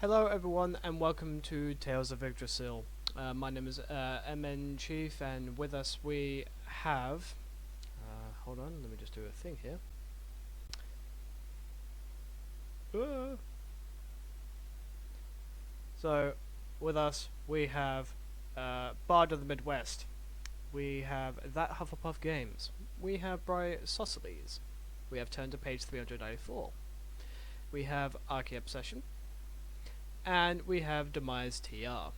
Hello everyone and welcome to Tales of Yggdrasil. My name is MN Chief and with us we have... hold on, let me just do a thing here. So, with us we have Bard of the Midwest. We have That Hufflepuff Games. We have Bright Sosceles. We have turned to page 394. We have Archie Obsession. And we have Demise TR.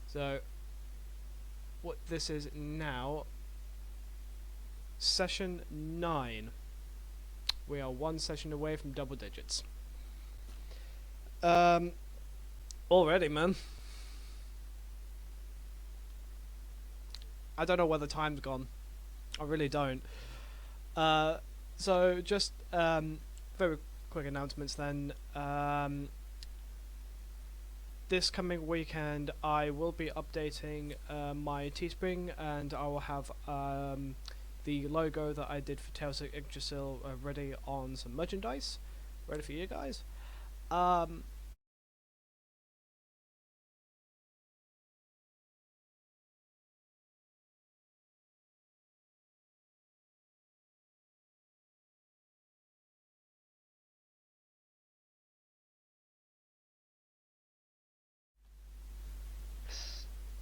So, what this is now, session 9. We are one session away from double digits. Already, man. I don't know where the time's gone. I really don't. So, just very quick announcements then. This coming weekend I will be updating my Teespring, and I will have the logo that I did for Tales of Yggdrasil ready on some merchandise, ready for you guys.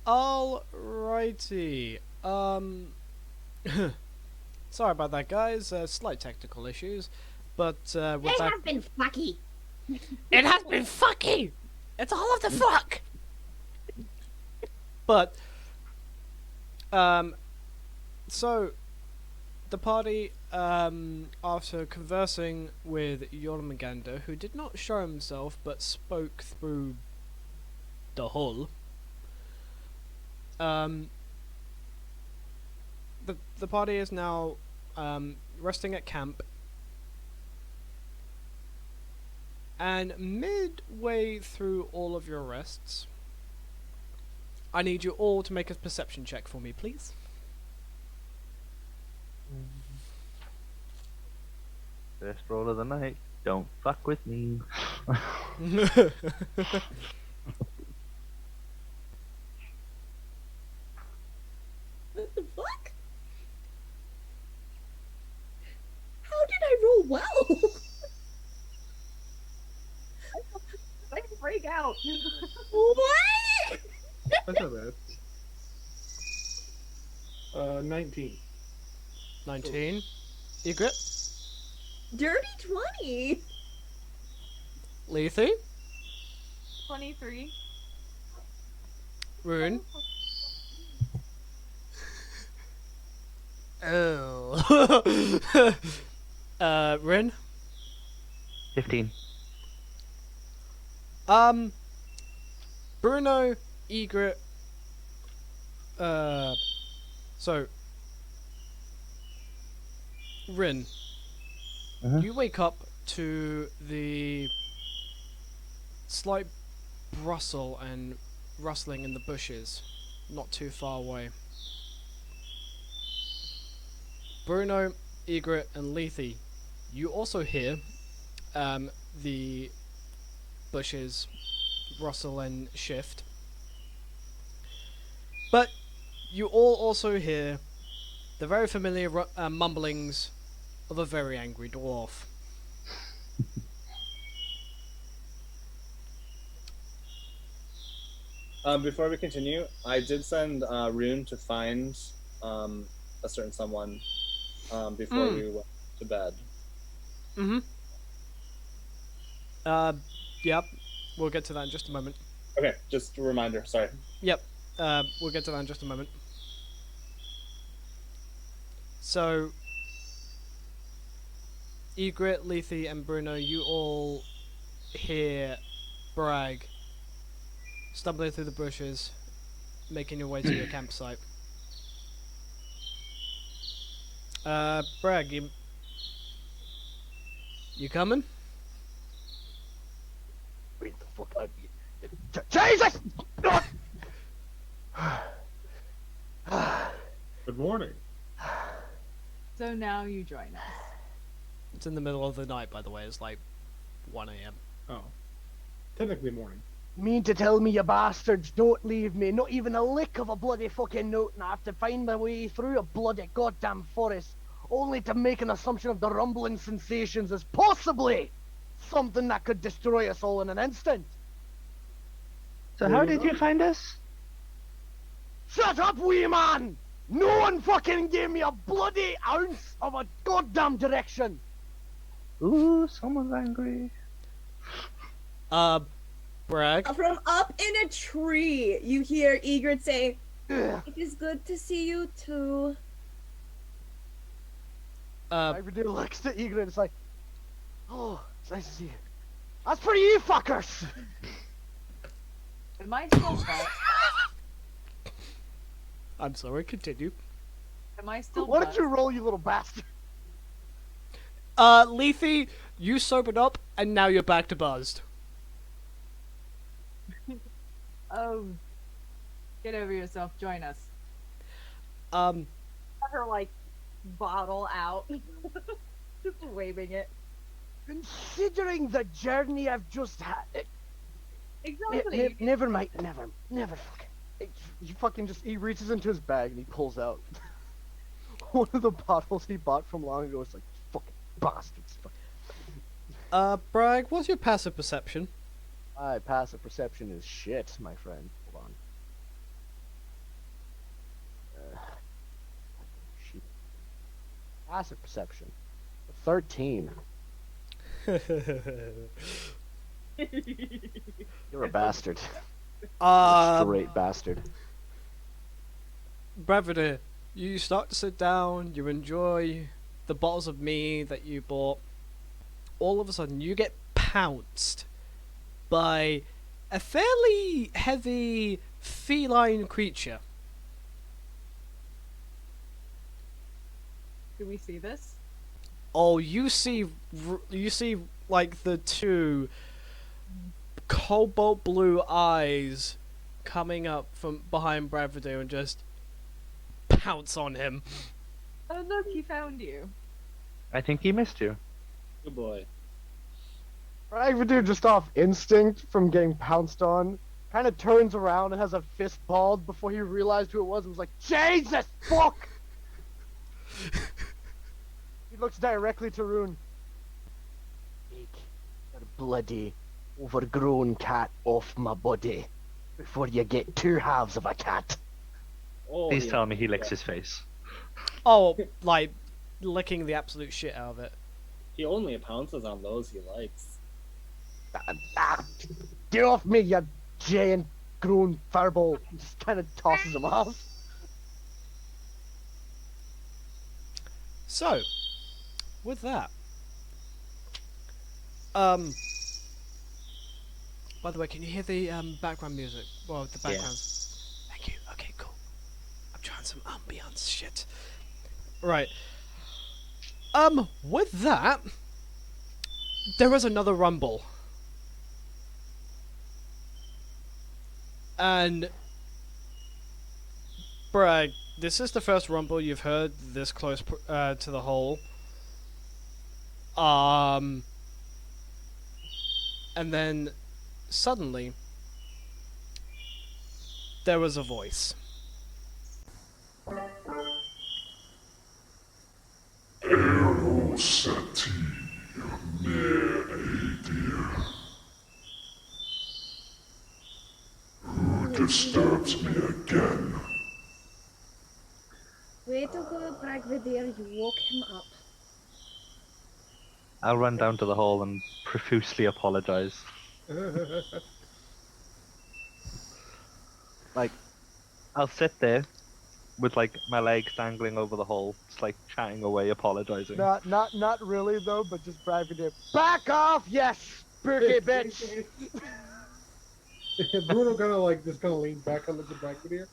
Alrighty. Sorry about that, guys. Slight technical issues, but with It that, has been fucky. it has been fucky. It's all of the fuck. But so the party, after conversing with Jormungandr, who did not show himself but spoke through the hull. The party is now resting at camp, and midway through all of your rests, I need you all to make a perception check for me, please. First roll of the night. Don't fuck with me. What the fuck? How did I roll well? I freak out. What? That's not bad. 19. 19. Egret. Dirty 20. Lethe. 23. Rune. Oh. Rin. 15. Bruno, Egret. So, Rin, you wake up to the slight rustle and rustling in the bushes, not too far away. Bruno, Egret, and Lethe, you also hear the bushes rustle and shift. But you all also hear the very familiar mumblings of a very angry dwarf. Before we continue, I did send Rune to find a certain someone before we went to bed. Yep. We'll get to that in just a moment. Okay, just a reminder, sorry. Yep. We'll get to that in just a moment. So, Egret, Lethe, and Bruno, you all hear Bragg stumbling through the bushes, making your way to your campsite. Bragg, you coming? Wait the fuck out of you. Jesus! Good morning. So now you join us. It's in the middle of the night, by the way. It's like 1 a.m. Oh. technically morning. Mean to tell me you bastards don't leave me not even a lick of a bloody fucking note, and I have to find my way through a bloody goddamn forest, only to make an assumption of the rumbling sensations as possibly something that could destroy us all in an instant. So There how you did go. you find us? Shut up, wee man! No one fucking gave me a bloody ounce of a goddamn direction! Ooh, someone's angry. Bragg. From up in a tree, you hear Egret say, Ugh. "It is good to see you too." Everybody looks at Egret and it's like, oh, it's nice to see you. That's for you fuckers! Am I still buzzed? I'm sorry, continue. Am I still Why buzzed? don't you roll, you little bastard? Lethe, you sobered up, and now you're back to buzzed. Oh, get over yourself. Join us. Um, Have her like bottle out, just waving it. Considering the journey I've just had, Exactly. never mind, never fucking. He fucking just, he reaches into his bag and he pulls out one of the bottles he bought from long ago. It's like, fucking bastards. Bragg, what's your passive perception? My passive perception is shit, my friend. Hold on. Shit. Passive perception. 13. You're a bastard. Straight bastard. Brevity, you start to sit down, you enjoy the bottles of mead that you bought. All of a sudden, you get pounced by a fairly heavy feline creature. Do we see this? Oh, you see like the two cobalt blue eyes coming up from behind Brevity and just pounce on him. Oh look, he found you. I think he missed you. Good boy. Ragvadir, just off instinct from getting pounced on, kind of turns around and has a fist balled before he realized who it was and was like, Jesus fuck! He looks directly to Rune. Take your bloody, overgrown cat off my body before you get two halves of a cat. Oh, Please yeah. tell me he licks his face. Oh, like licking the absolute shit out of it. He only pounces on those he likes. Get off me, you giant grown fireball! He just kind of tosses him off. So, with that, by the way, can you hear the background music? Well, the background. Thank you. Okay, cool. I'm trying some ambiance shit. Right. With that, there was another rumble. And Bragg, this is the first rumble you've heard this close to the hole. And then suddenly there was a voice. Sati, mere dear. Who disturbs me again? Way to go, Bragvadir. You woke him up. I'll run down to the hole and profusely apologize. Like, I'll sit there with like my legs dangling over the hole, just like chatting away, apologizing. Not really though, but just Bragvadir. Back off, yes, spooky bitch. Bruno kind of like just kind of leans back and looks at Bragvadir.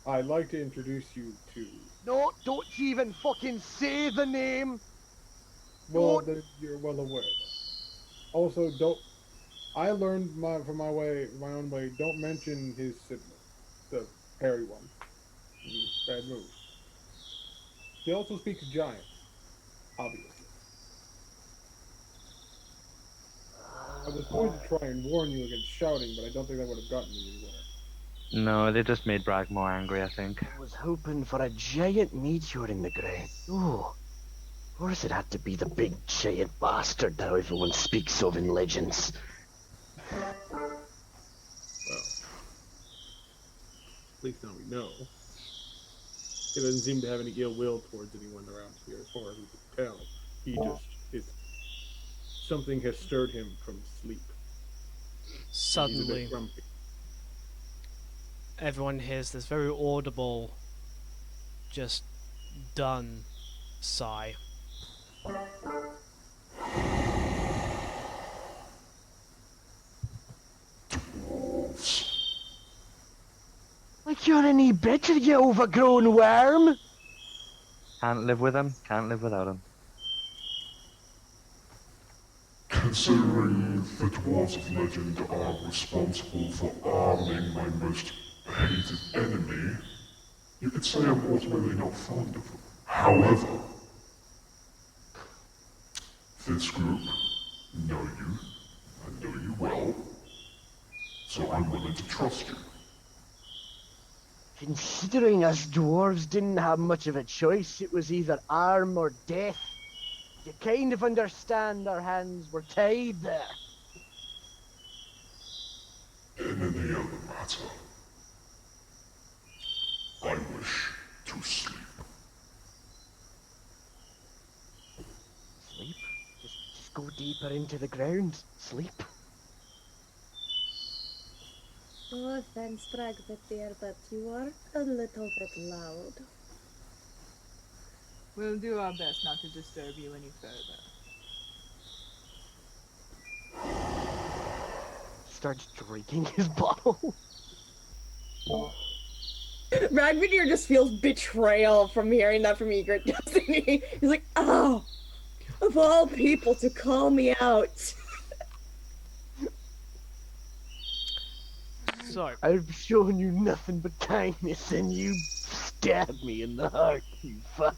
I'd like to introduce you to. No, don't even fucking say the name. Well, Don't- that you're well aware. Also, don't. I learned from my own way. Don't mention his sibling, the hairy one. Bad move. He also speaks giant, obviously. I was going to try and warn you against shouting, but I don't think that would have gotten you anywhere. No, they just made Bragg more angry, I think. I was hoping for a giant meteor in the ground. Oh, or does it have to be the big giant bastard that everyone speaks of in legends? Well, at least now we know. He doesn't seem to have any ill will towards anyone around here, as far as we can tell. He just is. Something has stirred him from sleep. He's a Suddenly, bit grumpy. everyone hears this very audible, just done sigh. Like you're any better, you overgrown worm! Can't live with him, can't live without him. Considering the dwarves of legend are responsible for arming my most hated enemy, you could say I'm ultimately not fond of them. However, this group know you, I know you well, so I'm willing to trust you. Considering us dwarves didn't have much of a choice, it was either arm or death. You kind of understand our hands were tied there. In any other matter, I wish to sleep. Sleep? Just go deeper into the ground. Sleep. No offense, Dragbetir, but you are a little bit loud. We'll do our best not to disturb you any further. Starts drinking his bottle. Ragbetir just feels betrayal from hearing that from Egret, doesn't he? He's like, oh, of all people to call me out. So, I've shown you nothing but kindness and you stabbed me in the heart, you fuck.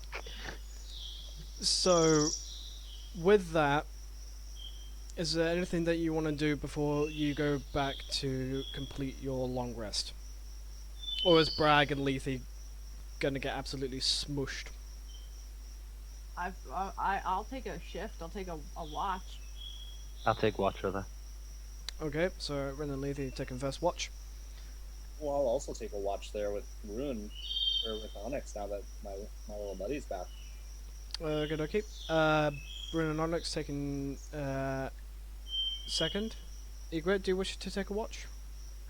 so with that, is there anything that you want to do before you go back to complete your long rest? Or is Bragg and Lethe gonna get absolutely smushed? I'll take a shift. I'll take a watch. I'll take watch of her. Okay, so Ren and Lethe taking first watch. Well, I'll also take a watch there with Rune, or with Onyx now that my little buddy's back. Good, okay. Ren and Onyx taking second. Egret, do you wish to take a watch?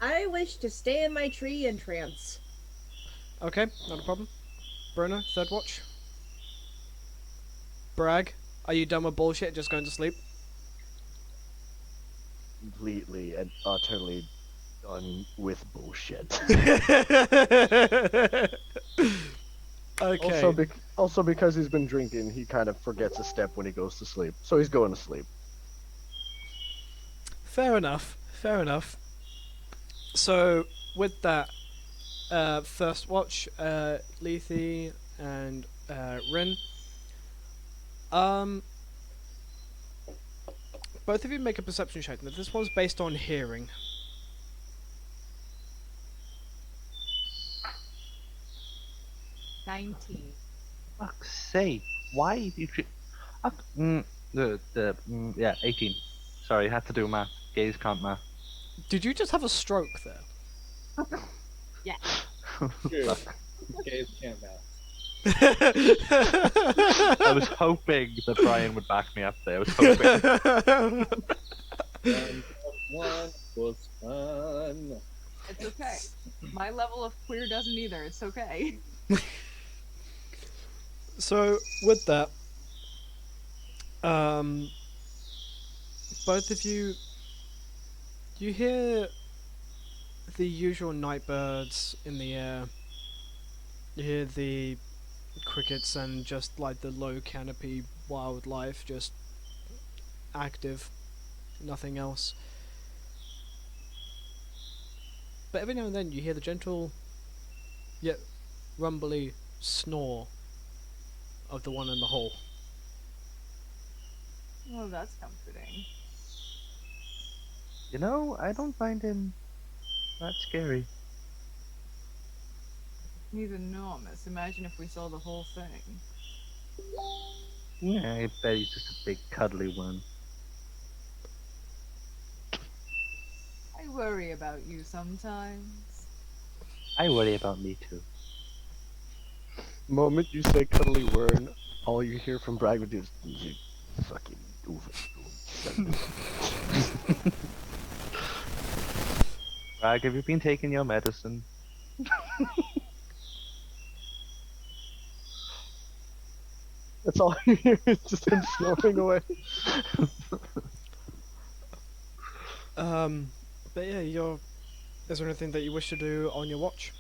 I wish to stay in my tree in trance. Okay, not a problem. Bruno, third watch. Bragg, are you done with bullshit and just going to sleep? Completely and utterly done with bullshit. Okay. Also because he's been drinking, he kind of forgets a step when he goes to sleep. So he's going to sleep. Fair enough. Fair enough. So, with that, first watch, Lethe and Rin. Both of you make a perception check. Now, this one's based on hearing. Fuck's sake, why did you... yeah, 18. Sorry, had to do math. Gays can't math. Did you just have a stroke there? Yeah. True. Gays can't math. I was hoping that Brian would back me up there. I was hoping. One was fun. It's okay. My level of queer doesn't either. It's okay. So, with that, both of you, you hear the usual night birds in the air. You hear the crickets and just like the low canopy wildlife just active, nothing else. But every now and then you hear the gentle yet rumbly snore of the one in the hole. Oh, that's comforting. You know, I don't find him that scary. He's enormous. Imagine if we saw the whole thing. Yeah, I bet he's just a big cuddly one. I worry about you sometimes. I worry about me too. Moment you say cuddly word, all you hear from Bragg is you fucking doofus. Bragg, have you been taking your medicine? That's all you hear is just him snoring away. But yeah, is there anything that you wish to do on your watch?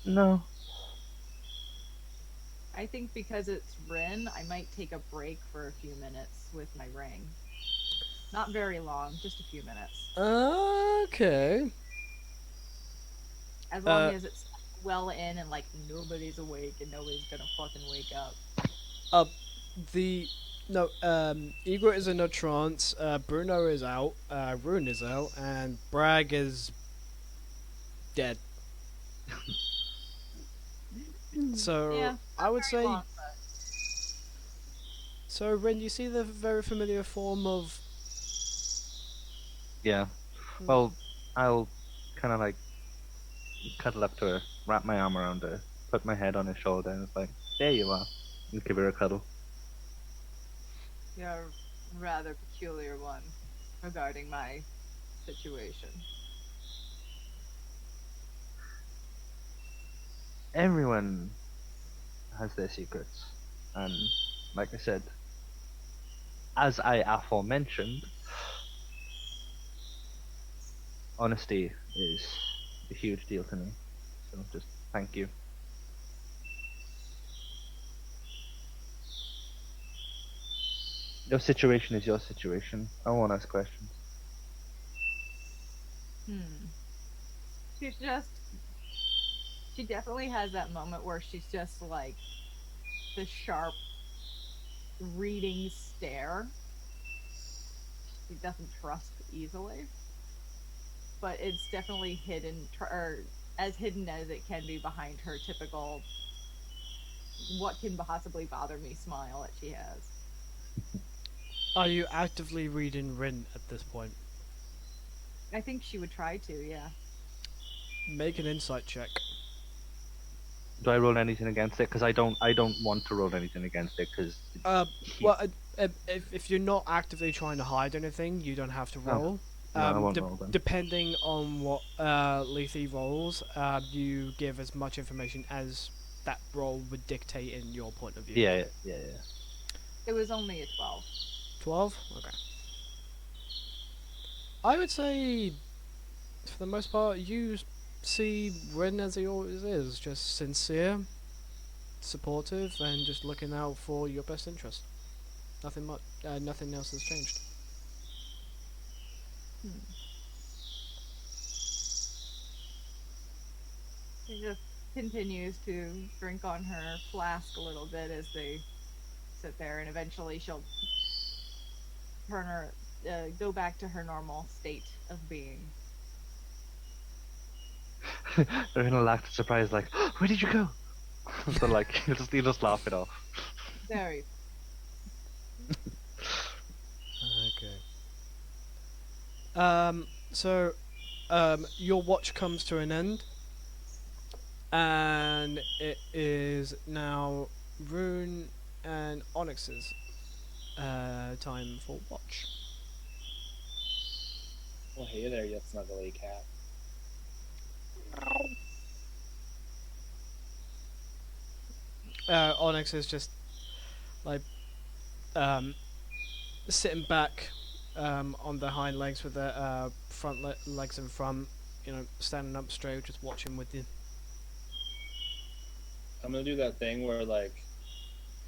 No. I think because it's Rin, I might take a break for a few minutes with my ring. Not very long, just a few minutes. Okay. As long as it's well in and like nobody's awake and nobody's gonna fucking wake up. Igor is in a trance, Bruno is out, Rune is out, and Bragg is dead. So Yeah, I would very say. long, but So Ren, you see the very familiar form of. Yeah. Well, I'll kind of like cuddle up to her, wrap my arm around her, put my head on her shoulder, and it's like, there you are. And give her a cuddle. you're a rather peculiar one regarding my situation. Everyone has their secrets. And like I said, as I aforementioned, honesty is a huge deal to me. So just thank you. Your situation is your situation. I won't ask questions. She's just. She definitely has that moment where she's just like the sharp reading stare. She doesn't trust easily. But it's definitely hidden, or as hidden as it can be behind her typical what can possibly bother me smile that she has. Are you actively reading Rin at this point? I think she would try to, yeah. Make an insight check. Do I roll anything against it? Because I don't want to roll anything against it. Because If you're not actively trying to hide anything, you don't have to roll. no, I won't roll then. Depending on what Lethe rolls, you give as much information as that roll would dictate in your point of view. Yeah. It was only a 12. 12? Okay. I would say, for the most part, you see Rin as he always is, just sincere, supportive, and just looking out for your best interest. Nothing much. Nothing else has changed. She just continues to drink on her flask a little bit as they sit there, and eventually she'll turn her, go back to her normal state of being. They're gonna laugh surprised, like, where did you go? So like, you just laugh it off. Very. Okay. Your watch comes to an end, and it is now Rune and Onyx's time for watch. Well, hey there, you snuggly cat. Onyx is just like sitting back on the hind legs with the front legs in front, standing up straight, just watching with you. I'm gonna do that thing where like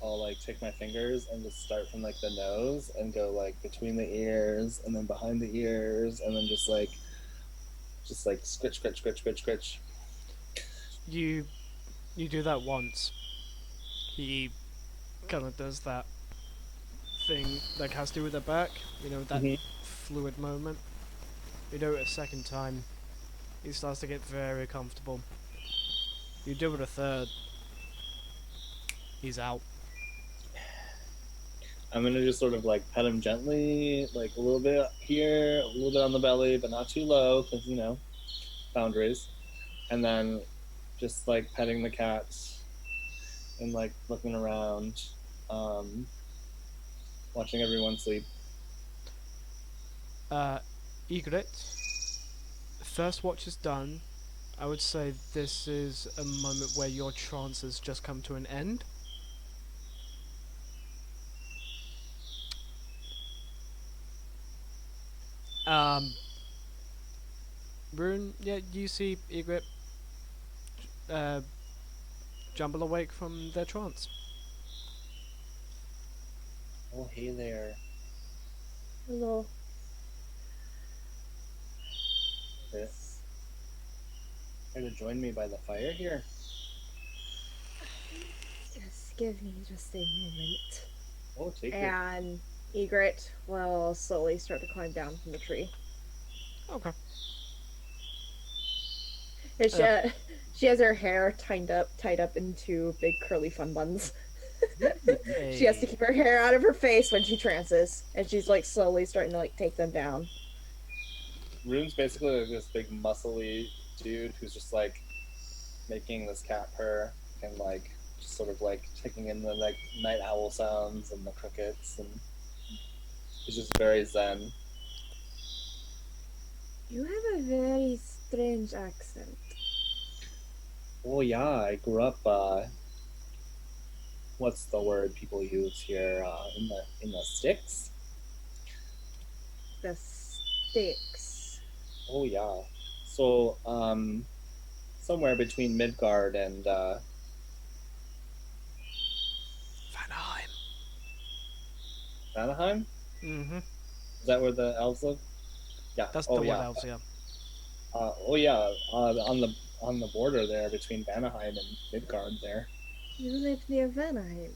I'll like take my fingers and just start from like the nose and go like between the ears and then behind the ears and then just like scritch, scritch, scritch, scritch, scritch. You do that once. He kind of does that thing like has to do with the back. You know, that Mhm. fluid moment. You do it a second time, he starts to get very comfortable. You do it a third, he's out. I'm gonna just sort of like pet him gently, like a little bit here, a little bit on the belly, but not too low, because boundaries. And then just like petting the cat and like looking around, um, watching everyone sleep. Egret, first watch is done. I would say this is a moment where your trance has just come to an end. Um, Rune, yeah, you see Egret uh, jumble awake from their trance. Oh, hey there. Hello. Here to join me by the fire here. Just give me just a moment. Oh, take it. And Egret will slowly start to climb down from the tree. Okay. And she has her hair tied up into big curly fun buns. She has to keep her hair out of her face when she trances, and she's like slowly starting to like take them down. Rune's basically like this big muscly dude who's just like making this cat purr and like just sort of like taking in the like night owl sounds and the crickets, and he's just very zen. You have a very strange accent. Oh yeah, I grew up. What's the word people use here? In the sticks. The sticks. Oh yeah. So somewhere between Midgard and Vanaheim. Anaheim. Mm-hmm. Is that where the elves live? Yeah. That's oh the yeah. Wood Elves, yeah. Oh yeah. On the border there between Vanaheim and Midgard there. You live near Vanaheim.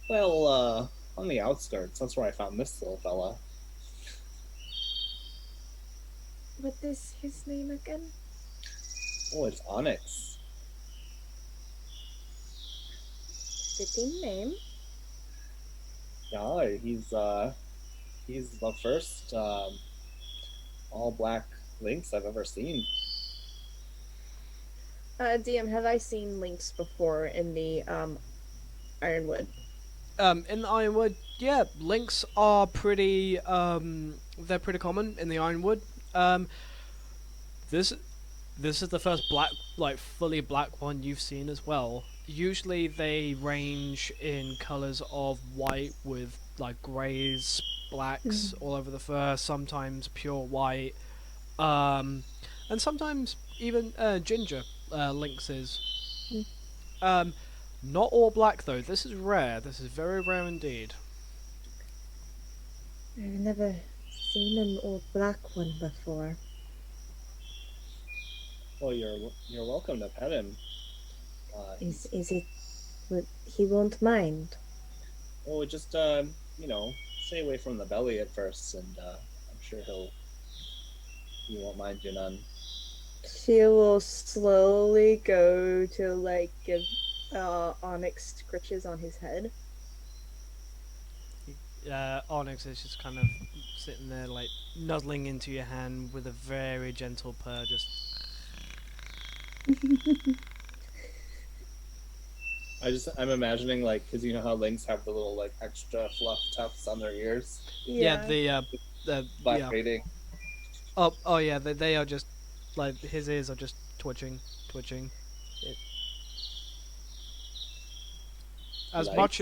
Well, on the outskirts. That's where I found this little fella. What is his name again? Oh, it's Onyx. Fitting name. Yeah, he's the first all black lynx I've ever seen. DM, have I seen lynx before in the Ironwood? In the Ironwood, yeah, lynx are pretty, they're pretty common in the Ironwood. This is the first black, like, fully black one you've seen as well. Usually they range in colours of white with, like, greys, blacks all over the fur, sometimes pure white, and sometimes even, ginger, lynxes. Not all black though. This is rare. This is very rare indeed. I've never seen an old black one before. Well, you're welcome to pet him. Is it? But he won't mind. Oh, just stay away from the belly at first, and I'm sure he won't mind you none. She will slowly go to like give Onyx scritches on his head. Onyx is just kind of sitting there, like, nuzzling into your hand with a very gentle purr, just... I'm imagining, like, because you know how lynx have the little like extra fluff tufts on their ears, Yeah, the black rating. Oh yeah, they are just, like, his ears are just twitching. As Light. much...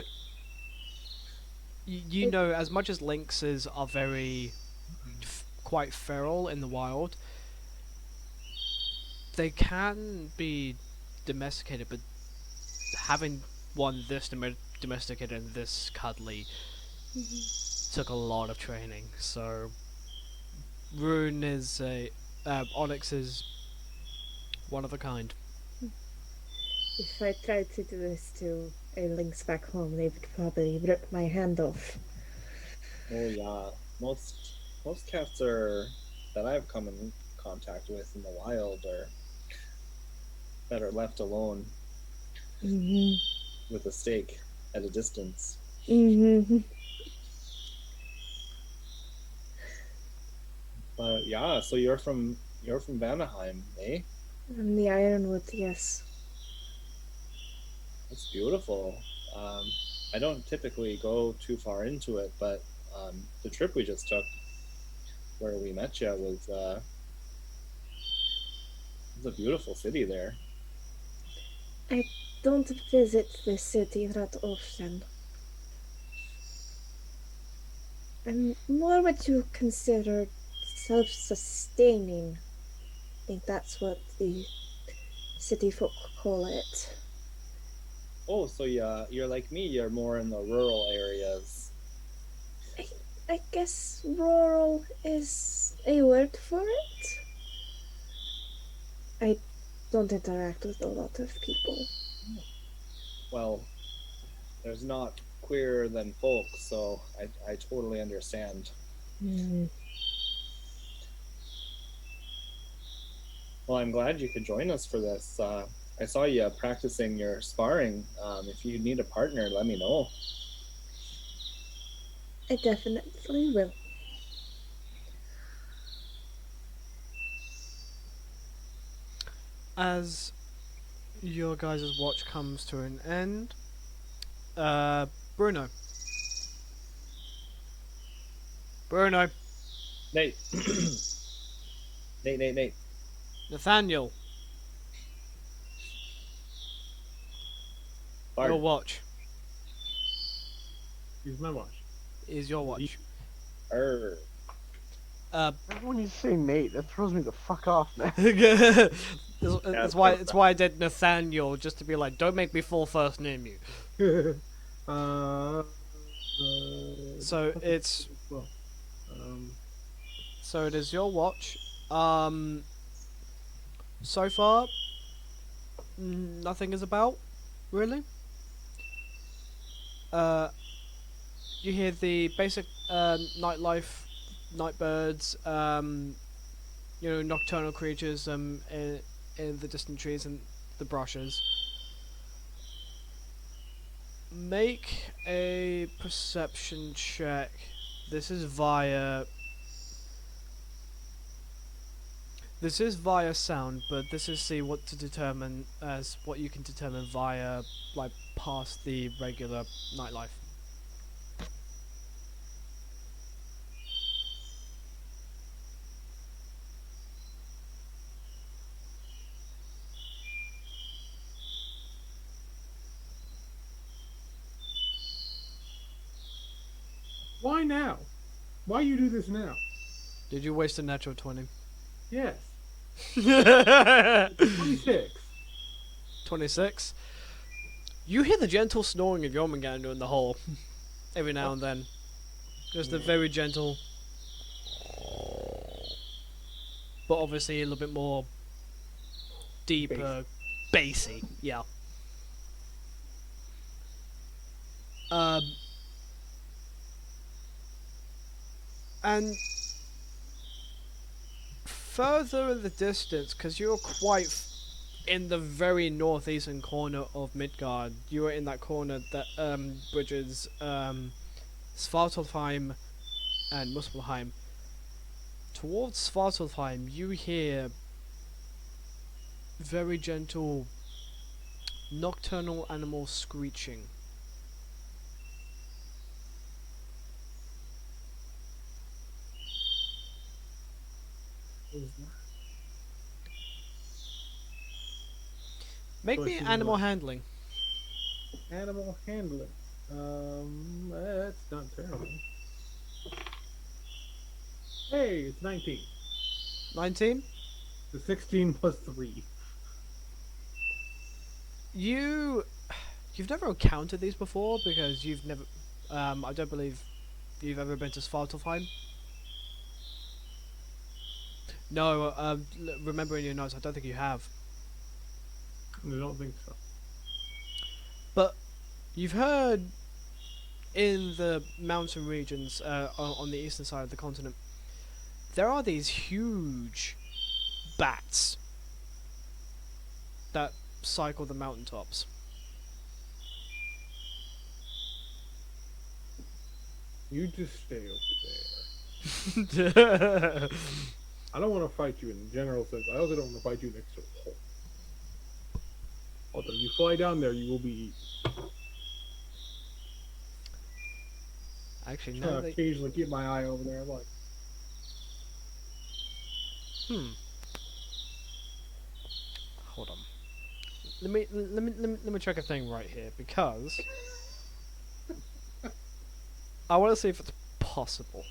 You know, as much as lynxes are very... quite feral in the wild, they can be domesticated, but having one this domesticated and this cuddly took a lot of training. So Rune is Onyx is one of a kind. If I try to do this to links back home, they would probably rip my hand off. Oh yeah, most cats are that I've come in contact with in the wild are better left alone Mhm. with a stake at a distance. Mhm. But yeah, so you're from Vanaheim, eh? And the Ironwood, yes. That's beautiful. I don't typically go too far into it, but the trip we just took, where we met you, was a beautiful city there. I don't visit the city that often. I'm more what you consider self-sustaining. I think that's what the city folk call it. Oh, so yeah, you're like me. You're more in the rural areas. I guess rural is a word for it. I don't interact with a lot of people. Well, there's not queerer than folk, so I totally understand. Mm. Well, I'm glad you could join us for this. I saw you practicing your sparring. If you need a partner, let me know. I definitely will. As your guys' watch comes to an end, Bruno. Bruno. Nate. Nate. Nathaniel. Bard. Your watch Use my watch. is your watch. Err. When you say Nate, that throws me the fuck off, man. That's why I did Nathaniel, just to be like, don't make me full first name you. uh, So it's well, so it is your watch. So far, nothing is about, really. You hear the basic nightlife, night birds, nocturnal creatures in the distant trees and the brushes. Make a perception check. This is via sound, but this is what you can determine via like past the regular nightlife. why now? Why you do this now? Did you waste a natural 20? Yes. 26. 26. You hear the gentle snoring of Jormungandr in the hole every now and then. Just a very gentle, but obviously a little bit more deeper, bassy. Yeah. And further in the distance, because you're quite in the very northeastern corner of Midgard, you are in that corner that bridges Svartalfheim and Muspelheim. Towards Svartalfheim, you hear very gentle nocturnal animals screeching. Make me animal handling. Animal handling. That's not terrible. Hey, it's 19. 19? The 16 plus 3. You've never encountered these before because you've never. I don't believe you've ever been to Svartalfheim. No, remember in your notes, I don't think you have. I don't think so. But You've heard in the mountain regions on the eastern side of the continent, there are these huge bats that cycle the mountaintops. You just stay over there. I don't want to fight you in the general sense. I also don't want to fight you next to a hole. Although you fly down there, you will be eaten. Actually, Trying now to they... occasionally keep my eye over there, like. Hold on. Let me check a thing right here, because I want to see if it's possible.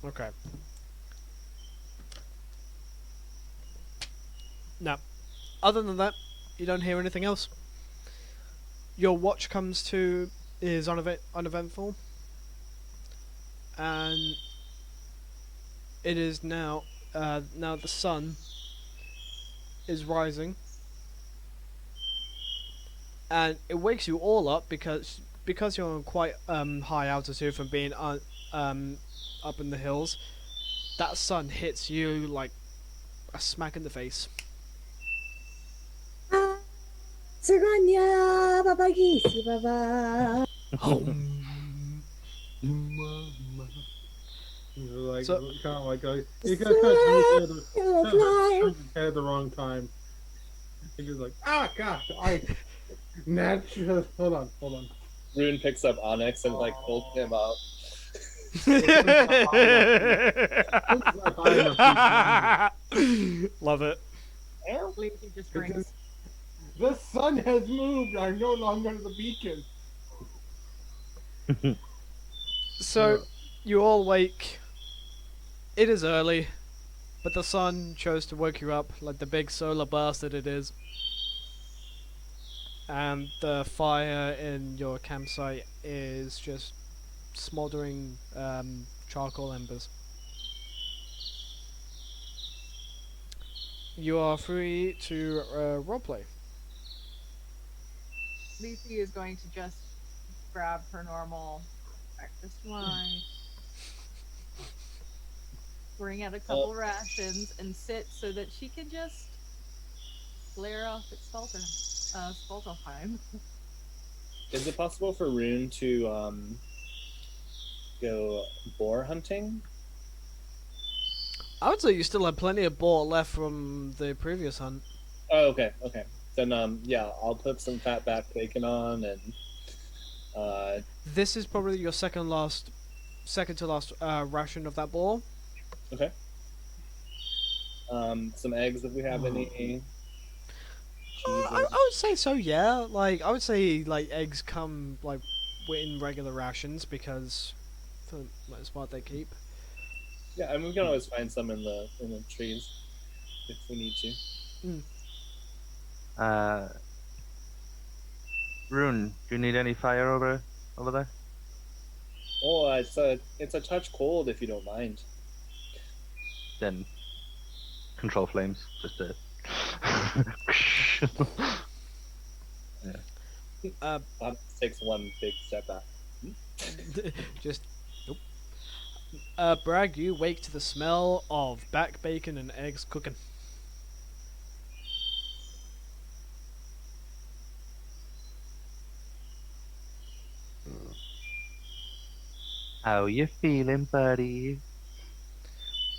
Okay. Now, other than that, you don't hear anything else. Your watch comes to is uneventful, and it is now now the sun is rising, and it wakes you all up because you're on quite high altitude from being up in the hills. That sun hits you like a smack in the face. Sirganya, babagisi, baba. Like, So- kind of like, you kind of touch his head at the wrong time. He's just like, ah, gosh, natural. Hold on. Rune picks up Onyx and like pulls him up. Love it. Leave he just drinks. The sun has moved. I'm no longer the beacon. So, you all wake. It is early, but the sun chose to wake you up like the big solar burst that it is. And the fire in your campsite is just smoldering charcoal embers. You are free to roleplay. Lisi is going to just grab her normal breakfast wine, bring out a couple rations, and sit so that she can just flare off at Spalterheim. Is it possible for Rune to go boar hunting? I would say you still have plenty of boar left from the previous hunt. Oh, okay. Then yeah, I'll put some fat back bacon on and This is probably your second to last ration of that boar. okay. Some eggs if we have any. I would say so, yeah. Like, I would say, like, eggs come, like, in regular rations because, for the most part, they keep. Yeah, and we can always find some in the trees if we need to. Rune, do you need any fire over there? Oh, it's a touch cold if you don't mind. Then control flames, just to. Yeah. Bob takes one big step back. Just, nope. Bragg, you wake to the smell of back bacon and eggs cooking. How you feeling, buddy?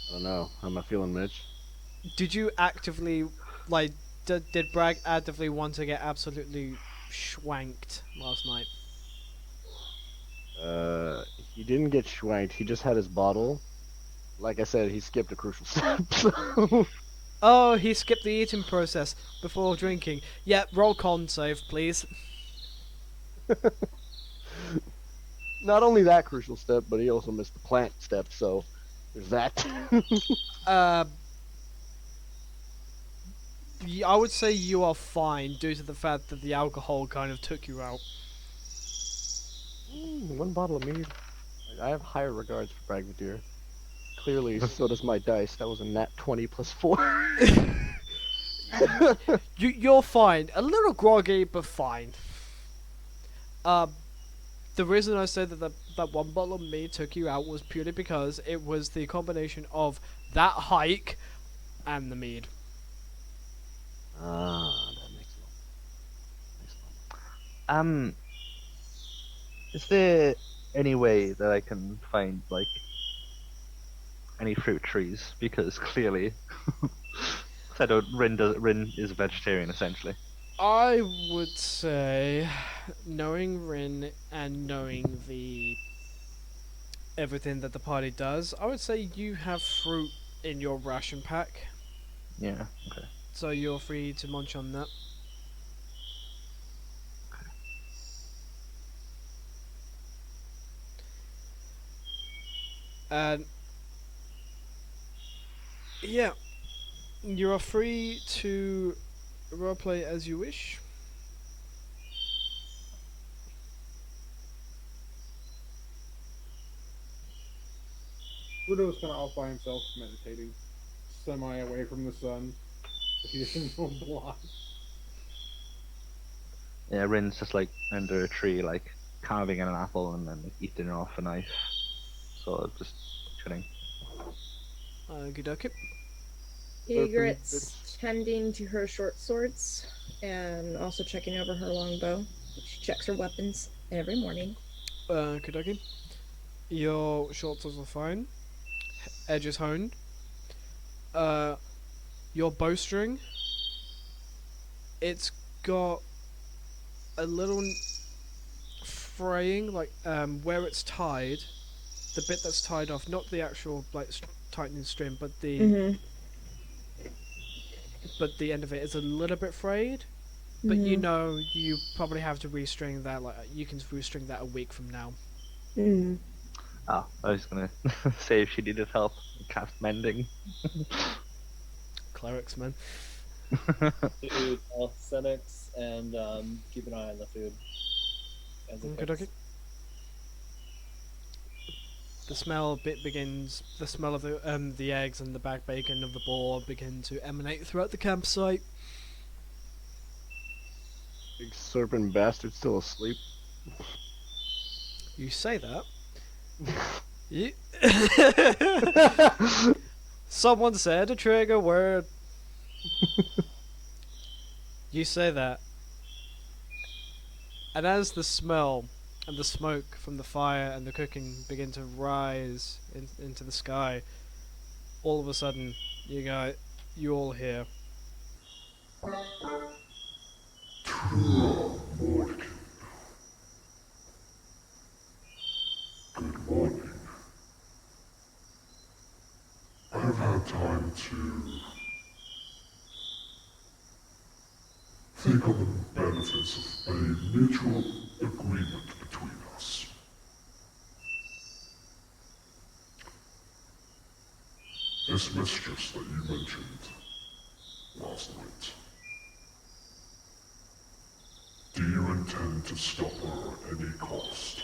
I don't know. How am I feeling, Mitch? Did you actively, like, did Bragg actively want to get absolutely schwanked last night? He didn't get schwanked. He just had his bottle. Like I said, he skipped a crucial step. So. Oh, he skipped the eating process before drinking. Yeah, roll con save, please. Not only that crucial step, but he also missed the plant step. So there's that. I would say you are fine due to the fact that the alcohol kind of took you out. One bottle of mead. I have higher regards for Bragadier. Clearly, so does my dice. That was a nat 20 plus 4. You're fine. A little groggy, but fine. The reason I said that one bottle of mead took you out was purely because it was the combination of that hike and the mead. That makes Is there any way that I can find like any fruit trees? Because clearly, I don't. Rin is a vegetarian essentially. I would say, knowing Rin and knowing the everything that the party does, I would say you have fruit in your ration pack, Yeah. Okay. so you're free to munch on that. And yeah, you are free to roleplay as you wish. Rudo's kind of off by himself, meditating, semi away from the sun. He doesn't know blind. Yeah, Rin's just like under a tree, like carving an apple and then like, eating it off a knife. So just chilling. Okie dokie. Egret's tending to her short swords and also checking over her longbow. She checks her weapons every morning. Okie dokie. Your short swords are fine. Edge is honed. Your bowstring, it's got a little fraying, like where it's tied, the bit that's tied off, not the actual like tightening string, but the but the end of it is a little bit frayed. But you know, you probably have to restring that. Like you can restring that a week from now. Ah, I was gonna say if she needed help, cast mending. Clerics, man. Do calisthenics and keep an eye on the food. As it Okay, cooks. okay. The smell begins. The smell of the eggs and the back bacon of the boar begin to emanate throughout the campsite. Big serpent bastard still asleep. You say that. You Someone said a trigger word. You say that. And as the smell and the smoke from the fire and the cooking begin to rise into the sky, all of a sudden, you all hear. Good morning. I have had time to think on the benefits of a mutual agreement between us. This mistress that you mentioned last night, do you intend to stop her at any cost?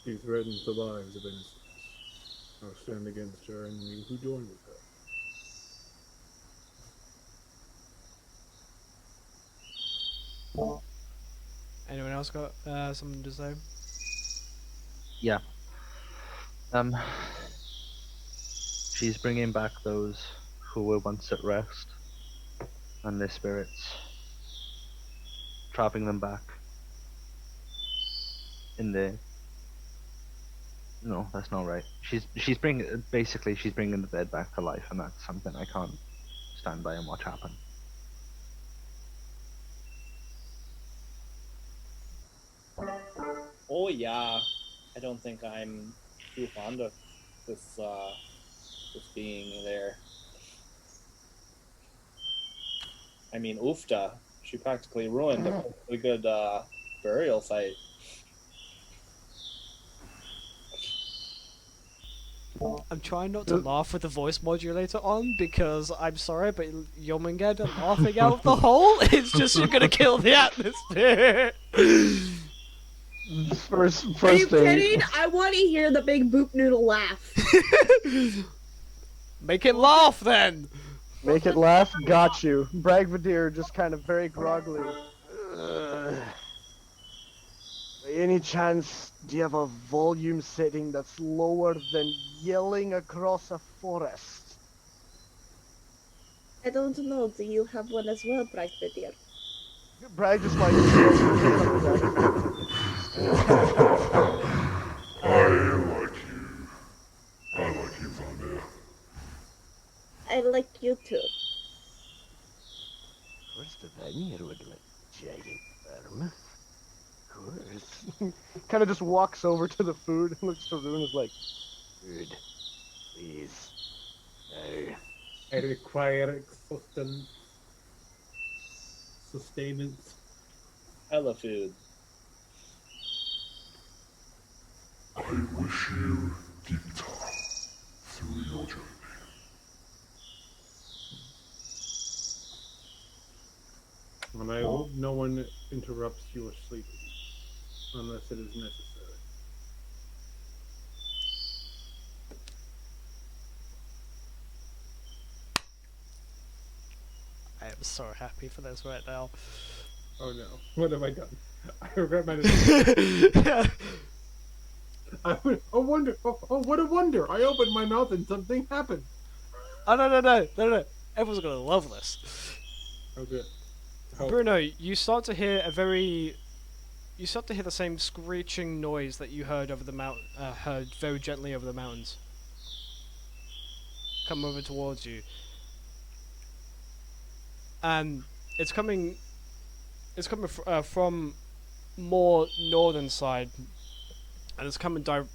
She threatens the lives of innocents. I'll stand against her and you who join with her. Anyone else got something to say? Yeah. She's bringing back those who were once at rest, and their spirits, trapping them back in the. No, that's not right. She's bringing the dead back to life, and that's something I can't stand by and watch happen. Oh yeah, I don't think I'm too fond of this this being there. I mean, Ufta, she practically ruined a really good burial site. I'm trying not to laugh with the voice modulator on because I'm sorry, but Jormungand laughing out the hole, it's just you're gonna kill the atmosphere. First Are you thing. kidding? I want to hear the big boop noodle laugh. Make it laugh then. Make it laugh. Got you. Bragvadir just kind of very groggily. By any chance, do you have a volume setting that's lower than yelling across a forest? I don't know. Do you have one as well, Bragvadir? Brag just like. I like you. I like you, Vandir. I like you too. Of course, the Vanir would like giant farm. Of course. Kind of just walks over to the food and looks to Rune and is like, "Food, please. No." I require sustenance. Hella food. I wish you Gita through your journey. And I hope no one interrupts your sleep unless it is necessary. I am so happy for this right now. Oh no, what have I done? I regret my decision. Oh wonder! Oh, what a wonder! I opened my mouth and something happened. Oh no! Everyone's gonna love this. Oh good. Oh. Bruno, you start to hear you start to hear the same screeching noise that you heard over the heard very gently over the mountains. Come over towards you. And it's coming from more northern side, and it's coming directly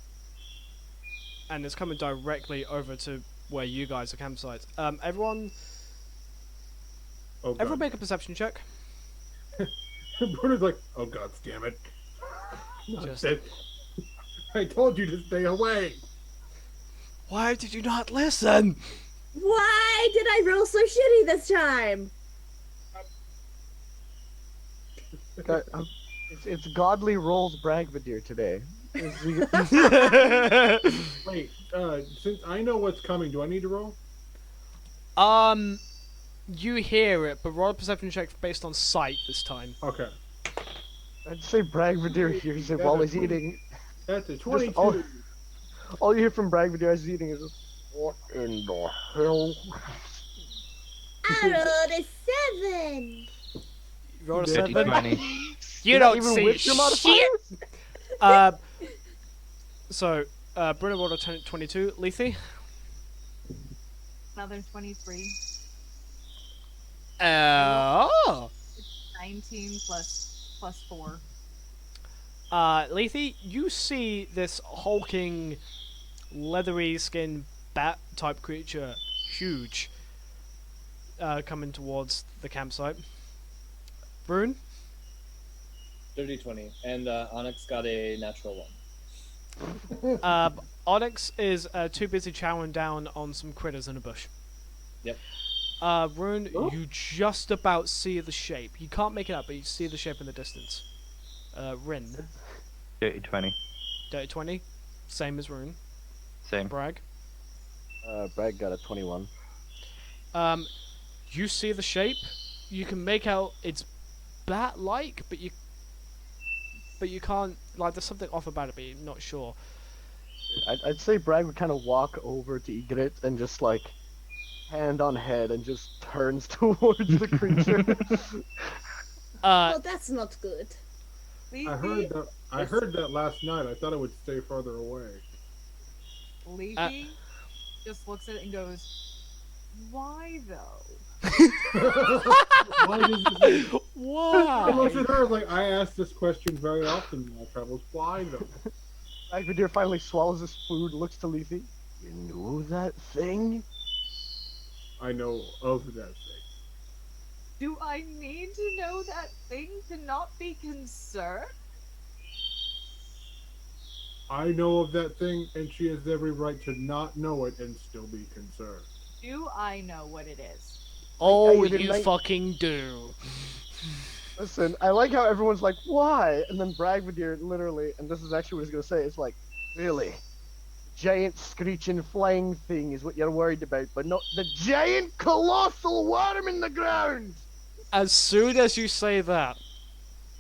over to where you guys are campsites. Everyone make a perception check. Bruno's like, oh god damn it. Just- I told you to stay away. Why did you not listen? Why did I roll so shitty this time? It's godly rolls Bragvadir today. Wait, since I know what's coming, do I need to roll? You hear it, but roll a perception check based on sight this time. Okay. I'd say Bragvadir hears it while he's eating. That's a 22. All you hear from Bragvadir as he's eating is just, "What in the hell?" I rolled a 7. You rolled a Dirty 7. 20. You don't even see with your shit. modifiers? So Bruno rolled a 22. Lethe? Another 23. Oh. 19 plus 4. Lethe, you see this hulking, leathery skinned bat type creature, huge, coming towards the campsite. Brune? Dirty 20. And Onyx got a natural 1. Onyx is too busy chowing down on some critters in a bush. Yep. Rune, you just about see the shape. You can't make it out, but you see the shape in the distance. Rin. Dirty 20. Dirty 20. Same as Rune. Same. Brag. Brag got a 21. You see the shape. You can make out it's bat-like, but you can't, like, there's something off about it, but you're not sure. I'd say Brag would kind of walk over to Ygritte and just like hand on head and just turns towards the creature. Well, that's not good. I heard that last night. I thought it would stay farther away. Leafy just looks at it and goes, "Why though?" Why does this... I Why? looked at her like, I ask this question very often in my travels. Why though? Bragvadir finally swallows his food, looks to Lethe. You know that thing? I know of that thing. Do I need to know that thing to not be concerned? I know of that thing, and she has every right to not know it and still be concerned. Do I know what it is? Oh, didn't you like- fucking do. Listen, I like how everyone's like, why? And then Bragvadir literally, and this is actually what he's gonna say, it's like, really? Giant screeching flying thing is what you're worried about, but not the giant colossal worm in the ground! As soon as you say that,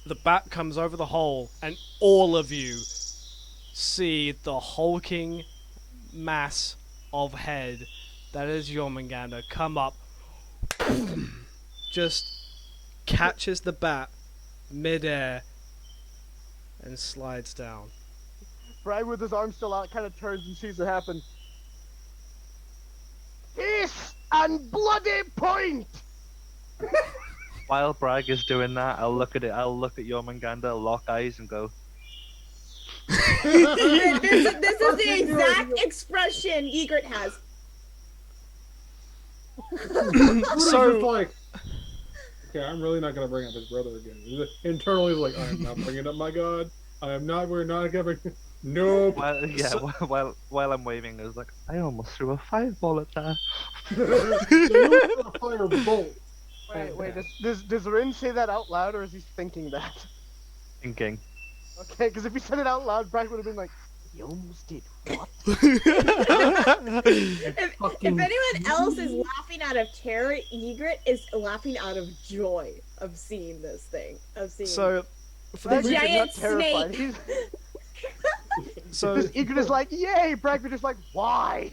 the bat comes over the hole, and all of you see the hulking mass of head that is Jormungandr come up, just catches the bat mid-air, and slides down. Brag with his arm still out kind of turns and sees it happen. Ace and bloody point! While Bragg is doing that, I'll look at it. I'll look at Jormungandr, lock eyes, and go. This is the exact expression Ygritte has. Bruno's So- just like, okay, I'm really not gonna bring up his brother again. Internally, like, I am not bringing up my god. I am not. We're not gonna. Nope. While, yeah, So- while I'm waving, I was like, I almost threw a fireball at that. You a fire bolt. Wait, does Rin say that out loud, or is he thinking that? Thinking. Okay, because if he said it out loud, Brag would have been like, he almost did what? If anyone else is laughing out of terror, Ygritte is laughing out of joy of seeing this thing. Of seeing. So, for The the Bragg is giant not terrified. snake. so Just Ygritte is like, yay! Brag is like, why?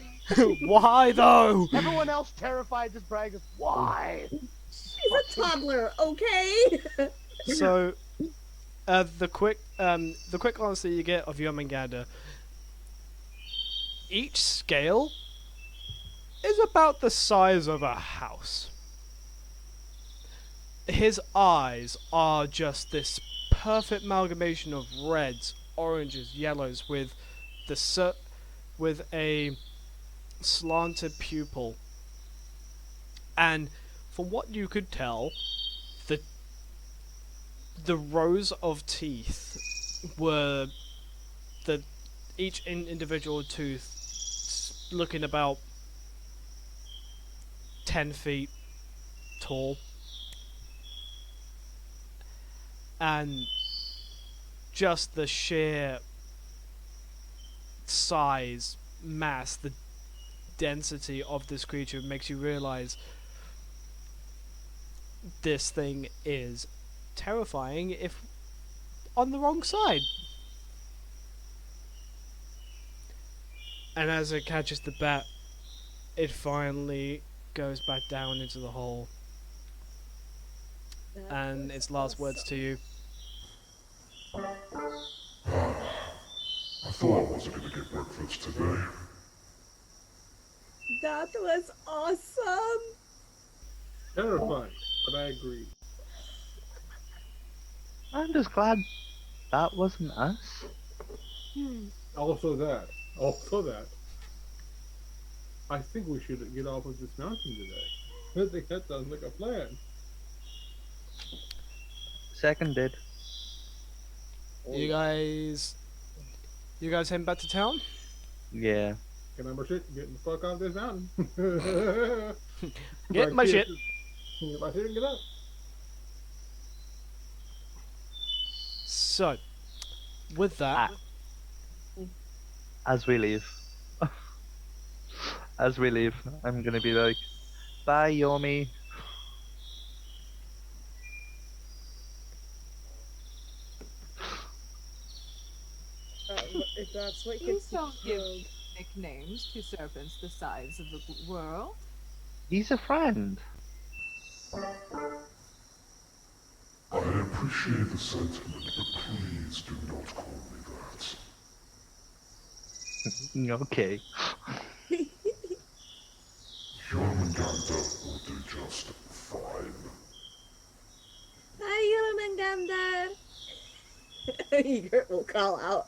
why though? Everyone else terrified, just Brag is, why? She's a toddler, okay? So, the quick glance that you get of Jormungandr, each scale is about the size of a house. His eyes are just this perfect amalgamation of reds, oranges, yellows, with with a slanted pupil, and from what you could tell, the rows of teeth were each individual tooth looking about 10 feet tall, and just the sheer size, mass, the density of this creature makes you realize this thing is terrifying if on the wrong side. And as it catches the bat, it finally goes back down into the hole. And its last words to you. I thought I wasn't gonna get breakfast today. That was awesome. Terrifying, but I agree. I'm just glad that wasn't us. Also that. I think we should get off of this mountain today. I think that sounds like a plan. Seconded. You guys heading back to town? Yeah. Get my shit, getting the fuck off this mountain. Get my shit. Get my shit and get up. So, with that, As we leave. I'm gonna be like, bye, Yomi. If that's what Please gets you don't give killed. nicknames to serpents the size of the world. He's a friend. I appreciate the sentiment, but please do not call me that. Okay. Jormungandr will do just fine. Hi, Jormungandr. Ygritte will call out.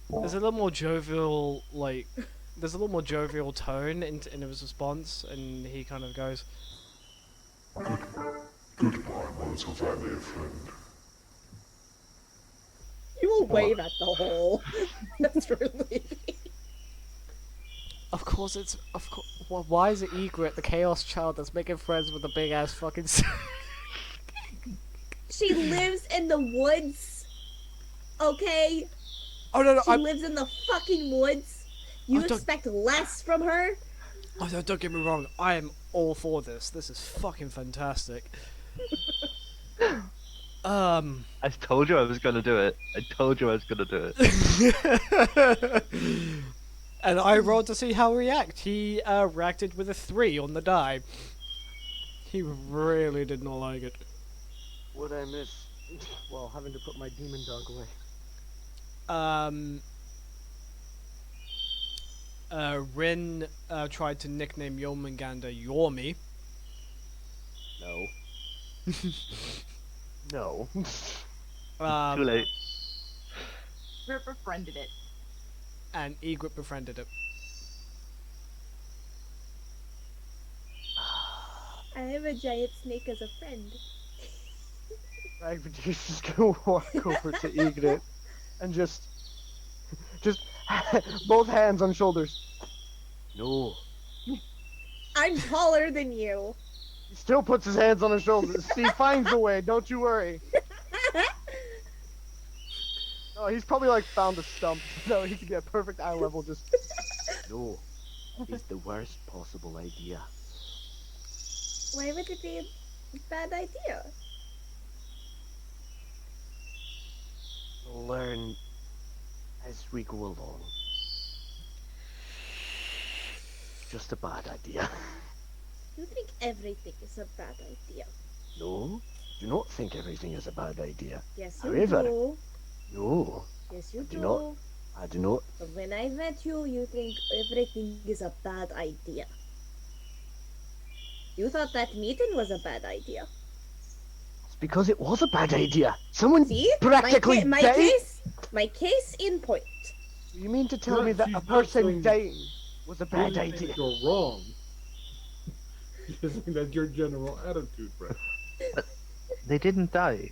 there's a little more jovial, tone in his response, and he kind of goes, Goodbye, words of valor, friend. You will wave at the hole. That's relieving. Of course it's why is it Egret, the Chaos Child, that's making friends with a big ass fucking? She lives in the woods. Okay? Oh no, She lives in the fucking woods. You don't- expect less from her? Oh, no, don't get me wrong. I am all for this. This is fucking fantastic. I told you I was gonna do it. I told you I was gonna do it. And I rolled to see how he react. He reacted with a 3 on the die. He really did not like it. What I miss? Well, having to put my demon dog away. Rin tried to nickname Jormungandr Yormi. No. No. Too late. Rip befriended it. And Egret befriended it. I have a giant snake as a friend. Ragvadius is just gonna walk over to Egret and just both hands on shoulders. No. I'm taller than you. He still puts his hands on his shoulders. He finds a way, don't you worry. Oh, he's probably like found a stump so he can get perfect eye level just. No. It's the worst possible idea. Why would it be a bad idea? We'll learn as we go along. Just a bad idea. You think everything is a bad idea? No, do not think everything is a bad idea. Yes, you However, do. No, Yes, you I do do. not. I do not. But when I met you, you think everything is a bad idea. You thought that meeting was a bad idea. It's because it was a bad idea. Someone See? practically my died. case in point. You mean to tell No, me that she's a not person saying- dying was a bad Really think idea? You're wrong. Just think that's your general attitude, Brett. They didn't die.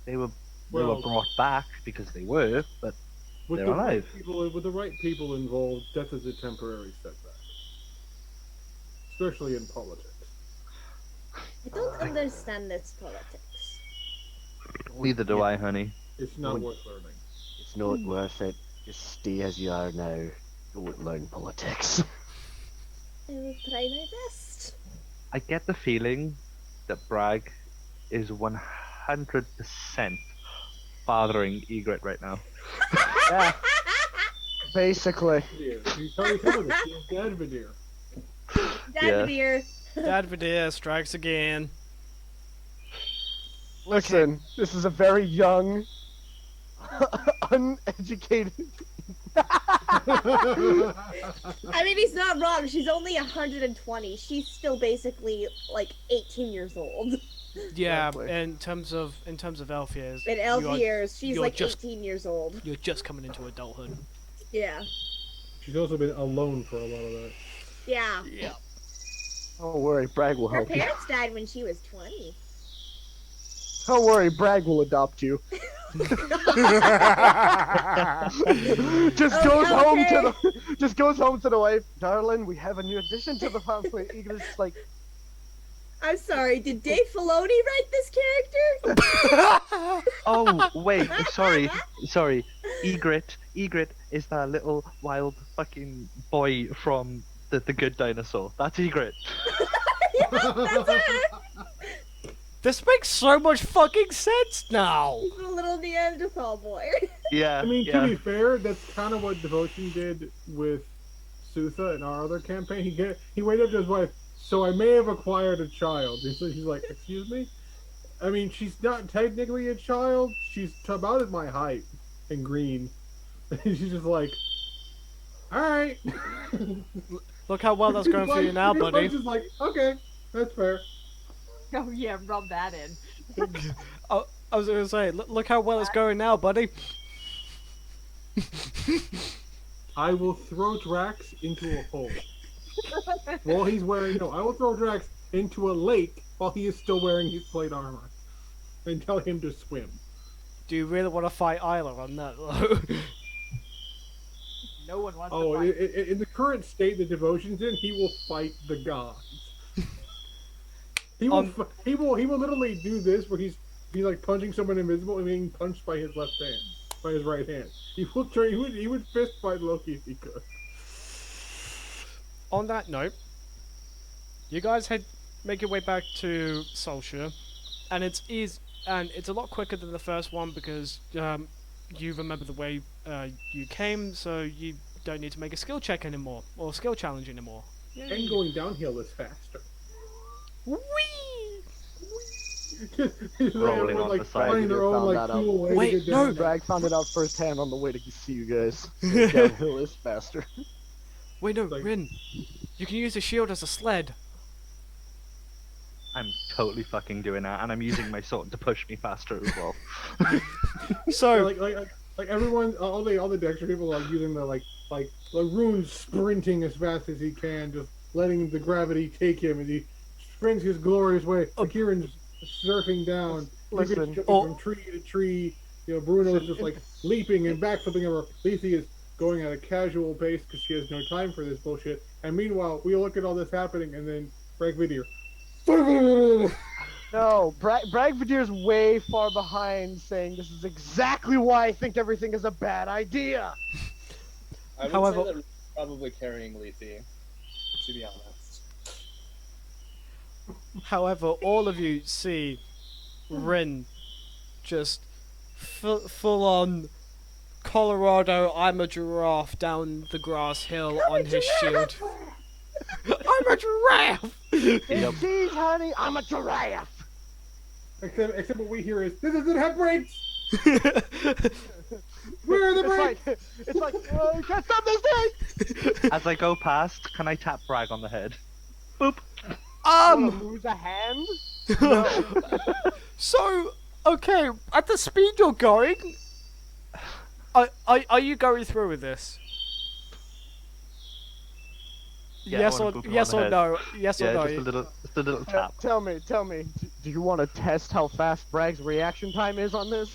They were Well- brought back because they were, but With They're the alive. Right people, with the right people involved, death is a temporary setback. Especially in politics. I don't understand this politics. neither do I, honey. It's not Would- worth learning. It's not worth it. Just stay as you are now. Don't learn politics. I will try my best. I get the feeling that Bragg is 100% fathering Egret right now. Yeah, basically. He's already covered it. He's Dad Vadir. Dad dear. Dad Vadir strikes again. Listen, this is a very young, uneducated. I mean, he's not wrong. She's only 120. She's still basically like 18 years old. Yeah, Exactly. in terms of elf years. In elf you are- years, she's you're like just- 18 years old. You're just coming into adulthood. Yeah. She's also been alone for a lot of that. Yeah. Yeah. Don't worry, Bragg will Her help you. parents died when she was 20. Don't worry, Bragg will adopt you. Just Oh, goes home okay. to the just goes home to the wife. Darling, we have a new addition to the family. Egret's like, I'm sorry, did Dave Filoni write this character? Oh, wait, sorry. Egret is that little wild fucking boy from the Good Dinosaur. That's Egret. That's her. This makes so much fucking sense now. He's a little Neanderthal boy. Yeah, I mean, yeah. to be fair, that's kind of what Devotion did with Sutha in our other campaign. He went up to his wife, so I may have acquired a child. He's like, excuse me? I mean, she's not technically a child. She's about at my height and green. And she's just like, alright. Look how well that's going for you now, buddy. Just like, okay, that's fair. Oh yeah, rub that in. I was gonna say, look how well it's going now, buddy. I will throw Drax into a hole. While he's wearing... No, I will throw Drax into a lake while he is still wearing his plate armor. And tell him to swim. Do you really want to fight Isla on that though? No one wants Oh, to fight. in the current state the devotion's in, he will fight the gods. He will, he will literally do this where he's like punching someone invisible and being punched by his left hand, by his right hand. He will turn. He would fist fight Loki if he could. On that note, you guys make your way back to Solshire, and it's easy, and it's a lot quicker than the first one because you remember the way you came, so you don't need to make a skill check anymore or skill challenge anymore. And going downhill is faster. Whee! Rolling on the side. Finding their own like cool way Wait, to get no. down. Bragg found it out firsthand on the way to see you guys. So downhill is faster. Wait, no, Like- Rin. You can use the shield as a sled. I'm totally fucking doing that, and I'm using my sword to push me faster as well. So, Like everyone, all the Dexter people are using the like Rune's sprinting as fast as he can, just letting the gravity take him, and he sprints his glorious way. Kieran's surfing down, Listen, jumping from tree to tree. You know, Bruno's just like leaping and backflipping over. Lethe is going at a casual pace because she has no time for this bullshit. And meanwhile, we look at all this happening, and then Bragg Vidier. No, Bragvadir's way far behind, saying this is exactly why I think everything is a bad idea. I would However- say that we're probably carrying Lethe, to be honest. however, all of you see Rin just full on Colorado, I'm a giraffe down the grass hill on his shield. I'm a giraffe! Indeed, honey, I'm a giraffe. Except what we hear is, this doesn't have brakes! Where are the brakes? It's like, you can't stop this thing! As I go past, can I tap Bragg on the head? Boop. Wanna lose a hand? So, okay, at the speed you're going, are you going through with this? Yeah, yes I or wanna boop him yes on the or head. no? Yes or Yeah, no? just a little tap. Tell me, do you want to test how fast Bragg's reaction time is on this?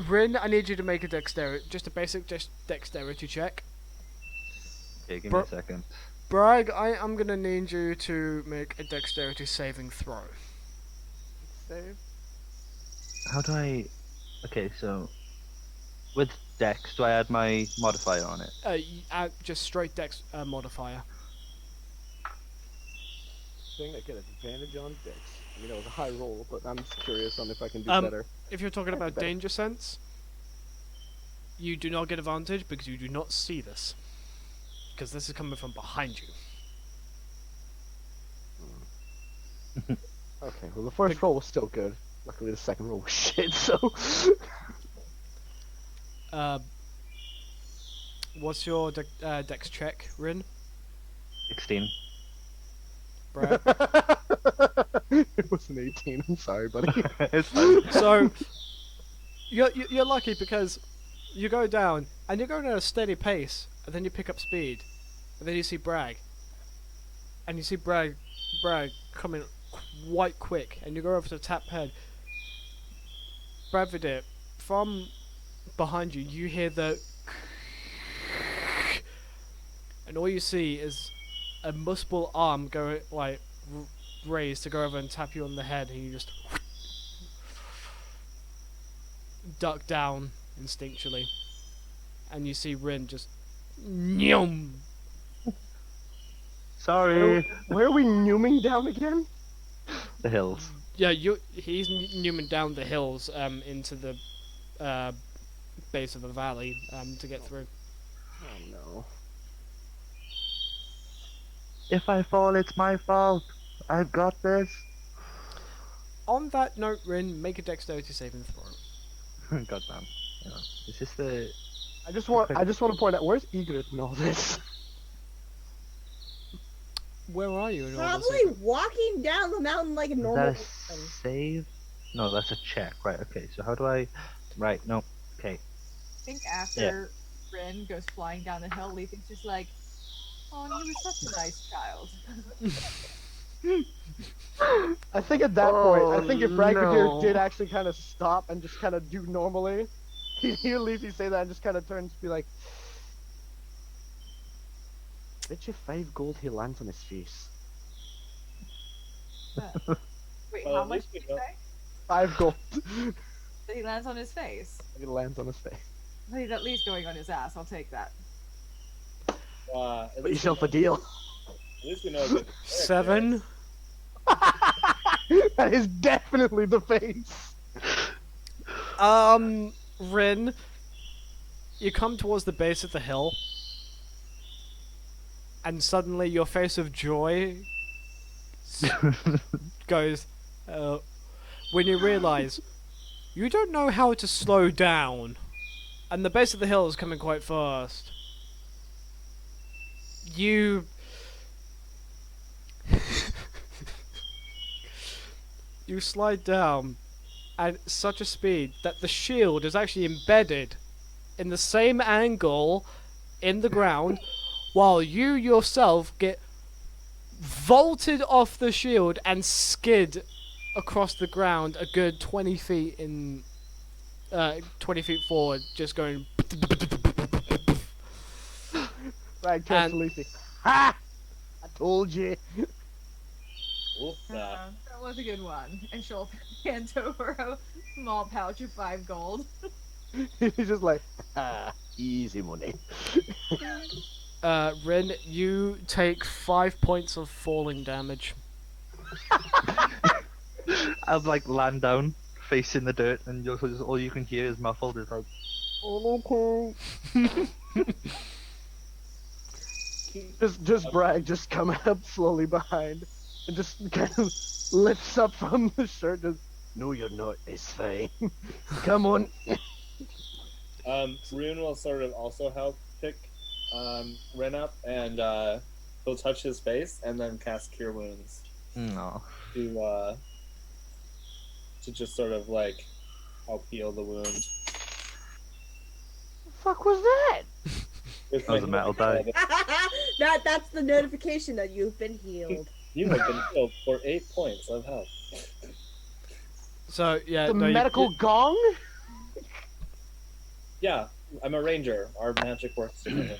Rin, I need you to make a dexterity, just a basic dexterity check. Okay, give me a second. Bragg, I am gonna need you to make a dexterity saving throw. Save. How do I... Okay, so... With Dex, do I add my modifier on it? Just straight dex modifier. Thing I get advantage on Dex. I mean, it was a high roll, but I'm just curious on if I can do Um, better. If you're talking about better. danger sense, you do not get advantage because you do not see this. Because this is coming from behind you. Okay, well the first roll was still good. Luckily the second roll was shit, so... What's your dex check, Rin? 16. Brad? It was an 18, I'm sorry, buddy. It's fine. So, you're lucky because you go down, and you're going at a steady pace, and then you pick up speed, and then you see Bragg. And you see Bragg coming quite quick, and you go over to tap head. Bradford, from behind you, you hear the... And all you see is a multiple arm go like raised to go over and tap you on the head, and you just duck down instinctually, and you see Rin just nyum. Sorry. Where are we numing down again? The hills. Yeah, he's newman down the hills into the base of the valley to get through. Oh no. If I fall, it's my fault. I've got this. On that note, Rin, make a dexterity saving throw. Goddamn. Yeah. Is this the... I just want to point out, where's Egret in all this? Where are you in all this? Probably walking down the mountain like a Is normal that a person. save? No, that's a check. Right, okay. So how do I... Right, no. Okay. I think after Rin goes flying down the hill, Lethan's just like, oh, you were such a nice child. I think at that point, I Oh, think if Bragadier no. did actually kind of stop and just kind of do normally, he'd hear Leafy say that and just kind of turns to be like, bet you 5 gold he lands on his face. Wait, Well, how at much least we did you know- say? 5 gold. That he lands on his face. He lands on his face. Well, he's at least going on his ass. I'll take that. At Put least yourself we a deal. At least we know a good character. 7. That is definitely the face. Rin, you come towards the base of the hill, and suddenly your face of joy goes, when you realize you don't know how to slow down, and the base of the hill is coming quite fast. You you slide down at such a speed that the shield is actually embedded in the same angle in the ground, while you yourself get vaulted off the shield and skid across the ground a good 20 feet in 20 feet forward, just going. Brag turns to Leafy. Ha! I told you. Oof, That was a good one. And she'll hand over a small pouch of 5 gold. He's just like, easy money. Rin, you take 5 points of falling damage. I'll like land down, face in the dirt, and all you can hear is muffled is like, "Oh, okay." Just Brag just coming up slowly behind and just kind of lifts up from the shirt. Just, no, you're not. It's fine. Come on. Rune will sort of also help pick Ren up, and he'll touch his face and then cast Cure Wounds No. to just sort of like help heal the wound. The fuck was that? With That was my a metal healing die. That's the notification that you've been healed. You have been healed for 8 points of health. So yeah, The no, medical gong? Yeah, I'm a ranger. Our magic works differently.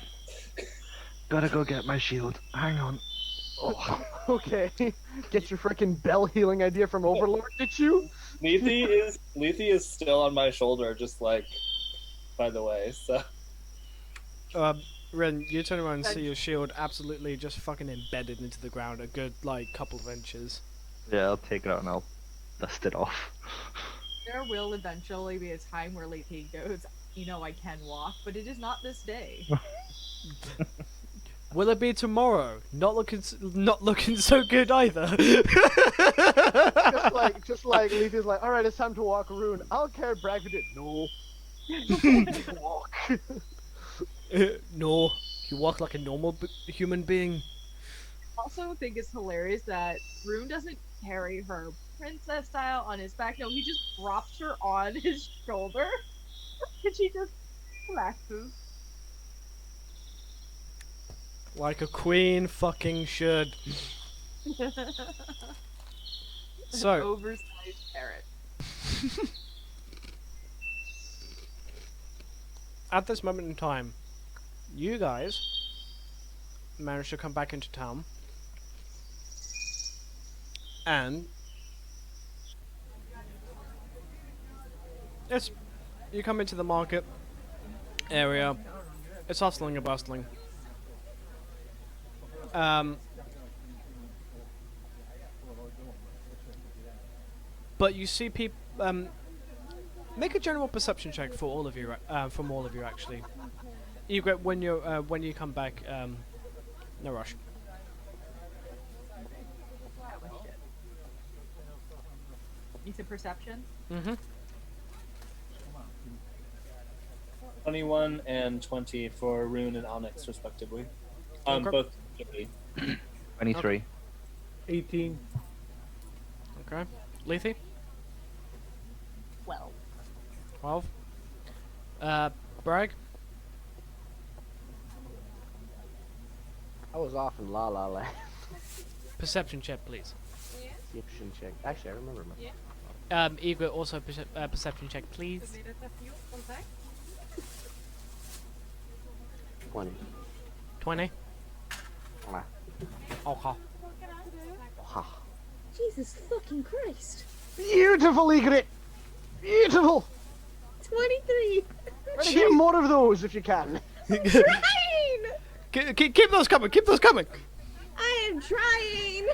Gotta go get my shield. Hang on. Oh. Okay. Get your freaking bell healing idea from Overlord, did you? Lethe is still on my shoulder, just like, by the way. So Ren, you turn around and see your shield absolutely just fucking embedded into the ground a good like couple of inches. Yeah, I'll take it out and I'll dust it off. There will eventually be a time where Lethe goes, you know, I can walk, but it is not this day. Will it be tomorrow? Not looking so good either. just like Leafy's like, alright, it's time to walk Rune. I'll carry Brag for it. No. Walk. No, you walk like a normal human being. Also think it's hilarious that Rune doesn't carry her princess style on his back. No, he just drops her on his shoulder and she just relaxes. Like a queen fucking should. So, An oversized parrot. at this moment in time, you guys managed to come back into town. And it's you come into the market area. It's hustling and bustling. But you see people. Make a general perception check for all of you. From all of you, actually. You get when you come back. No rush. You said perception? Mm-hmm. 21 and 20 for Rune and Onyx, respectively. Okay. Both 30. 23. 18. Okay. Lethe? 12. 12. Bragg? I was off in La La Land. perception check, please. Perception check. Actually, I remember my. Igor, also perception check, please. 20. 20. Ah. Okay. Ha. Jesus fucking Christ. Beautiful, Egret! Beautiful! 23. Get more of those if you can. Trying! Keep those coming. Keep those coming. I am trying.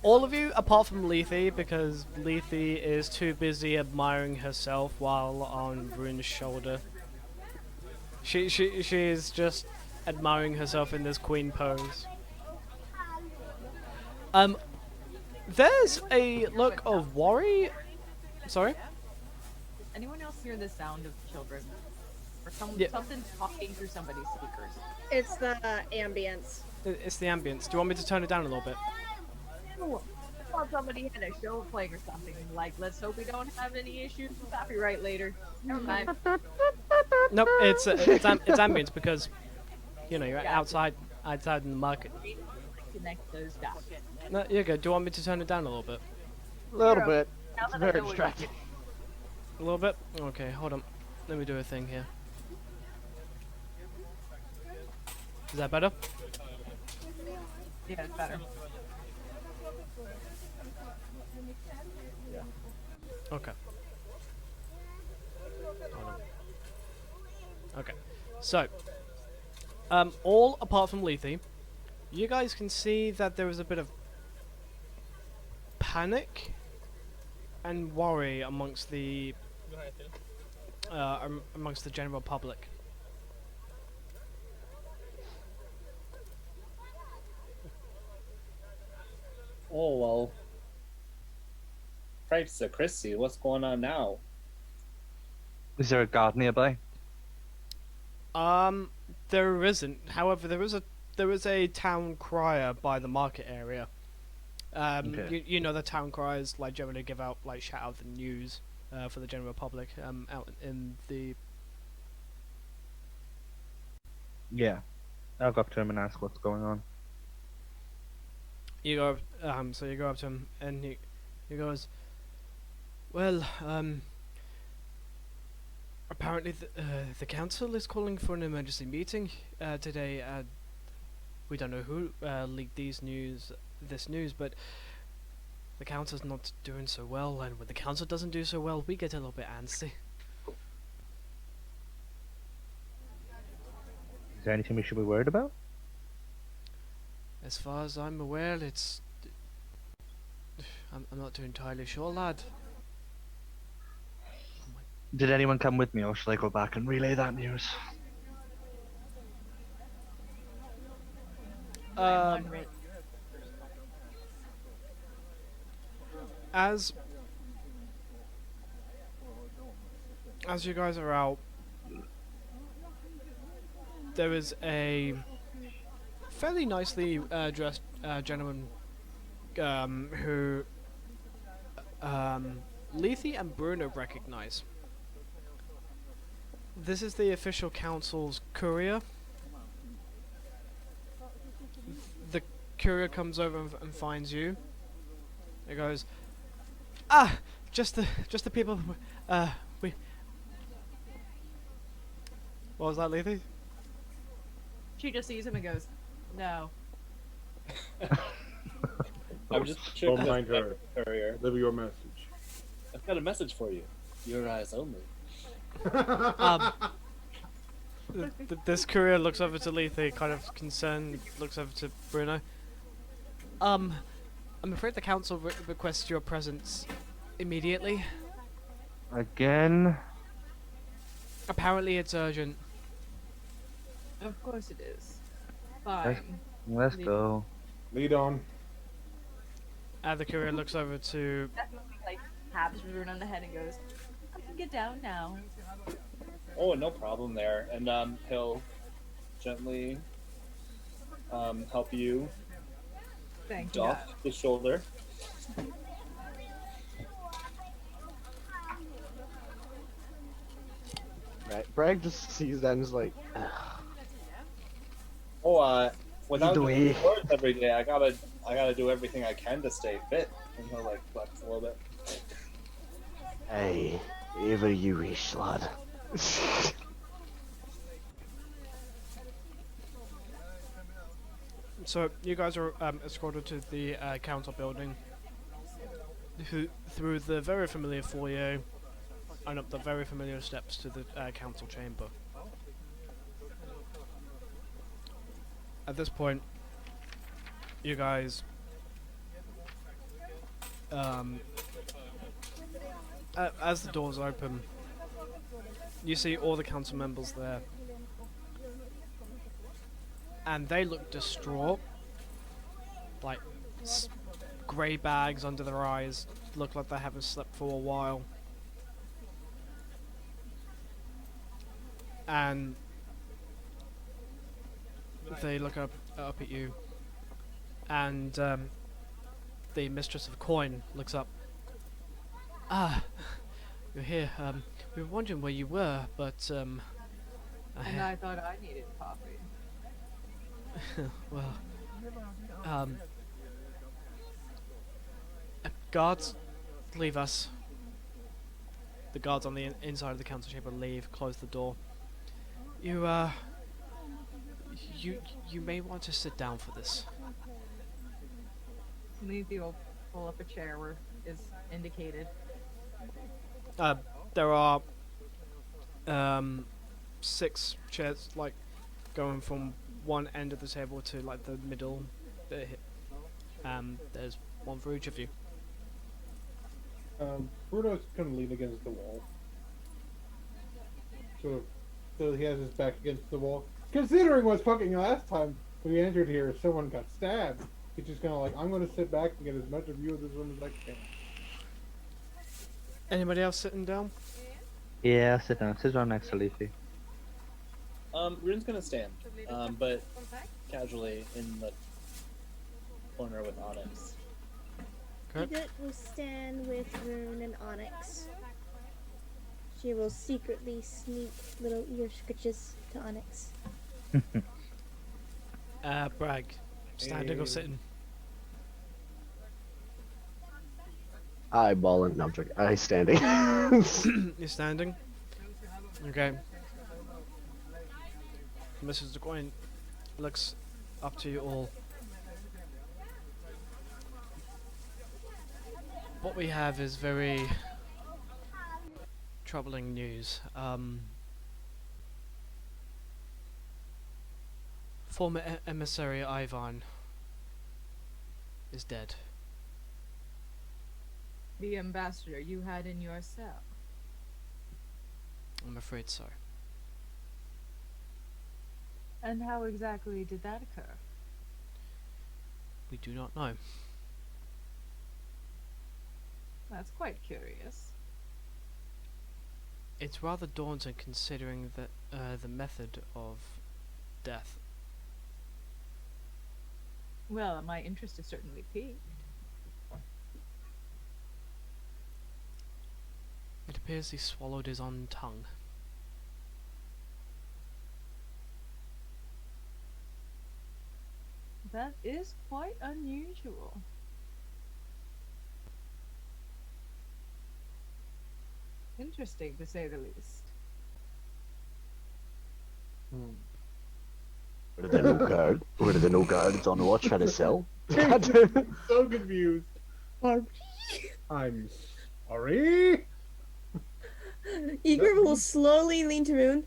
All of you, apart from Lethe, because Lethe is too busy admiring herself while on Rune's shoulder. She is just admiring herself in this queen pose. There's a look of worry. Sorry? Anyone else hear the sound of children? Or Yeah. something talking through somebody's speakers? It's the ambience. It's the ambience. Do you want me to turn it down a little bit? I thought somebody had a show playing or something. Like, let's hope we don't have any issues with copyright later. Never mind. Nope, it's ambience because, you know, you're Yeah. outside in the market. Connect those dots. No, you're good. Do you want me to turn it down a little bit? A little Zero. bit. Now It's that I very know what distracting. A little bit? Okay, hold on. Let me do a thing here. Is that better? Yeah, it's better. Okay. Hold on. Okay. So, all apart from Lethe, you guys can see that there is a bit of panic and worry amongst the general public. Oh well. Christ, Christy, what's going on now? Is there a guard nearby? There isn't. However, there is a town crier by the market area. Okay. You know the town criers like generally give out like shout out the news for the general public out in the. Yeah. I'll go up to him and ask what's going on. You go so you go up to him and he goes, well, apparently the council is calling for an emergency meeting today. We don't know who leaked this news, but the council's not doing so well, and when the council doesn't do so well, we get a little bit antsy. Is there anything we should be worried about? As far as I'm aware, it's. I'm not too entirely sure, lad. Did anyone come with me, or should I go back and relay that news? As you guys are out, there is a fairly nicely dressed gentleman who Lethe and Bruno recognize. This is the official council's courier. The courier comes over and finds you. It goes, ah, just the people. We. What was that, Lethe? She just sees him and goes, no. I'm just sure. Don't mind her. Courier. Deliver your message. I've got a message for you. Your eyes only. This courier looks over to Lethe, kind of concerned, looks over to Bruno. I'm afraid the council requests your presence immediately. Again? Apparently it's urgent. Of course it is. Fine. Let's go. Lead on. The courier looks over to... Definitely like taps Rune on the head and goes, I can get down now. Oh, no problem there. And he'll gently help you Thank you. doff the shoulder. Right. Bragg just sees that and is like, Oh, without Either going way. to sports every day, I gotta do everything I can to stay fit. And he'll like flex a little bit. Aye, ever you wish, lad. So you guys are escorted to the council building, through the very familiar foyer, and up the very familiar steps to the council chamber. At this point, you guys, as the doors open, you see all the council members there, and they look distraught, like grey bags under their eyes, look like they haven't slept for a while. And they look up at you, and the mistress of coin looks up. Ah, you're here. We were wondering where you were, but And I thought I needed coffee. well, guards, leave us. The guards on the inside of the council chamber leave, close the door. You may want to sit down for this. Leafy will pull up a chair where is indicated. There are 6 chairs, like going from one end of the table to like the middle. There's one for each of you. Bruno's gonna lean against the wall. So he has his back against the wall. Considering what's fucking last time we entered here, someone got stabbed. He's just kind of like, I'm gonna sit back and get as much of you of this room as I can. Anybody else sitting down? Yeah, sit down. Sit down next to Leafy. Rune's gonna stand, but casually in the corner with Onyx. Edith will stand with Rune and Onyx. She will secretly sneak little ear scritches to Onyx. Bragg, standing or sitting? Eyeballing. No, I'm joking. I standing. You're standing? Okay. Mrs. DeCoin looks up to you all. What we have is very troubling news. Former emissary Ivan is dead. The ambassador you had in your cell. I'm afraid so. And how exactly did that occur? We do not know. That's quite curious. It's rather daunting considering that the method of death. Well, my interest is certainly piqued. It appears he swallowed his own tongue. That is quite unusual. Interesting, to say the least. Were there no guards? Were there no guards on watch at his cell? So confused. I'm sorry. Igor will slowly lean to Rune.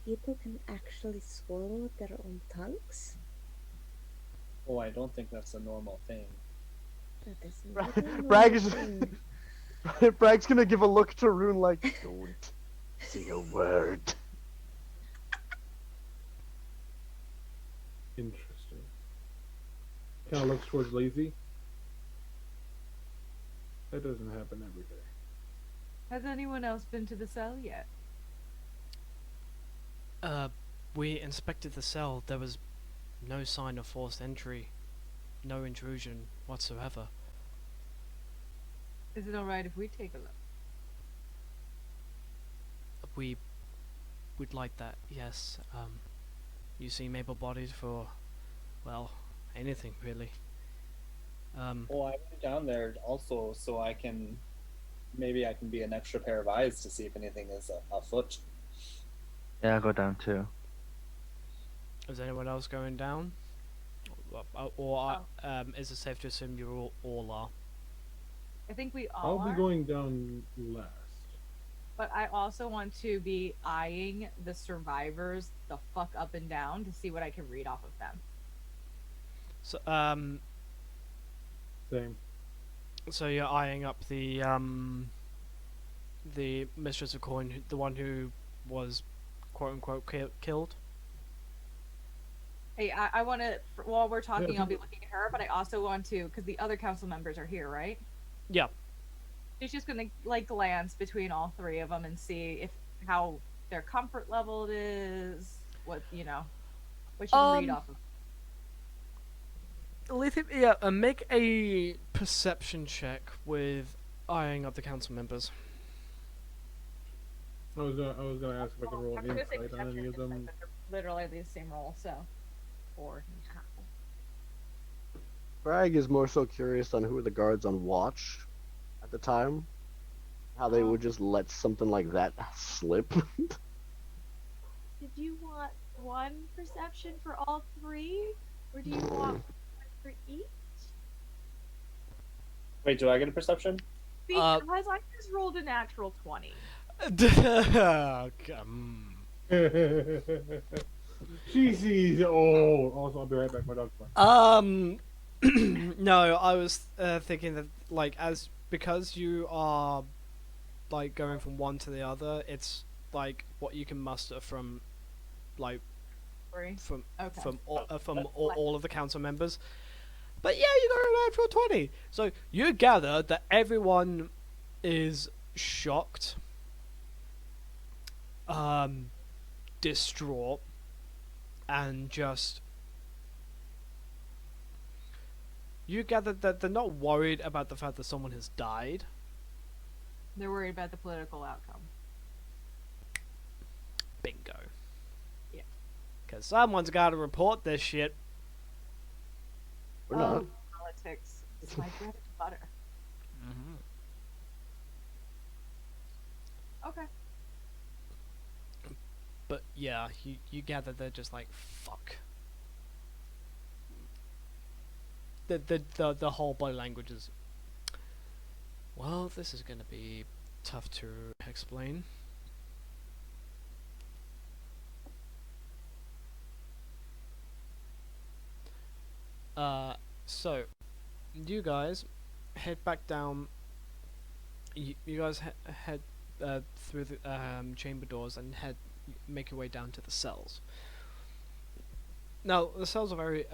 People can actually swallow their own tongues? Oh, I don't think that's a normal thing. That is not a Bragg normal is thing. Bragg's gonna give a look to Rune like, don't say a word. Interesting. Kind of looks towards Lazy. That doesn't happen every day. Has anyone else been to the cell yet? We inspected the cell. There was no sign of forced entry, no intrusion whatsoever. Is it alright if we take a look? We would like that, yes. You seem able-bodied for well, anything really. Well, I went down there also so I can maybe I can be an extra pair of eyes to see if anything is afoot. Yeah, I'll go down too. Is anyone else going down? Or is it safe to assume you all are? I think we all I'll be are. going down last. But I also want to be eyeing the survivors the fuck up and down to see what I can read off of them. So Same. so you're eyeing up the Mistress of Coin, the one who was quote unquote killed. Hey, I want to, while we're talking, Yeah. I'll be looking at her, but I also want to, because the other council members are here, right? Yeah. She's just going to, like, glance between all three of them and see if how their comfort level is, what, you know, what she can read off of. Yeah, make a perception check with eyeing up the council members. I was gonna ask if I could roll I'm an gonna say insight on any of perception, them. but they're literally the same roll, so. 4. Bragg is more so curious on who were the guards on watch at the time. How they would just let something like that slip. Did you want one perception for all three? Or do you want one for each? Wait, do I get a perception? Because I just rolled a natural 20. She sees. Oh, also I'll be right back. My dog's barking. No, I was thinking that because you are like going from one to the other, it's like what you can muster from like Three? from Okay. all of the council members. But yeah, you got a natural 20. So you gather that everyone is shocked, distraught, and just. You gather that they're not worried about the fact that someone has died. They're worried about the political outcome. Bingo. Yeah. Because someone's got to report this shit. We're not. Politics is my bread and butter. Mm-hmm. Okay. But yeah, you gather they're just like, fuck. The whole body language is. Well, this is gonna be tough to explain. So you guys head back down. You guys head through the chamber doors and make your way down to the cells. Now, the cells are very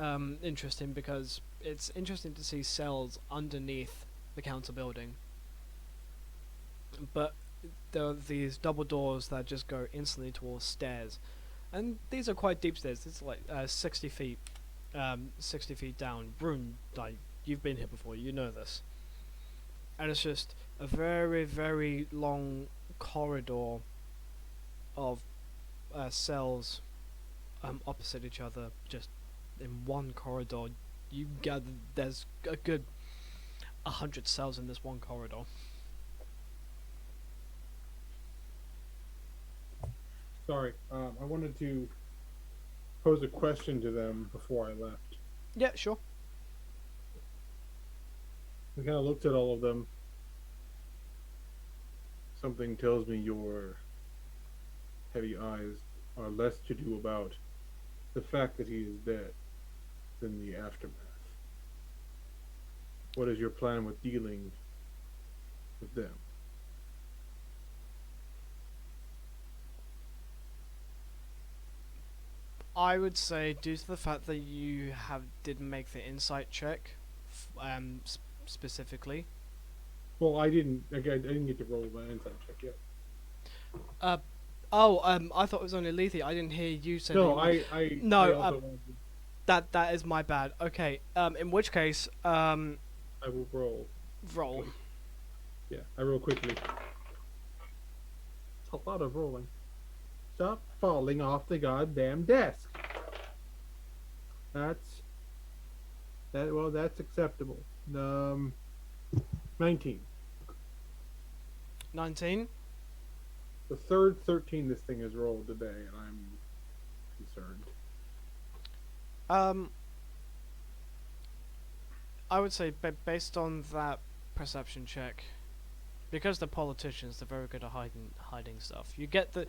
interesting because it's interesting to see cells underneath the council building. But there are these double doors that just go instantly towards stairs. And these are quite deep stairs. It's like 60 feet down. Rune, like, you've been here before, you know this. And it's just a very, very long corridor of cells opposite each other, just in one corridor. You gather there's a good 100 cells in this one corridor. Sorry, I wanted to pose a question to them before I left. Yeah, sure. We kind of looked at all of them. Something tells me your heavy eyes are less to do about the fact that he is dead than the aftermath. What is your plan with dealing with them? I would say, due to the fact that you didn't make the insight check, specifically. Well, I didn't get to roll my insight check yet. I thought it was only Lethe. I didn't hear you say. No, No, I also wanted to- that is my bad. Okay. In which case, I will roll. roll. Yeah, I roll quickly. It's a lot of rolling. Stop falling off the goddamn desk. That's That's acceptable. 19. 19. The third 13 this thing has rolled today, and I'm concerned. I would say based on that perception check, because they're politicians, they're very good at hiding stuff. You get the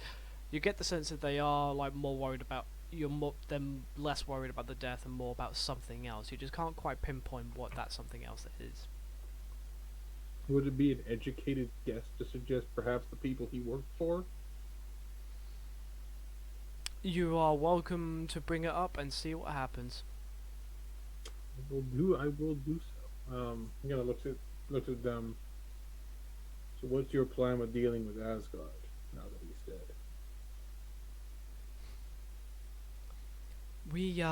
sense that they are like more worried about them less worried about the death and more about something else. You just can't quite pinpoint what that something else is. Would it be an educated guess to suggest perhaps the people he worked for? You are welcome to bring it up and see what happens. I will do so. I'm gonna look at them. So, what's your plan with dealing with Asgard now that he's dead? We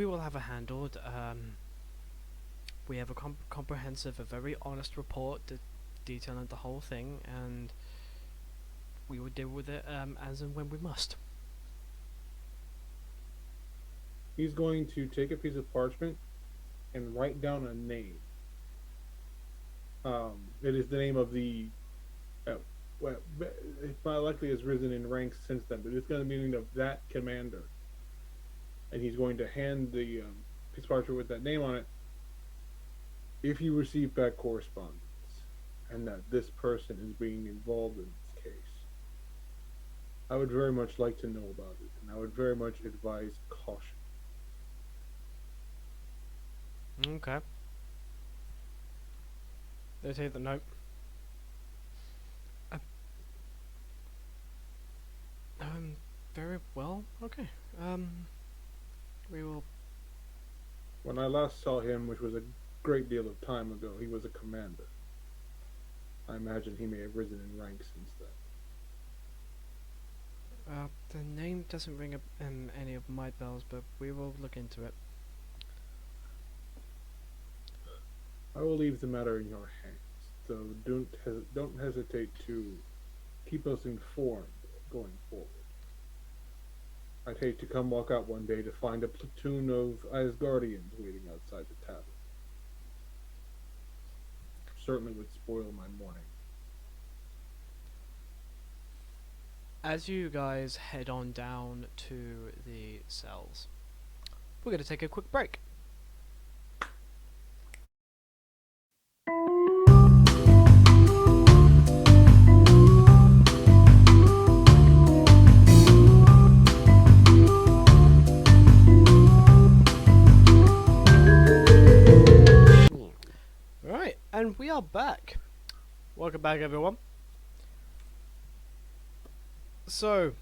will have a handled. We have a comprehensive, a very honest report detailing the whole thing, and we will deal with it as and when we must. He's going to take a piece of parchment and write down a name. It is the name of the. Well, it likely has risen in ranks since then, but it's going to be the name of that commander. And he's going to hand the piece of parchment with that name on it. If you receive back correspondence, and that this person is being involved in this case, I would very much like to know about it, and I would very much advise caution. Okay. They take the note. Very well. Okay. We will. When I last saw him, which was a great deal of time ago, he was a commander. I imagine he may have risen in rank since then. The name doesn't ring any of my bells, but we will look into it. I will leave the matter in your hands, so don't hesitate to keep us informed going forward. I'd hate to come walk out one day to find a platoon of Asgardians waiting outside the tavern. Certainly would spoil my morning. As you guys head on down to the cells, we're going to take a quick break. Right, and we are back. Welcome back, everyone. So,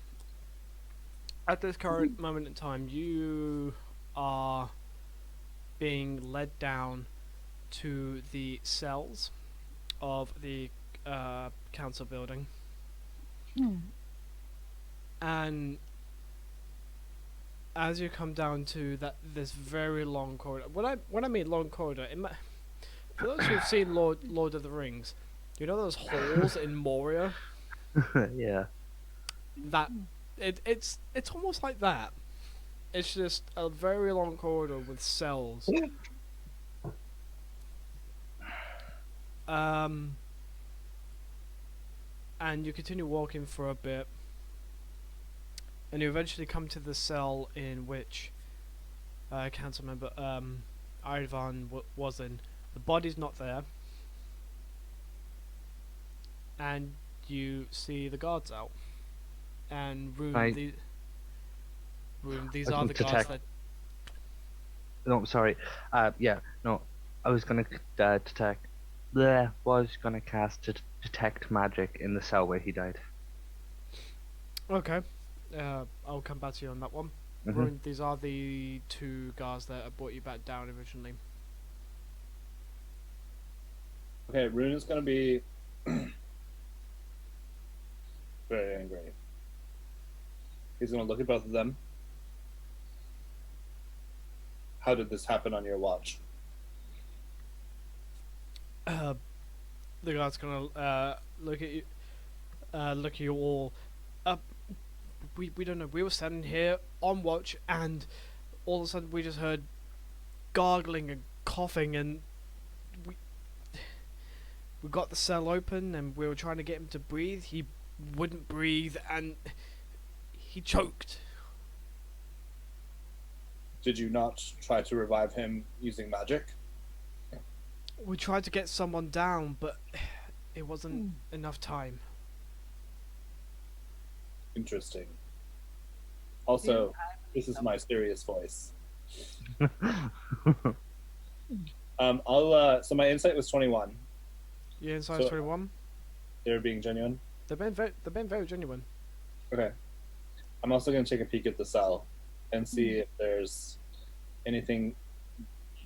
at this current moment in time, you are being led down to the cells of the council building, and as you come down to this very long corridor, when I mean long corridor, for those who've seen Lord of the Rings, you know those holes in Moria? Yeah. It's almost like that. It's just a very long corridor with cells. And you continue walking for a bit, and you eventually come to the cell in which council member Ivan was in. The body's not there, and you see the guards out. And these I are the can guards detect- that. No, sorry. Yeah, no. I was gonna detect. Was gonna cast to detect magic in the cell where he died. Okay, I'll come back to you on that one. Mhm. These are the two guards that brought you back down originally. Okay, Rune is gonna be very angry. He's gonna look at both of them. How did this happen on your watch? The guard's gonna look at you all, We don't know. We were standing here on watch, and all of a sudden we just heard gargling and coughing, and we got the cell open, and we were trying to get him to breathe. He wouldn't breathe, and he choked. Did you not try to revive him using magic? We tried to get someone down, but it wasn't enough time. Interesting. Also, this is my serious voice. So my insight was 21. Yeah, inside So- 21. They're being genuine. They've been very genuine. Okay. I'm also going to take a peek at the cell and see if there's anything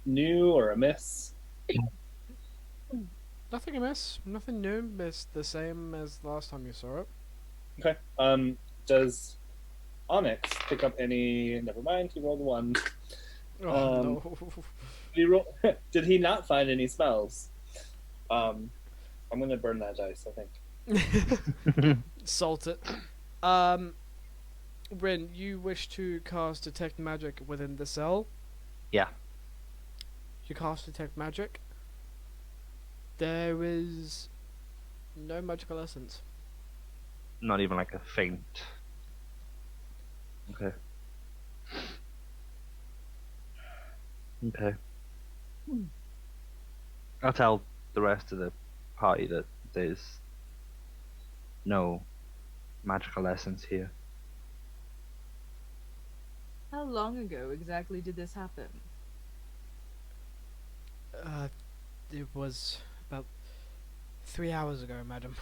new or amiss. Nothing amiss. Nothing new. It's the same as the last time you saw it. Okay. Does Onyx pick up any? Never mind. He rolled a 1. Oh no. Did he not find any smells? I'm going to burn that dice, I think. Salt it. Rin, you wish to cast Detect Magic within the cell? Yeah. You cast Detect Magic. There is no magical essence. Not even like a faint. Okay. Okay. I'll tell the rest of the party that there's no magical essence here. How long ago exactly did this happen? It was about 3 hours ago, madam.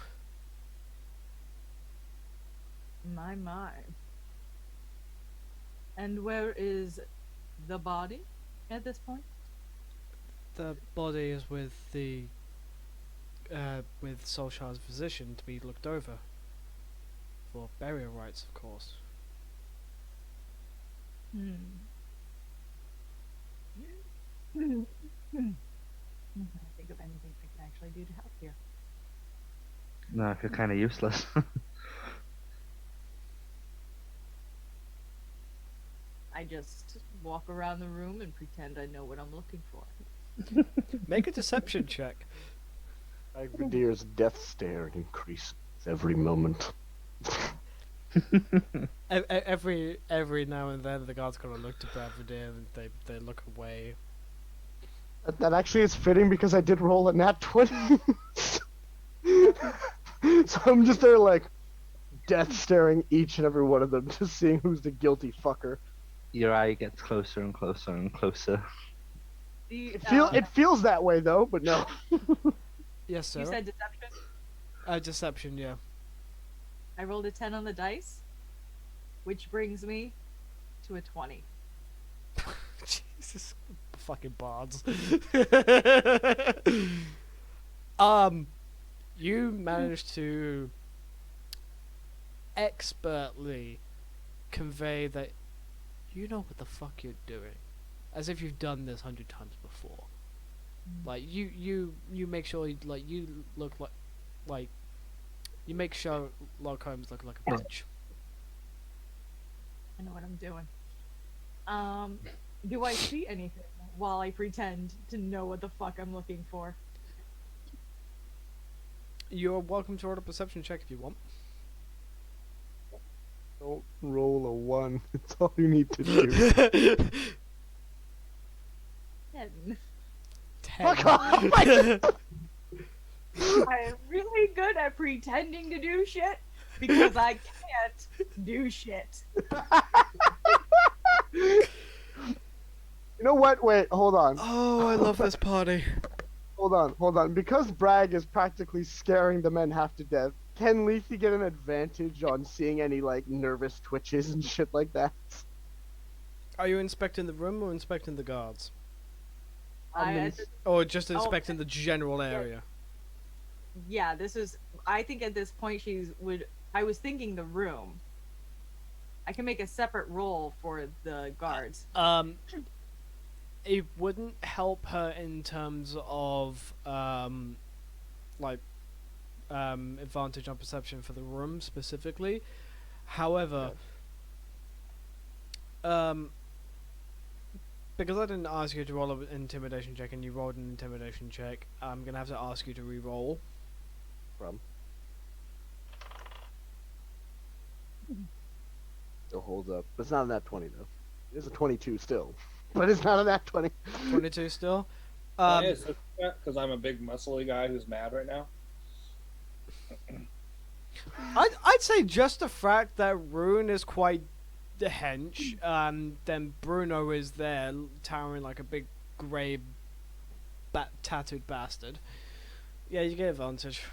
My. And where is the body at this point? The body is with the with Solshire's physician to be looked over for burial rites, of course. I'm trying to think of anything I can actually do to help here. No, I feel kind of useless. I just walk around the room and pretend I know what I'm looking for. Make a deception check. Agridir's death stare increases every moment. Every now and then, the guards kind of look to Bradford and they look away. That actually is fitting because I did roll a nat 20. So I'm just there like death staring each and every one of them, just seeing who's the guilty fucker. Your eye gets closer and closer and closer. It feels that way though, but no. Yes, sir. You said deception? Deception, yeah. I rolled a 10 on the dice, which brings me to a 20. Jesus, fucking bards. You managed to expertly convey that you know what the fuck you're doing, as if you've done this 100 times before. Like you make sure you look like you make sure Log Holmes look like a bitch. I know what I'm doing. Do I see anything while I pretend to know what the fuck I'm looking for? You're welcome to roll a perception check if you want. Don't roll a 1. It's all you need to do. 10. Fuck off! My I am really good at pretending to do shit because I can't do shit. You know what? Wait, hold on. Oh, I love this party. Hold on. Because Bragg is practically scaring the men half to death, can Leafy get an advantage on seeing any, like, nervous twitches and shit like that? Are you inspecting the room or inspecting the guards? I Or just inspecting the general area? Yeah, this is. I think at this point I was thinking the room. I can make a separate roll for the guards. It wouldn't help her in terms of advantage on perception for the room specifically. However, because I didn't ask you to roll an intimidation check and you rolled an intimidation check, I'm gonna have to ask you to re-roll. From. Still holds up. But it's not a nat 20 though. It is a 22 still. But it's not a nat 20. 22 still. Because I'm a big muscly guy who's mad right now. I'd say just the fact that Rune is quite the hench, then Bruno is there towering like a big grey tattooed bastard. Yeah, you get advantage.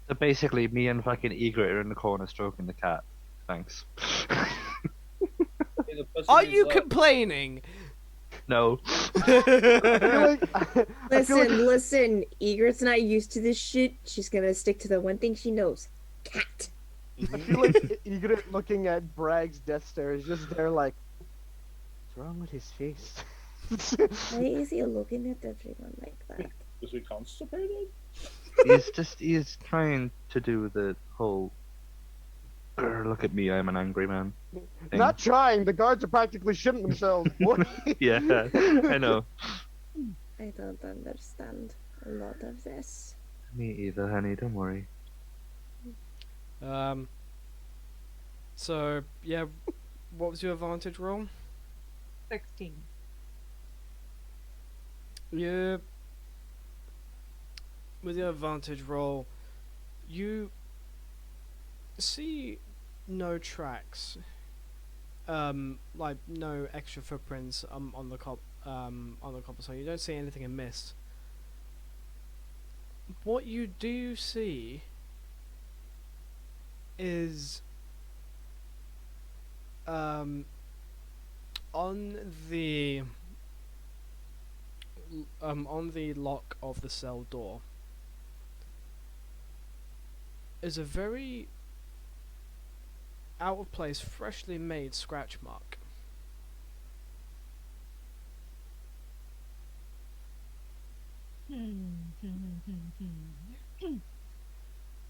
So basically, me and fucking Egret are in the corner stroking the cat. Thanks. Hey, the pussy Are needs you love. complaining? No. I feel like Listen. Egret's not used to this shit. She's gonna stick to the one thing she knows: cat. I feel like Egret looking at Bragg's death stare is just there like, what's wrong with his face? Why is he looking at everyone like that? Was he constipated? He's trying to do the whole "Grr, look at me, I'm an angry man" thing. Not trying. The guards are practically shitting themselves, boy. Yeah, I know. I don't understand a lot of this. Me either, honey, don't worry. So yeah, what was your advantage roll? 16. Yeah. With your advantage roll, you see no tracks. Like no extra footprints on the cobblestone. You don't see anything in mist. What you do see is on the lock of the cell door is a very out of place, freshly made scratch mark.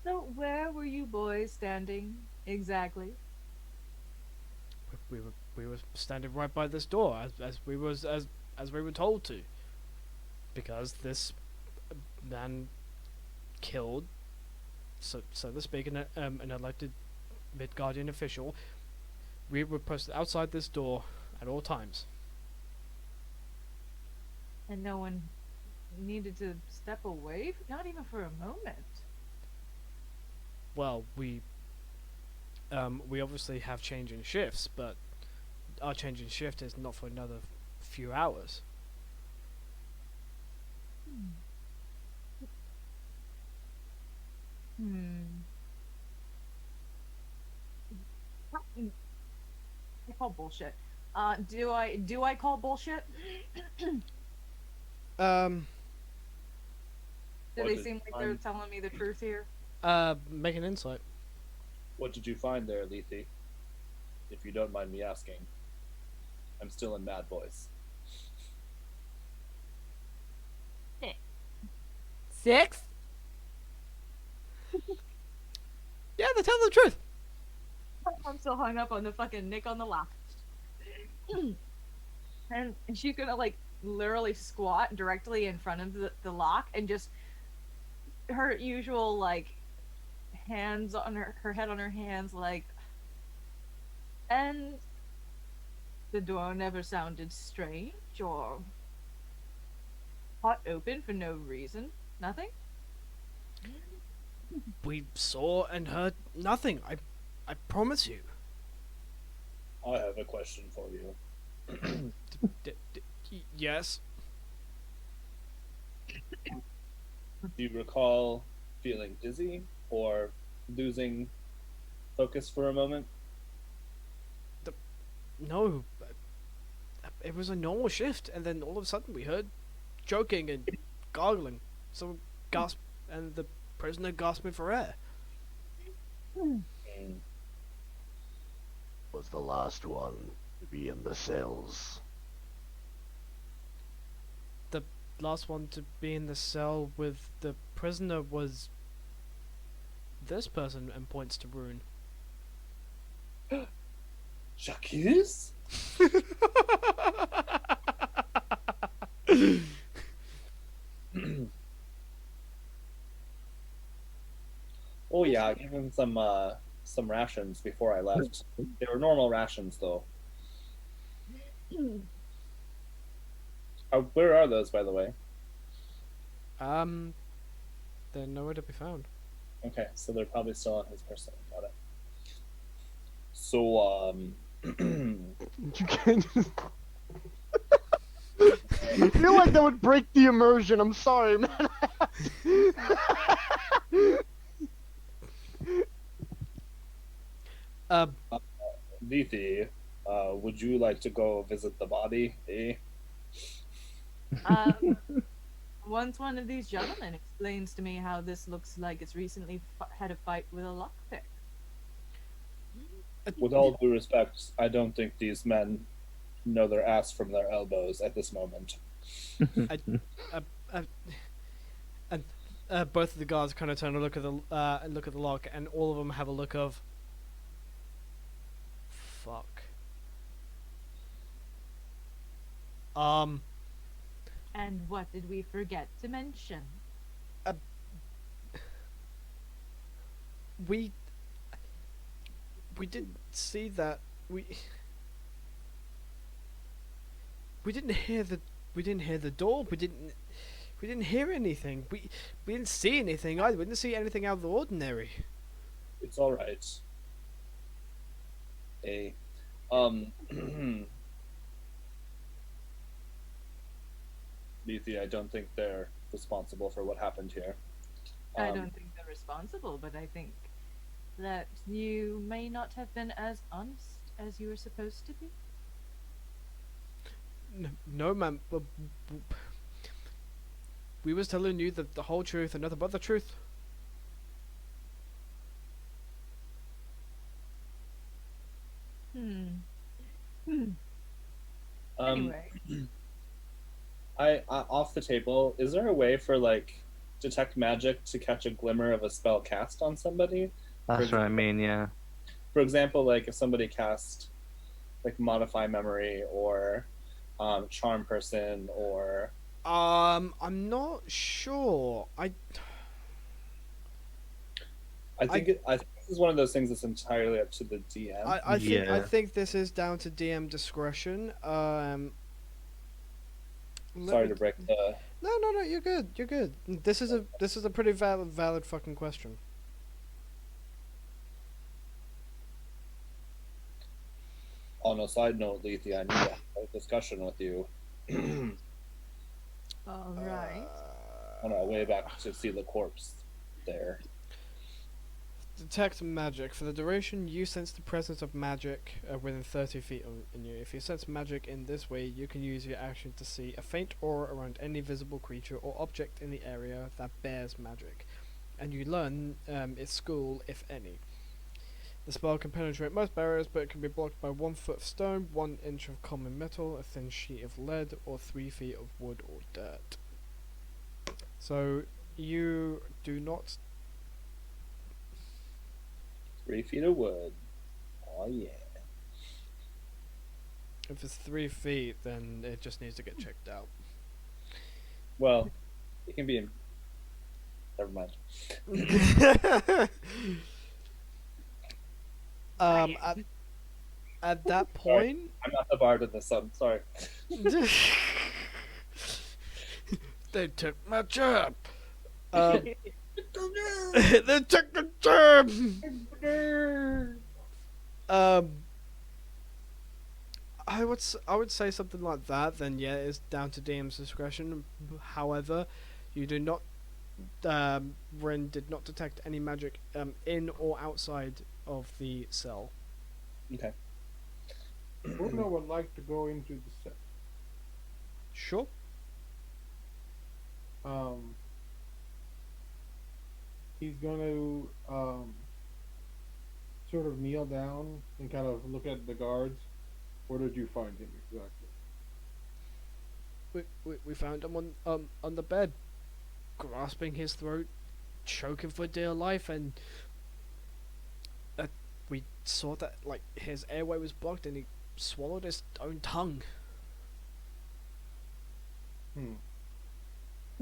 So where were you boys standing exactly? We were standing right by this door as we were told to, because this man killed, so to speak, an elected Midgardian official. We were posted outside this door at all times. And no one needed to step away? Not even for a moment. Well, we obviously have change in shifts, but our change in shift is not for another few hours. I call bullshit. Do I call bullshit? Do What they did seem you like they're find? telling me the truth here? Make an insight. What did you find there, Lethe? If you don't mind me asking. I'm still in mad voice. 6? Yeah, they're telling the truth. I'm still hung up on the fucking Nick on the lock. And she's gonna like literally squat directly in front of the lock and just her usual like hands on her head on her hands like, and the door never sounded strange or hot open for no reason. Nothing? We saw and heard nothing. I promise you. I have a question for you. Yes. Do you recall feeling dizzy or losing focus for a moment? No. It was a normal shift, and then all of a sudden we heard choking and gargling. Someone gasped, and the prisoner gasping for air. Was the last one to be in the cells. The last one to be in the cell with the prisoner was this person, and points to Rune. J'accuse? Oh yeah, I gave him some rations before I left. They were normal rations though. Where are those, by the way? They're nowhere to be found. Okay, so they're probably still on his person. Got it. So You can't just... I feel like that would break the immersion. I'm sorry, man. Lethe, would you like to go visit the body? Eh? Once one of these gentlemen explains to me how this looks like it's recently had a fight with a lockpick. With all due respect, I don't think these men know their ass from their elbows at this moment. Both of the guards kind of turn and look at the lock, and all of them have a look of fuck. And what did we forget to mention? We didn't see that. We didn't hear the door. We didn't hear anything. We didn't see anything either. We didn't see anything out of the ordinary. It's all right. A, Lethe, I don't think they're responsible for what happened here. I don't think they're responsible, but I think that you may not have been as honest as you were supposed to be. No, ma'am. We was telling you the whole truth and nothing but the truth. Anyway. I off the table, is there a way for like detect magic to catch a glimmer of a spell cast on somebody? That's what I mean, yeah. For example, like if somebody cast like modify memory or charm person or I'm not sure. I think this is one of those things that's entirely up to the DM. I think this is down to DM discretion. Sorry to break the. No. You're good. You're good. This is a pretty valid fucking question. On a side note, Lethe, I need to have a discussion with you. All right. On our way back to see the corpse there. Detect magic. For the duration, you sense the presence of magic within 30 feet of you. If you sense magic in this way, you can use your action to see a faint aura around any visible creature or object in the area that bears magic, and you learn its school, if any. The spell can penetrate most barriers, but it can be blocked by 1 foot of stone, 1 inch of common metal, a thin sheet of lead, or 3 feet of wood or dirt. So you do not. 3 feet of wood. Oh yeah. If it's 3 feet, then it just needs to get checked out. Well, it can be in. Never mind. At that point, I'm not the bard in this. I'm sorry. they took my job. They took the job. I would say something like that. Then yeah, it's down to DM's discretion. However, you do not. Ren did not detect any magic in or outside of the cell. Okay. Bruno would like to go into the set. Sure. He's going to sort of kneel down and kind of look at the guards. Where did you find him exactly? We found him on the bed, grasping his throat, choking for dear life, and we saw that like his airway was blocked and he swallowed his own tongue.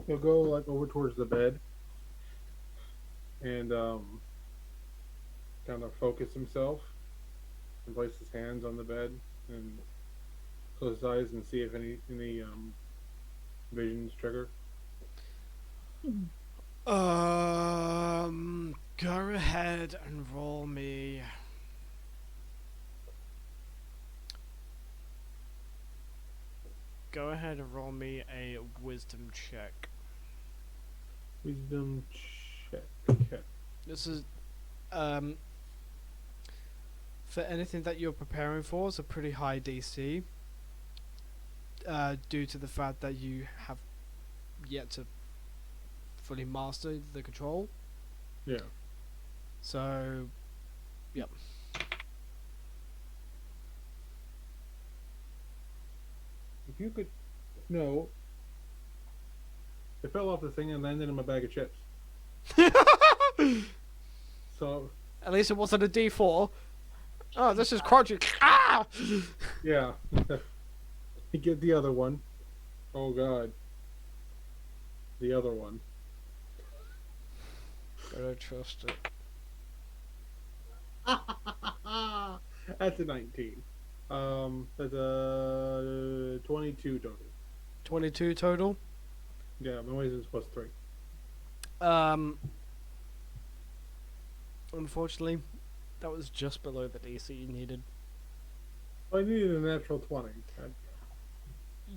He'll go like over towards the bed and kind of focus himself and place his hands on the bed and close his eyes and see if any visions trigger. Go ahead and roll me. Go ahead and roll me a wisdom check. Wisdom check. Okay. This is, for anything that you're preparing for, it's a pretty high DC. Due to the fact that you have yet to fully master the control. Yeah. So, yep. If you could, no. It fell off the thing and landed in my bag of chips. So. At least it wasn't a D4. Oh, this is crunchy. Ah! Yeah. You get the other one. Oh god. The other one. I don't trust it. That's a 19. That's a 22 total. 22 total. Yeah, my wisdom's plus 3. Unfortunately, that was just below the DC you needed. I needed a natural 20.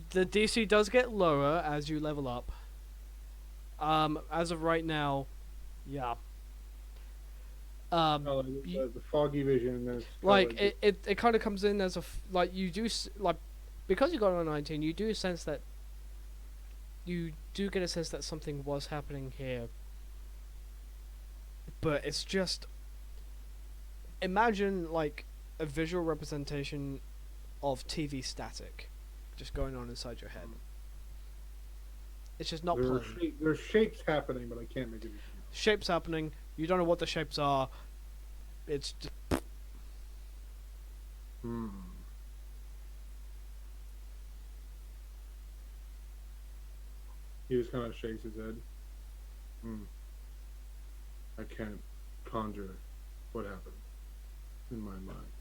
The DC does get lower as you level up. As of right now, yeah. The foggy vision. That's Like it kind of comes in as a like you do like because you got on 19, you do sense that you do get a sense that something was happening here. But it's just imagine like a visual representation of TV static just going on inside your head. It's just not playing. There's shapes happening, but I can't make it. Shapes happening. You don't know what the shapes are. It's just. He just kind of shakes his head. I can't conjure what happened in my mind.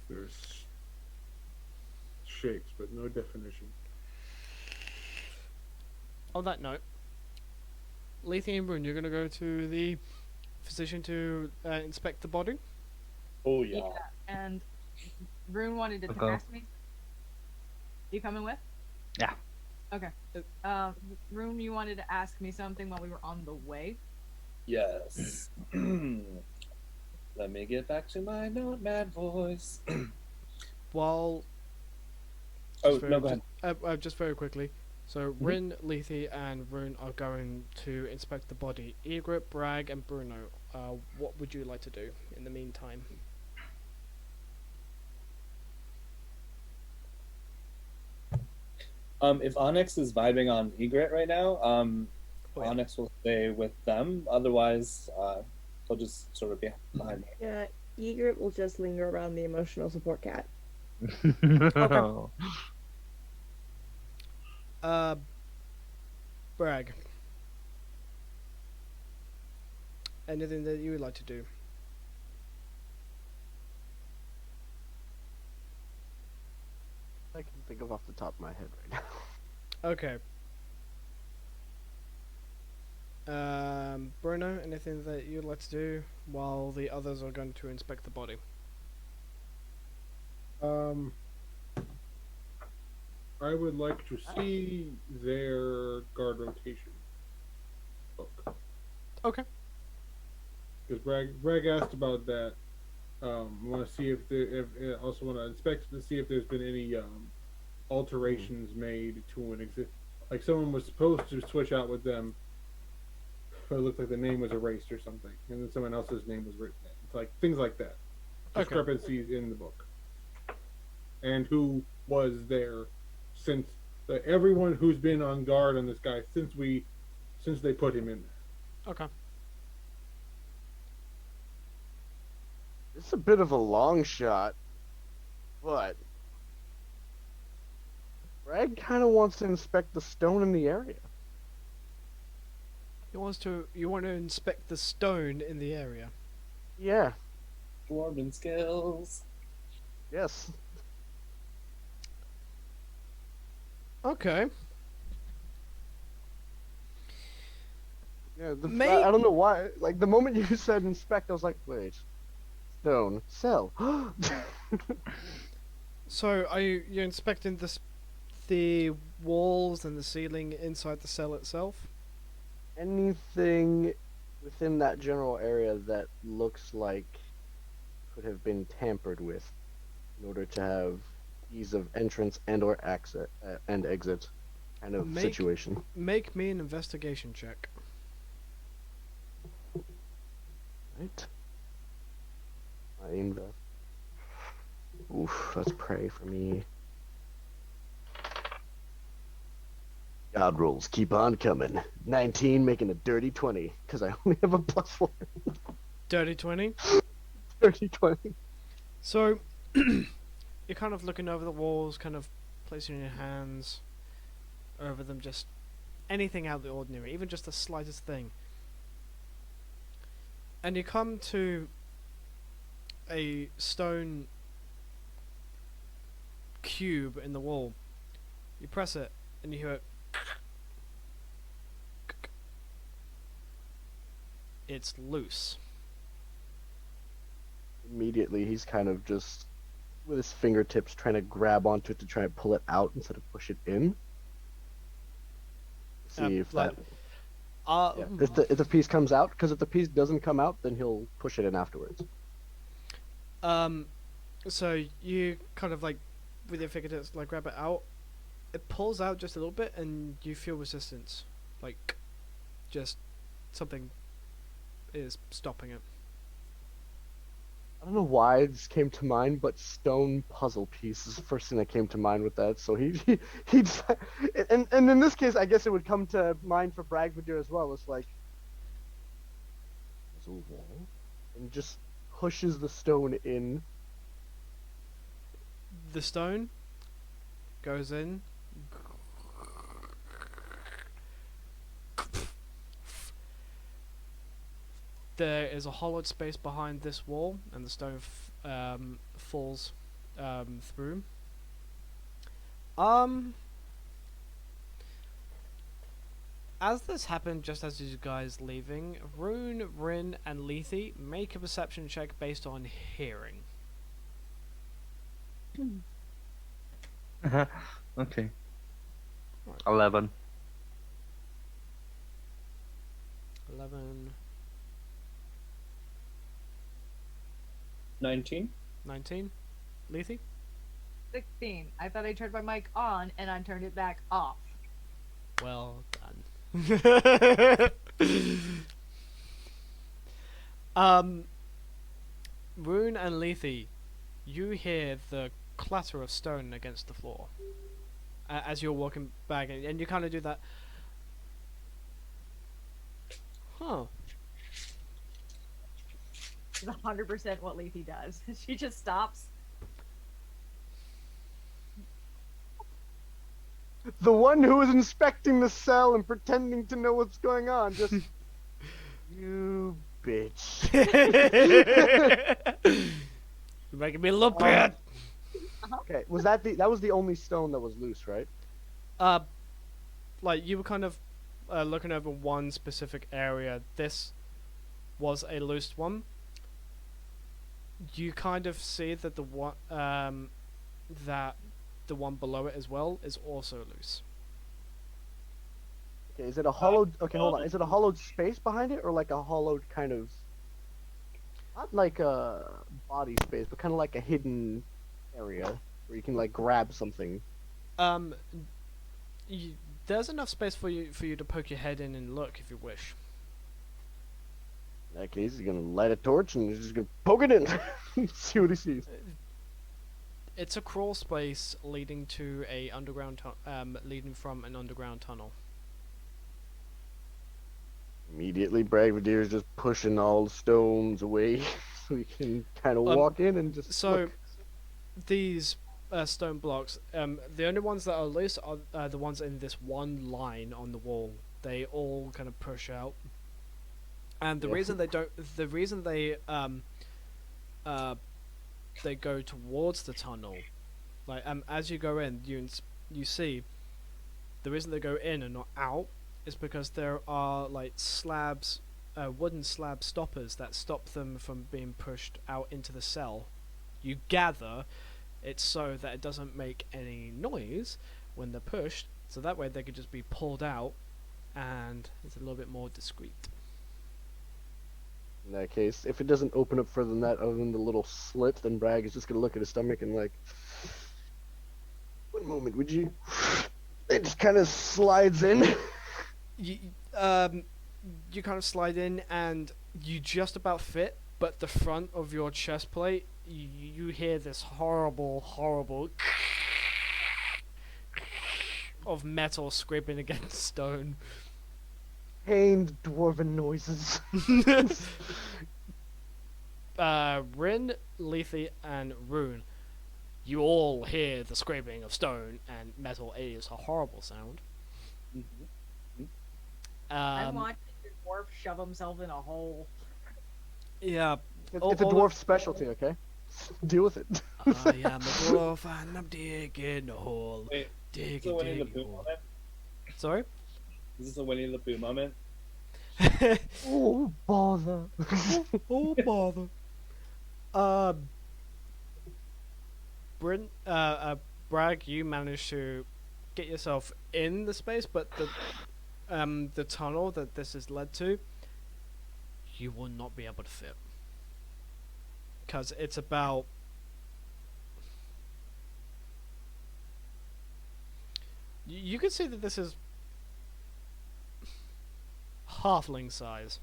There's shapes, but no definition. On that note, Lethe and Brune, you're gonna go to the physician to inspect the body. Oh yeah. And Rune wanted to Okay. ask me. You coming with? Yeah. Okay. Rune, you wanted to ask me something while we were on the way. Yes. Let me get back to my mad voice. While Oh, very- no, go ahead. just very quickly. So Rin, Lethe, and Rune are going to inspect the body. Egret, Bragg, and Bruno. What would you like to do in the meantime? If Onyx is vibing on Egret right now, yeah. Onyx will stay with them. Otherwise, he'll just sort of be behind me. Yeah, Egret will just linger around the emotional support cat. No. Bragg. Anything that you would like to do? I can think of off the top of my head right now. Okay. Bruno, anything that you'd like to do while the others are going to inspect the body? I would like to see their guard rotation book. Okay. Because Bragg asked about that. I want to see if also want to inspect to see if there's been any alterations made to an exist. Like someone was supposed to switch out with them, but it looked like the name was erased or something, and then someone else's name was written in. It's like things like that. Okay. Discrepancies in the book, and who was there since everyone who's been on guard on this guy since they put him in there. Okay. It's a bit of a long shot, but Bragg kind of wants to inspect the stone in the area. You want to inspect the stone in the area. Yeah, Dwarven skills. yes. Okay. Yeah, Make- I don't know why. Like, the moment you said inspect, I was like, wait. Stone. Sell. So are you inspecting the walls and the ceiling inside the cell itself? Anything within that general area that looks like could have been tampered with in order to have ease of entrance and or exit and exit kind of situation. Make me an investigation check. Right. I invest. Oof, that's prey for me. God rolls keep on coming. 19 making a dirty 20 because I only have a +1. Dirty 20. Dirty 20. So you're kind of looking over the walls, kind of placing your hands over them, just anything out of the ordinary, even just the slightest thing. And you come to a stone cube in the wall. You press it, and you hear it. It's loose. Immediately, he's kind of just with his fingertips trying to grab onto it to try and pull it out instead of push it in. See if like, that. Uh, Yeah. If the piece comes out, because if the piece doesn't come out, then he'll push it in afterwards. So you kind of like, with your fingertips, like grab it out. It pulls out just a little bit, and you feel resistance, like just something is stopping it. I don't know why this came to mind, but stone puzzle piece is the first thing that came to mind with that. So he and in this case, I guess it would come to mind for Bragvadir as well. It's like puzzle wall, and just pushes the stone in. The stone goes in. There is a hollowed space behind this wall, and the stone falls through. As this happened, just as you guys leaving, Rune, Rin, and Lethe make a perception check based on hearing. Okay. Right. 11. 11, 19. 19. Lethe? 16. I thought I turned my mic on and I turned it back off. Well done. Rune and Lethe, you hear the clatter of stone against the floor as you're walking back, and you kind of do that. Huh. It's 100% what Lethe does. She just stops. The one who is inspecting the cell and pretending to know what's going on, just you bitch. You're making me look bad. Okay, was that was the only stone that was loose, right? Like you were kind of looking over one specific area. This was a loose one. You kind of see that the one below it as well is also loose. Okay, is it a hollowed? Okay, hold on. Is it a hollowed space behind it, or like a hollowed kind of, not like a body space, but kind of like a hidden area where you can like grab something? There's enough space for you to poke your head in and look if you wish. In that case, he's gonna light a torch and he's just gonna poke it in, see what he sees. It's a crawl space leading to a underground leading from an underground tunnel. Immediately, Bragvadir is just pushing all the stones away. We can kind of Um, walk in and just So look. these stone blocks, the only ones that are loose are the ones in this one line on the wall. They all kind of push out, and the Yeah. reason they go towards the tunnel, like as you go in, you see the reason they go in and not out is because there are like slabs, wooden slab stoppers that stop them from being pushed out into the cell. You gather it's so that it doesn't make any noise when they're pushed, so that way they could just be pulled out and it's a little bit more discreet. In that case, if it doesn't open up further than that, other than the little slit, then Bragg is just gonna look at his stomach and like, one moment, would you? It just kind of slides in. You, you kind of slide in and you just about fit, but the front of your chest plate, you hear this horrible of metal scraping against stone. Pained dwarven noises. Rin, Lethe, and Rune, you all hear the scraping of stone and metal. It is a horrible sound. I'm watching the dwarf shove himself in a hole. Yeah. It's a dwarf specialty, okay? Deal with it. I am a dwarf and I'm digging a hole. Wait, is this a Digging, Winnie the digging Pooh hole. moment? Sorry? Is this a Winnie the Pooh moment? Oh, bother. Oh bother. Bragg, you managed to get yourself in the space, but the tunnel that this has led to, you will not be able to fit. Because it's about... You can see that this is halfling size.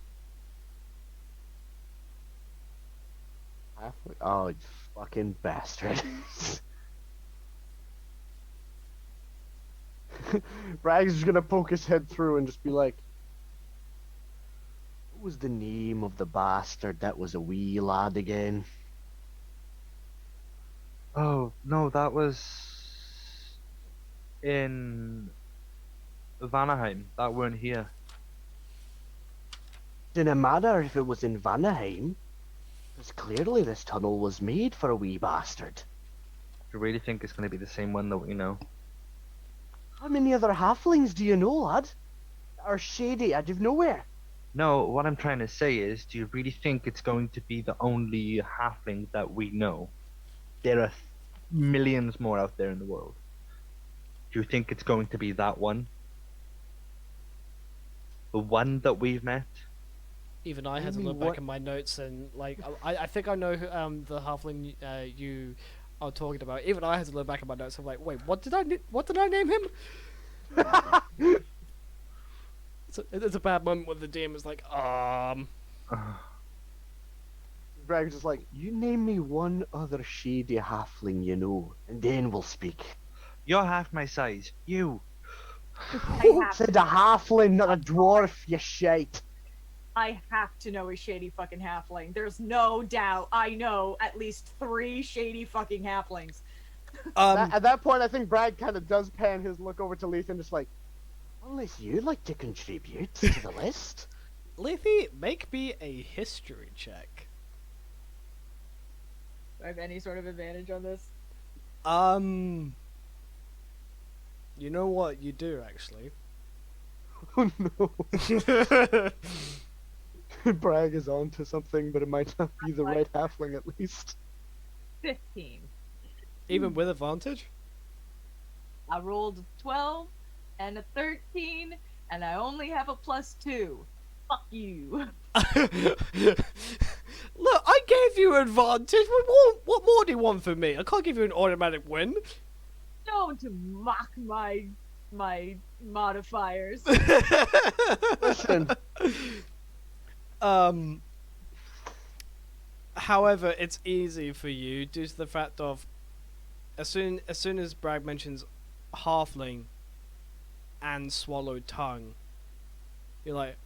Oh, you fucking bastard. Bragg's just gonna poke his head through and just be like, what was the name of the bastard that was a wee lad again? Oh, no, that was in Vanaheim. That weren't here. Didn't matter if it was in Vanaheim, because clearly this tunnel was made for a wee bastard. Do you really think it's going to be the same one that we know? How many other halflings do you know, lad? That are shady out of nowhere? No, what I'm trying to say is, do you really think it's going to be the only halfling that we know? There are millions more out there in the world. Do you think it's going to be that one? The one that we've met? Even I had to Maybe look back at my notes and like I think I know who, the halfling you are talking about. Even I had to look back at my notes. I'm like, wait, what did I name him? It's a bad moment when the DM is like, Bragg's just like, you name me one other shady halfling you know, and then we'll speak. You're half my size. You. Who said a halfling, not a dwarf, you shite? I have to know a shady fucking halfling. There's no doubt I know at least 3 shady fucking halflings. At that point, I think Bragg kind of does pan his look over to Leith and just like, unless you'd like to contribute to the list. Lethe, make me a history check. Do I have any sort of advantage on this? You know what you do actually. Oh no. Bragg is onto something, but it might not be the right halfling at least. 15. Even with advantage? I rolled a 12 and a 13, and I only have a +2. Fuck you. Look, I gave you advantage. What more do you want from me? I can't give you an automatic win. Don't mock my modifiers. Listen, However, it's easy for you due to the fact of as soon as Bragg mentions halfling and swallowed tongue, you're like,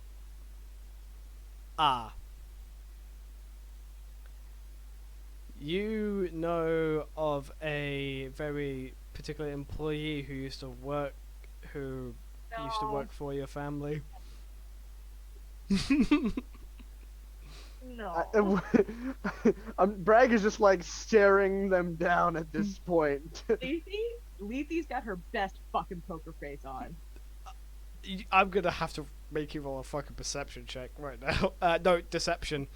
You know of a very particular employee who used to work for your family. No. Bragg is just like staring them down at this point. Lethy's got her best fucking poker face on. I'm gonna have to make you roll a fucking perception check right now. No, deception.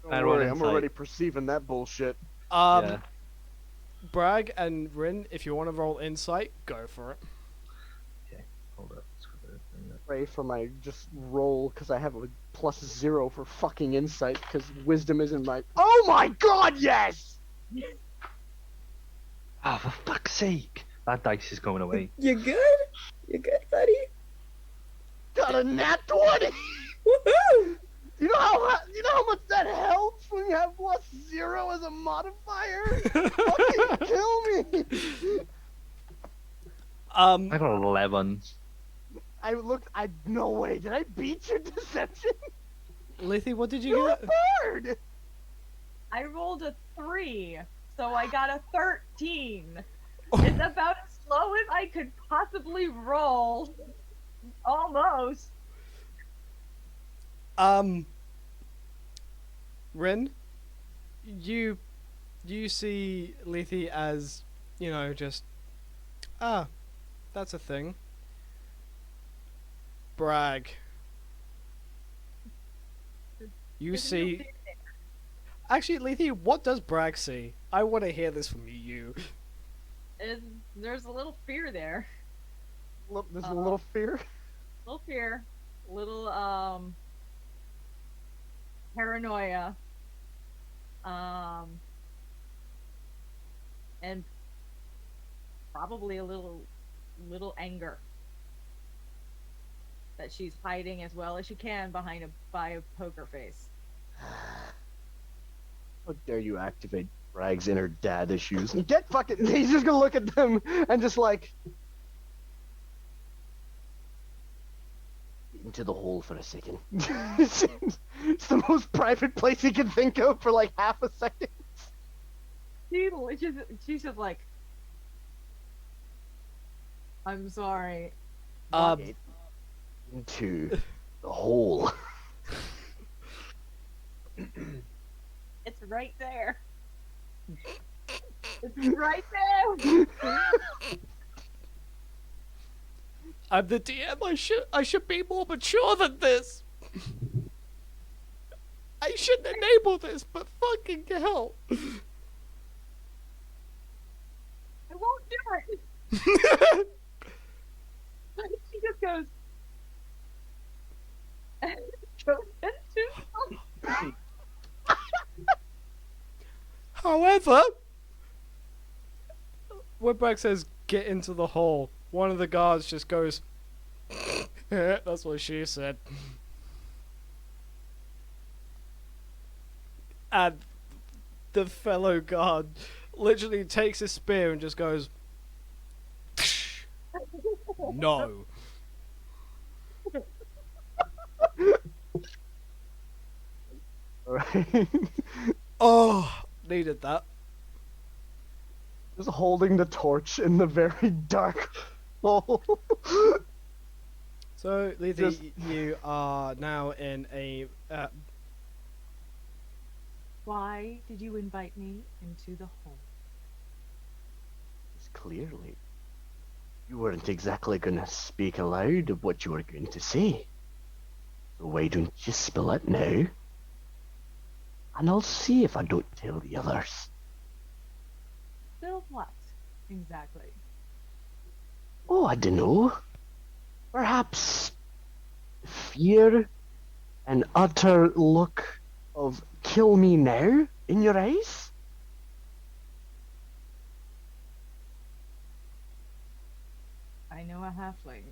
Don't I roll worry, I'm insight. already perceiving that bullshit. Yeah. Bragg and Rin, if you want to roll insight, go for it. Hold up. Pray for my just roll because I have a +0 for fucking insight because wisdom isn't my. Oh my god, yes! Ah, for fuck's sake! That dice is going away. You good? You good, buddy? Got a nat 20! Woohoo! You know how much that helps when you have +0 as a modifier? Fucking kill me! I got 11. No way, did I beat your deception? Lethy, what did you You're get? a bird! I rolled a 3, so I got a 13. It's about as low as I could possibly roll. Almost. Rin, you see Lethy as, just that's a thing. Bragg. You There's no see. fear there. Actually, Lethy, what does Bragg see? I want to hear this from you. There's a little fear there. Look, there's a little fear. Little fear. Little paranoia. And probably a little anger that she's hiding as well as she can by a poker face. How dare you activate Bragg's inner dad issues? Get fucking. He's just gonna look at them and just like. Into the hole for a second. It's the most private place he can think of for like half a second. She's just like, I'm sorry. Into the hole. It's right there. It's right there. I'm the DM. I should be more mature than this. I shouldn't enable this, but fucking hell. I won't do it. She just goes into However, when Bragg says get into the hole, one of the guards just goes, that's what she said. And the fellow guard literally takes his spear and just goes, no. Alright. Oh, needed that. Just holding the torch in the very dark hole. So, Lethy, Just- you are now in a Why did you invite me into the hole? Clearly, you weren't exactly gonna speak aloud of what you were going to say. So why don't you spill it now? And I'll see if I don't tell the others. Still what? Exactly. Oh, I dunno. Perhaps fear, an utter look of kill me now in your eyes? I know a halfling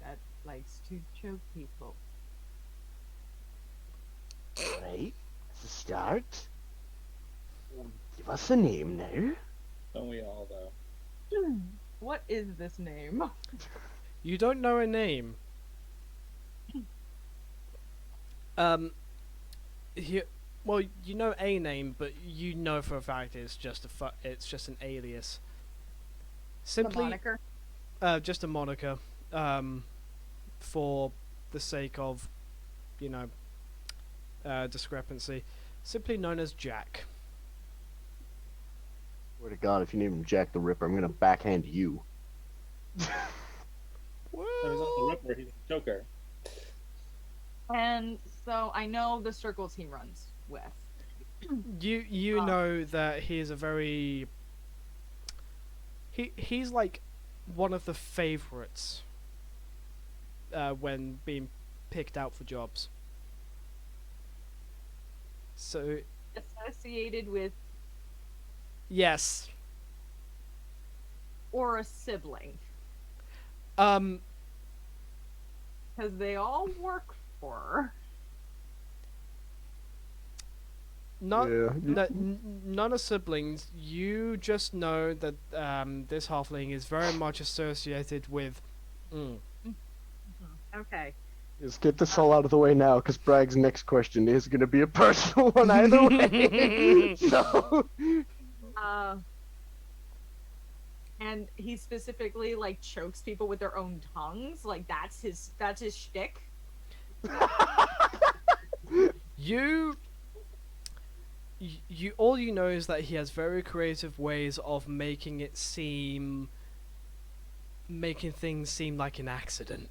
that likes to choke people. Right, that's a start. Give us a name now. Don't we all though? What is this name? You don't know a name. Well, you know a name, but you know for a fact it's just it's just an alias. The Simply, moniker. just a moniker, for the sake of, you know, discrepancy. Simply known as Jack. Swear to God, if you name him Jack the Ripper, I'm gonna backhand you. No, he's not the Ripper. He's the Joker. And so I know the circles he runs with. You know that he is a very he's like one of the favorites when being picked out for jobs. So Associated with yes, or a sibling. um, Because they all work for her. not Yeah. none are siblings. You just know that this halfling is very much associated with. Okay. Just get this all out of the way now, because Bragg's next question is gonna be a personal one either way. So. And he specifically like chokes people with their own tongues. Like that's his shtick. You all you know is that he has very creative ways of making things seem like an accident.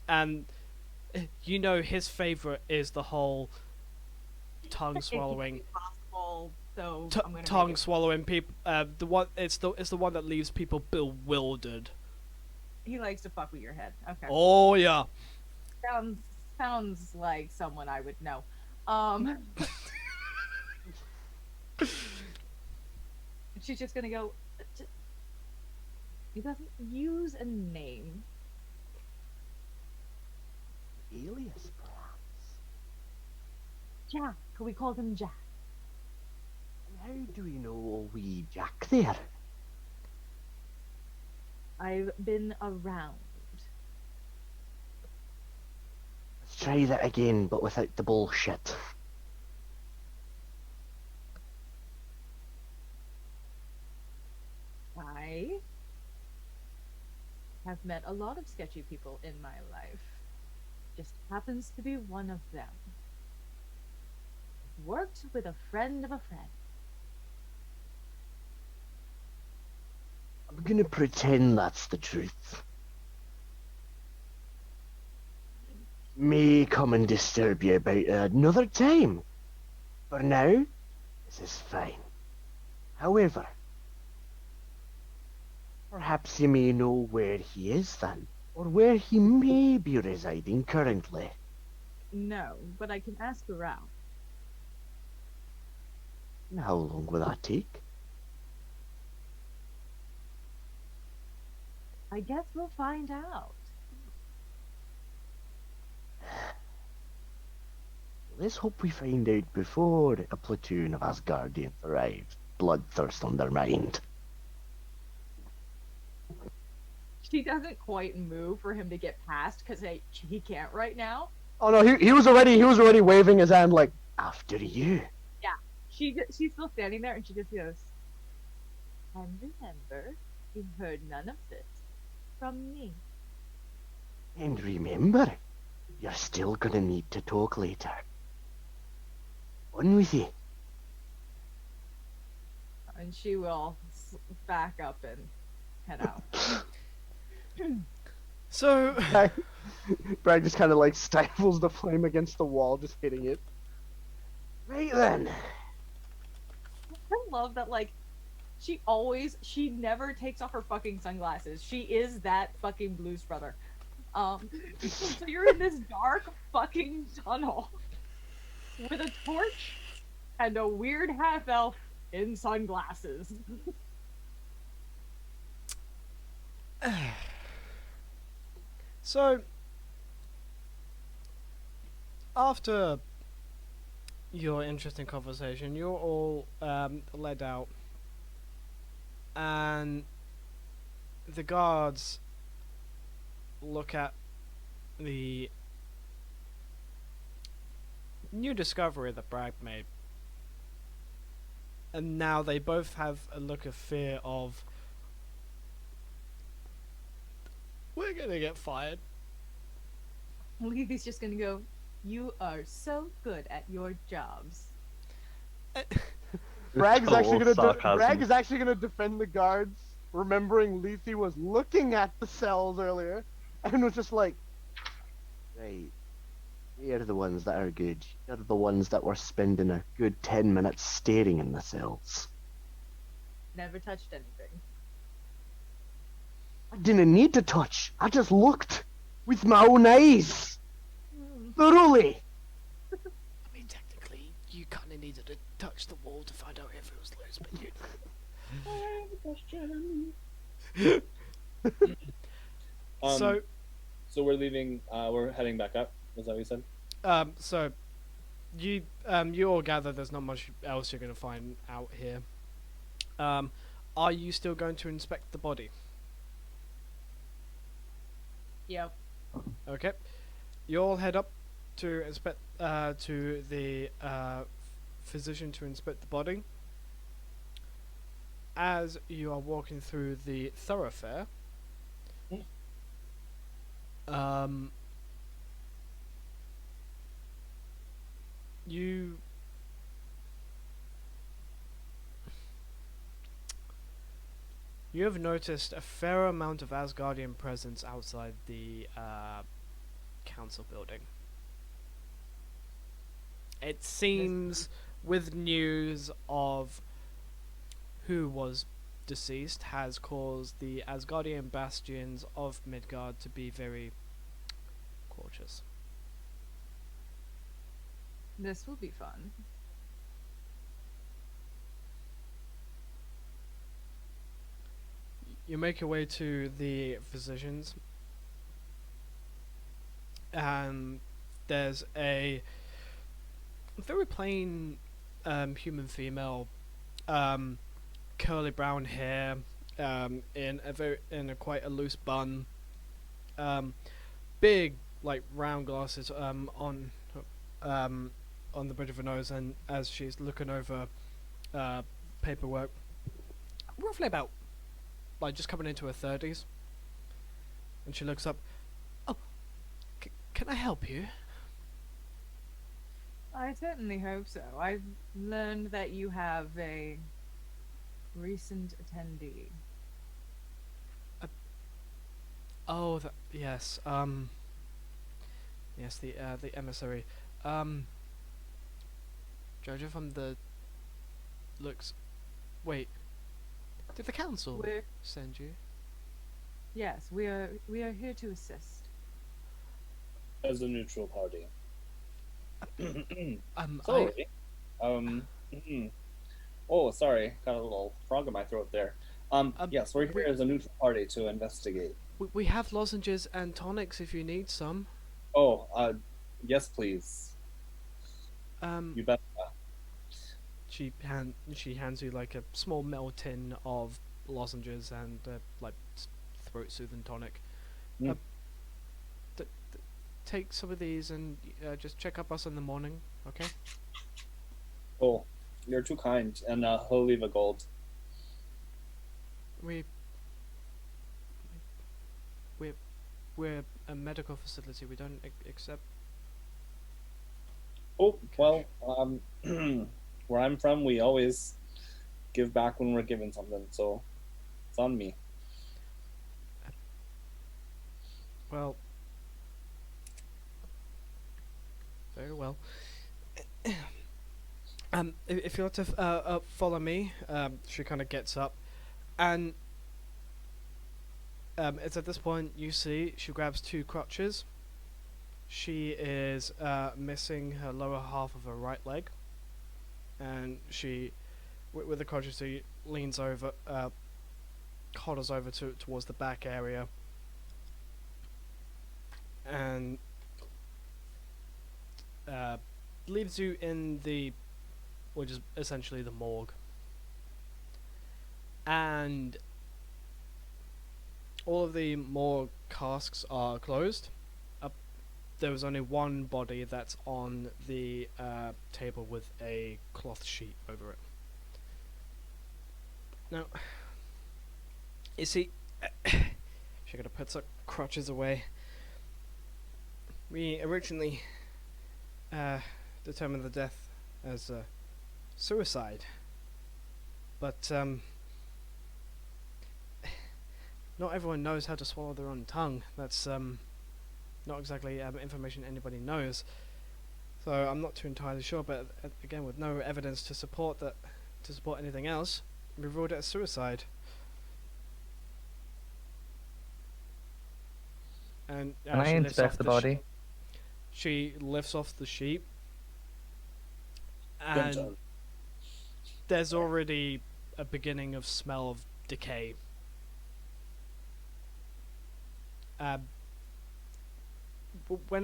And you know his favorite is the whole tongue swallowing. It can't be possible, so I'm gonna Tongue make it. swallowing people. The one it's the one that leaves people bewildered. He likes to fuck with your head. Okay. Oh yeah. Sounds like someone I would know. She's just gonna go. He doesn't use a name. Alias, perhaps. Jack. We called him Jack. How do we know old wee Jack there? I've been around. Let's try that again, but without the bullshit. I have met a lot of sketchy people in my life. Just happens to be one of them. Worked with a friend of a friend. I'm gonna pretend that's the truth. May come and disturb you about another time. For now, this is fine. However, perhaps you may know where he is then, or where he may be residing currently. No, but I can ask around. And how long will that take? I guess we'll find out. Let's hope we find out before a platoon of Asgardians arrive, bloodthirst on their mind. She doesn't quite move for him to get past because he can't right now. Oh no, he was already waving his hand like, after you. She's still standing there and she just goes, and remember, you heard none of this from me. And remember, you're still gonna need to talk later. On with you. And she will back up and head out. So Bragg just kind of like stifles the flame against the wall, just hitting it. Right then. I love that, like, she never takes off her fucking sunglasses. She is that fucking Blues Brother. So you're in this dark fucking tunnel with a torch and a weird half elf in sunglasses. So, after your interesting conversation, you're all led out, and the guards look at the new discovery that Bragg made. And now they both have a look of fear of, we're gonna get fired. Levy's just gonna go, "You are so good at your jobs." Bragg is Total actually gonna sarcasm. Bragg is actually gonna defend the guards, remembering Lethe was looking at the cells earlier, and was just like, right, we are the ones that are good. You're the ones that were spending a good 10 minutes staring in the cells. Never touched anything. I didn't need to touch. I just looked with my own eyes. Thoroughly. I mean, technically, you kind of needed to touch the wall to find out if it was loose, but you... I have a question. So we're leaving. We're heading back up. Was that what you said? So you all gather there's not much else you're going to find out here. Are you still going to inspect the body? Yep. Okay. You all head up to inspect to the physician to inspect the body. As you are walking through the thoroughfare, you have noticed a fair amount of Asgardian presence outside the council building. It seems, with news of who was deceased, has caused the Asgardian bastions of Midgard to be very cautious. This will be fun. You make your way to the physicians, and there's a very plain human female, curly brown hair, in a quite a loose bun, big like round glasses on the bridge of her nose, and as she's looking over paperwork, roughly about like just coming into her 30s, and she looks up. Oh, can I help you? I certainly hope so. I've learned that you have a recent attendee. Oh, yes. Yes, the emissary. Judge from the looks. Wait, did the council send you? Yes, we are here to assist. As a neutral party. Sorry. Oh, sorry. Got a little frog in my throat there. Yes, we're here as a neutral party to investigate. We have lozenges and tonics if you need some. Oh, yes, please. You bet. She hands you like a small metal tin of lozenges and like throat soothing tonic. Mm. Take some of these and just check up us in the morning, okay? Oh, you're too kind, and he'll leave a gold. We're a medical facility. We don't accept. Oh, well, where I'm from, we always give back when we're given something, so it's on me. Well, very well. If you want to follow me, she kind of gets up, and it's at this point you see she grabs two crutches. She is missing her lower half of her right leg, and she, with the crutches, she leans over, hoddles over towards the back area, and leaves you in the, which is essentially the morgue. And all of the morgue casks are closed. there was only one body that's on the table with a cloth sheet over it. Now, you see, she gotta put some crutches away. We originally determined the death as suicide, but not everyone knows how to swallow their own tongue. That's not exactly information anybody knows. So I'm not too entirely sure. But again, with no evidence to support that, to support anything else, we ruled it as suicide. And Can I she lifts off inspect the body? she lifts off the sheet, Dun and dun. there's already a beginning of smell of decay. When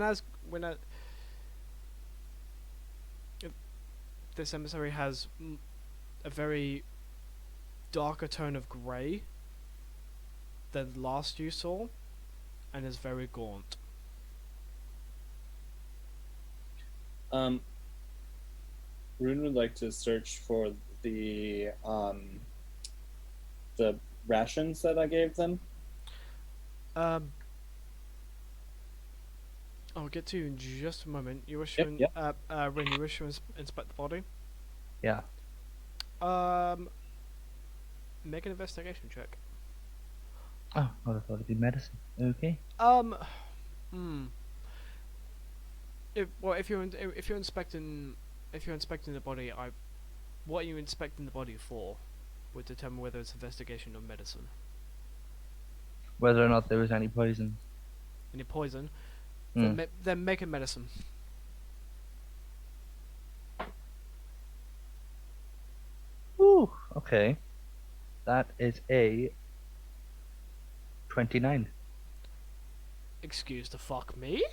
this emissary has a very darker tone of grey than the last you saw, and is very gaunt. Rune would like to search for the rations that I gave them. I'll get to you in just a moment. You wish Yep, to Rin, you wish to inspect the body? Yeah. Make an investigation check. Oh, I thought it'd be medicine. Okay. If you're inspecting the body, what are you inspecting the body for would determine whether it's investigation or medicine. Whether or not there was any poison. Any poison, Mm. then make a medicine. Ooh, okay. That is a 29. Excuse the fuck me?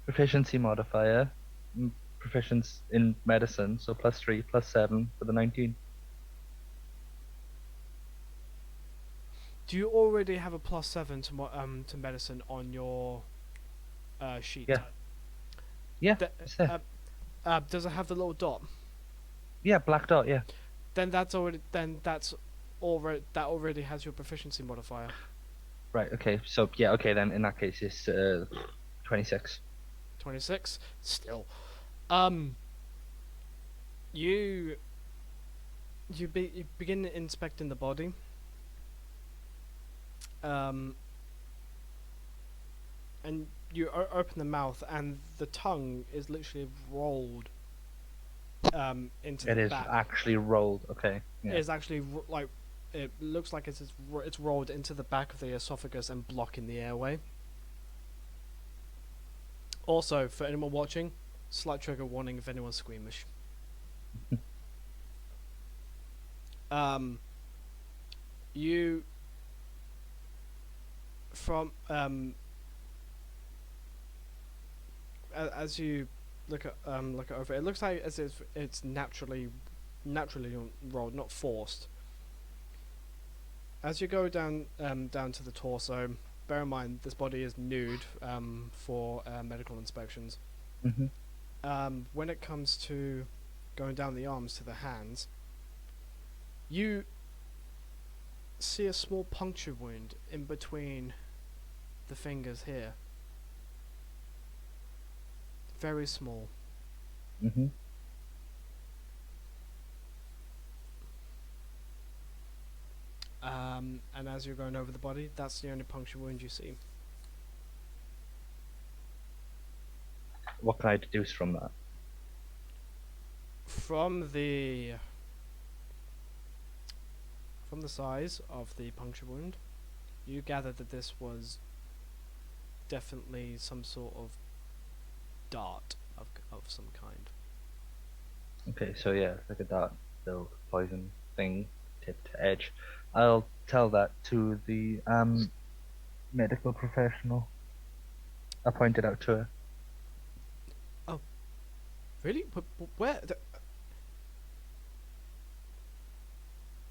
Proficiency modifier. Proficiency in medicine, so +3, +7 for the 19. Do you already have a +7 to medicine on your sheet? Yeah. Yeah, Th- it's there. Does it have the little dot? Yeah, black dot, yeah. Then that already has your proficiency modifier. Right, okay, so, yeah, okay, then in that case it's 26. 26. Still, you begin inspecting the body. And you open the mouth, and the tongue is literally rolled into It the is back. actually rolled, okay. Yeah. It is actually it looks like it's rolled into the back of the esophagus and blocking the airway. Also, for anyone watching, slight trigger warning if anyone's squeamish. You from as you look it over, it looks like as if it's naturally rolled, not forced. As you go down to the torso, bear in mind this body is nude for medical inspections. Mm-hmm. When it comes to going down the arms to the hands, you see a small puncture wound in between the fingers here. Very small. Mm-hmm. And as you're going over the body, that's the only puncture wound you see. What can I deduce from that? From the size of the puncture wound, you gather that this was definitely some sort of dart of some kind. Okay, so yeah, it's like a dart, little poison thing, tip to edge. I'll tell that to the medical professional. I pointed out to her. Really? But where?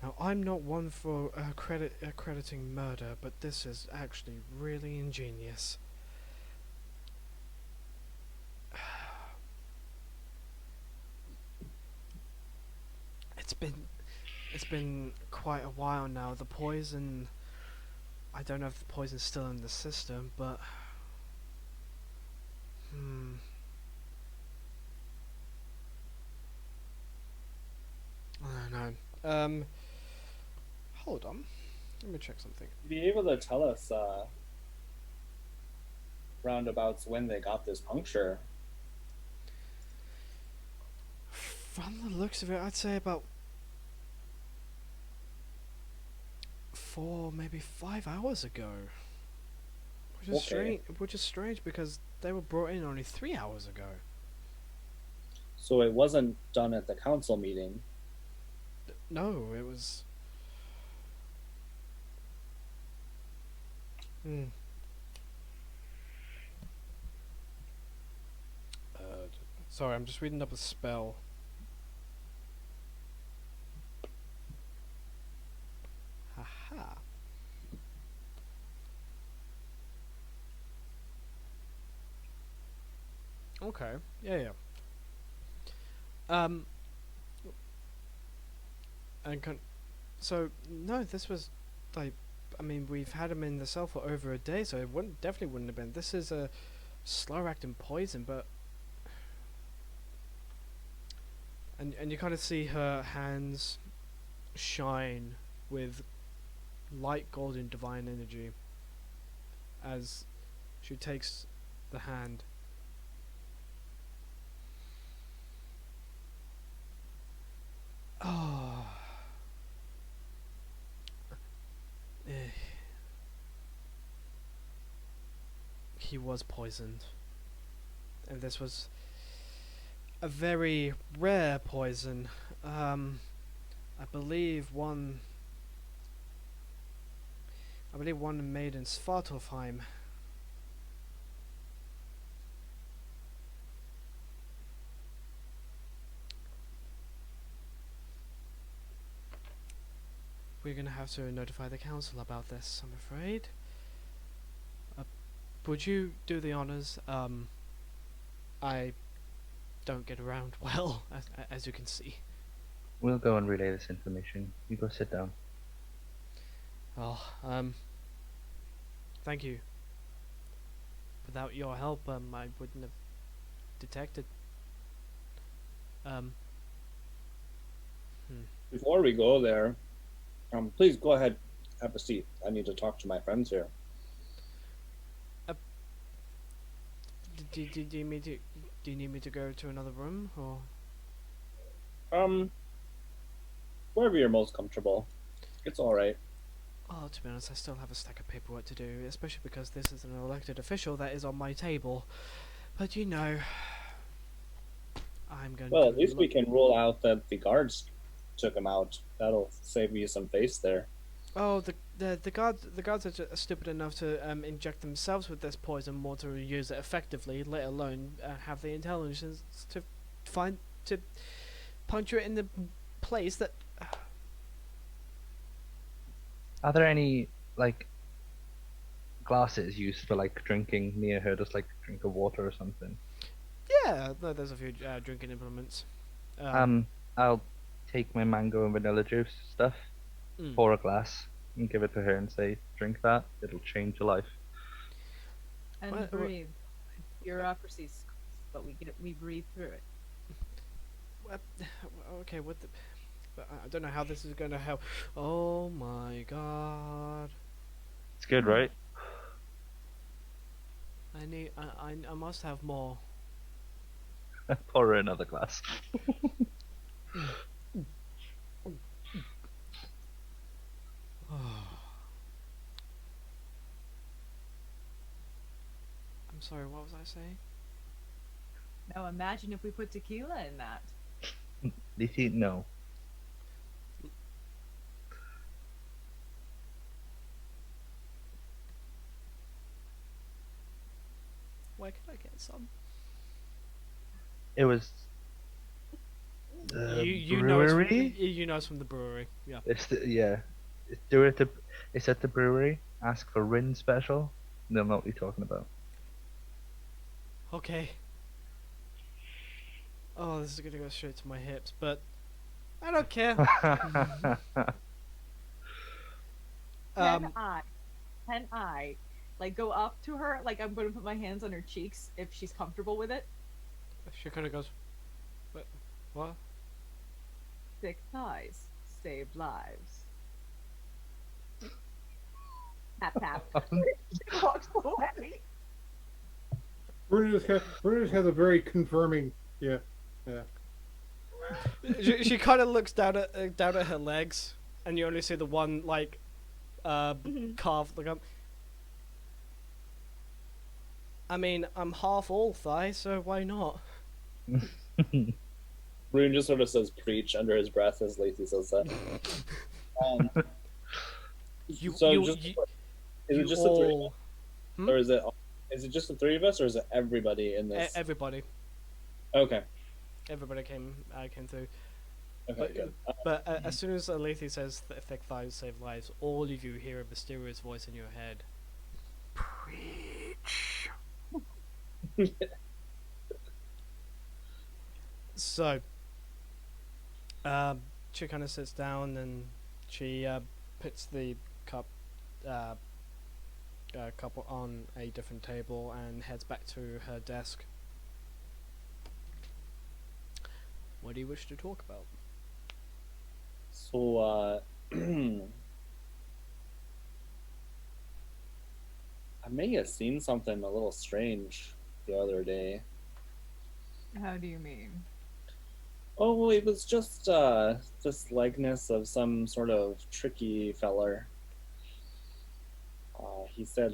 Now, I'm not one for accrediting murder, but this is actually really ingenious. it's been quite a while now. The poison, I don't know if the poison's still in the system, but I don't know. Hold on. Let me check something. Be able to tell us roundabouts when they got this puncture? From the looks of it, I'd say about 4, maybe 5 hours ago. Which is Okay. strange. Which is strange because they were brought in only 3 hours ago. So it wasn't done at the council meeting. No, it was. Hmm. Sorry, I'm just reading up a spell. Haha. Okay. Yeah. So no, this was like, I mean, we've had him in the cell for over a day, so it definitely wouldn't have been. This is a slow acting poison, but and you kind of see her hands shine with light golden divine energy as she takes the hand. Oh. He was poisoned. And this was a very rare poison. I believe one made in Svartalfheim. We're gonna have to notify the council about this, I'm afraid. Would you do the honors? I don't get around well, as you can see. We'll go and relay this information. You go sit down. Oh, thank you. Without your help, I wouldn't have detected. Before we go there, please go ahead, have a seat. I need to talk to my friends here. Do you need me to go to another room, or? Wherever you're most comfortable. It's all right. Oh, to be honest, I still have a stack of paperwork to do, especially because this is an elected official that is on my table. But you know, I'm going Well, to at least we can rule out that the guards took him out. That'll save you some face there. Oh, the guards are stupid enough to inject themselves with this poison water and use it effectively, let alone have the intelligence to puncture it in the place that. Are there any, like, glasses used for, like, drinking near her, just like drink of water or something? Yeah, no, there's a few drinking implements. I'll take my mango and vanilla juice stuff, pour a glass, and give it to her and say, drink that, it'll change your life. And breathe. Bureaucracy's, but we breathe through it. Okay, what the? I don't know how this is going to help. Oh my god! It's good, right? I must have more. Pour her another glass. I'm sorry, what was I saying? Now imagine if we put tequila in that. No. Where can I get some? It was the you brewery. You know it's from the brewery. Yeah. It's at the brewery. Ask for Rin special. They'll know what you're talking about. Okay. Oh, this is gonna go straight to my hips, but I don't care. Can Um, I, like, go up to her? Like, I'm going to put my hands on her cheeks if she's comfortable with it. she kind of goes, what? Thick thighs save lives. Tap tap. She walks away. Bruno just has a very confirming, yeah. She kind of looks down at her legs, and you only see the one like calf. Look up. I mean, I'm half all thigh, so why not? Rune just sort of says "preach" under his breath as Lacey says that. Is it just the three of us? Or is it just the three of us, or is it everybody in this? Everybody. Okay. Everybody came through. Okay, good. But as soon as Alethi says thick thighs save lives, all of you hear a mysterious voice in your head. Preach. So, she kind of sits down and she puts the cup on a different table and heads back to her desk. What do you wish to talk about? So, I may have seen something a little strange the other day. How do you mean? Oh, it was just this likeness of some sort of tricky feller. He said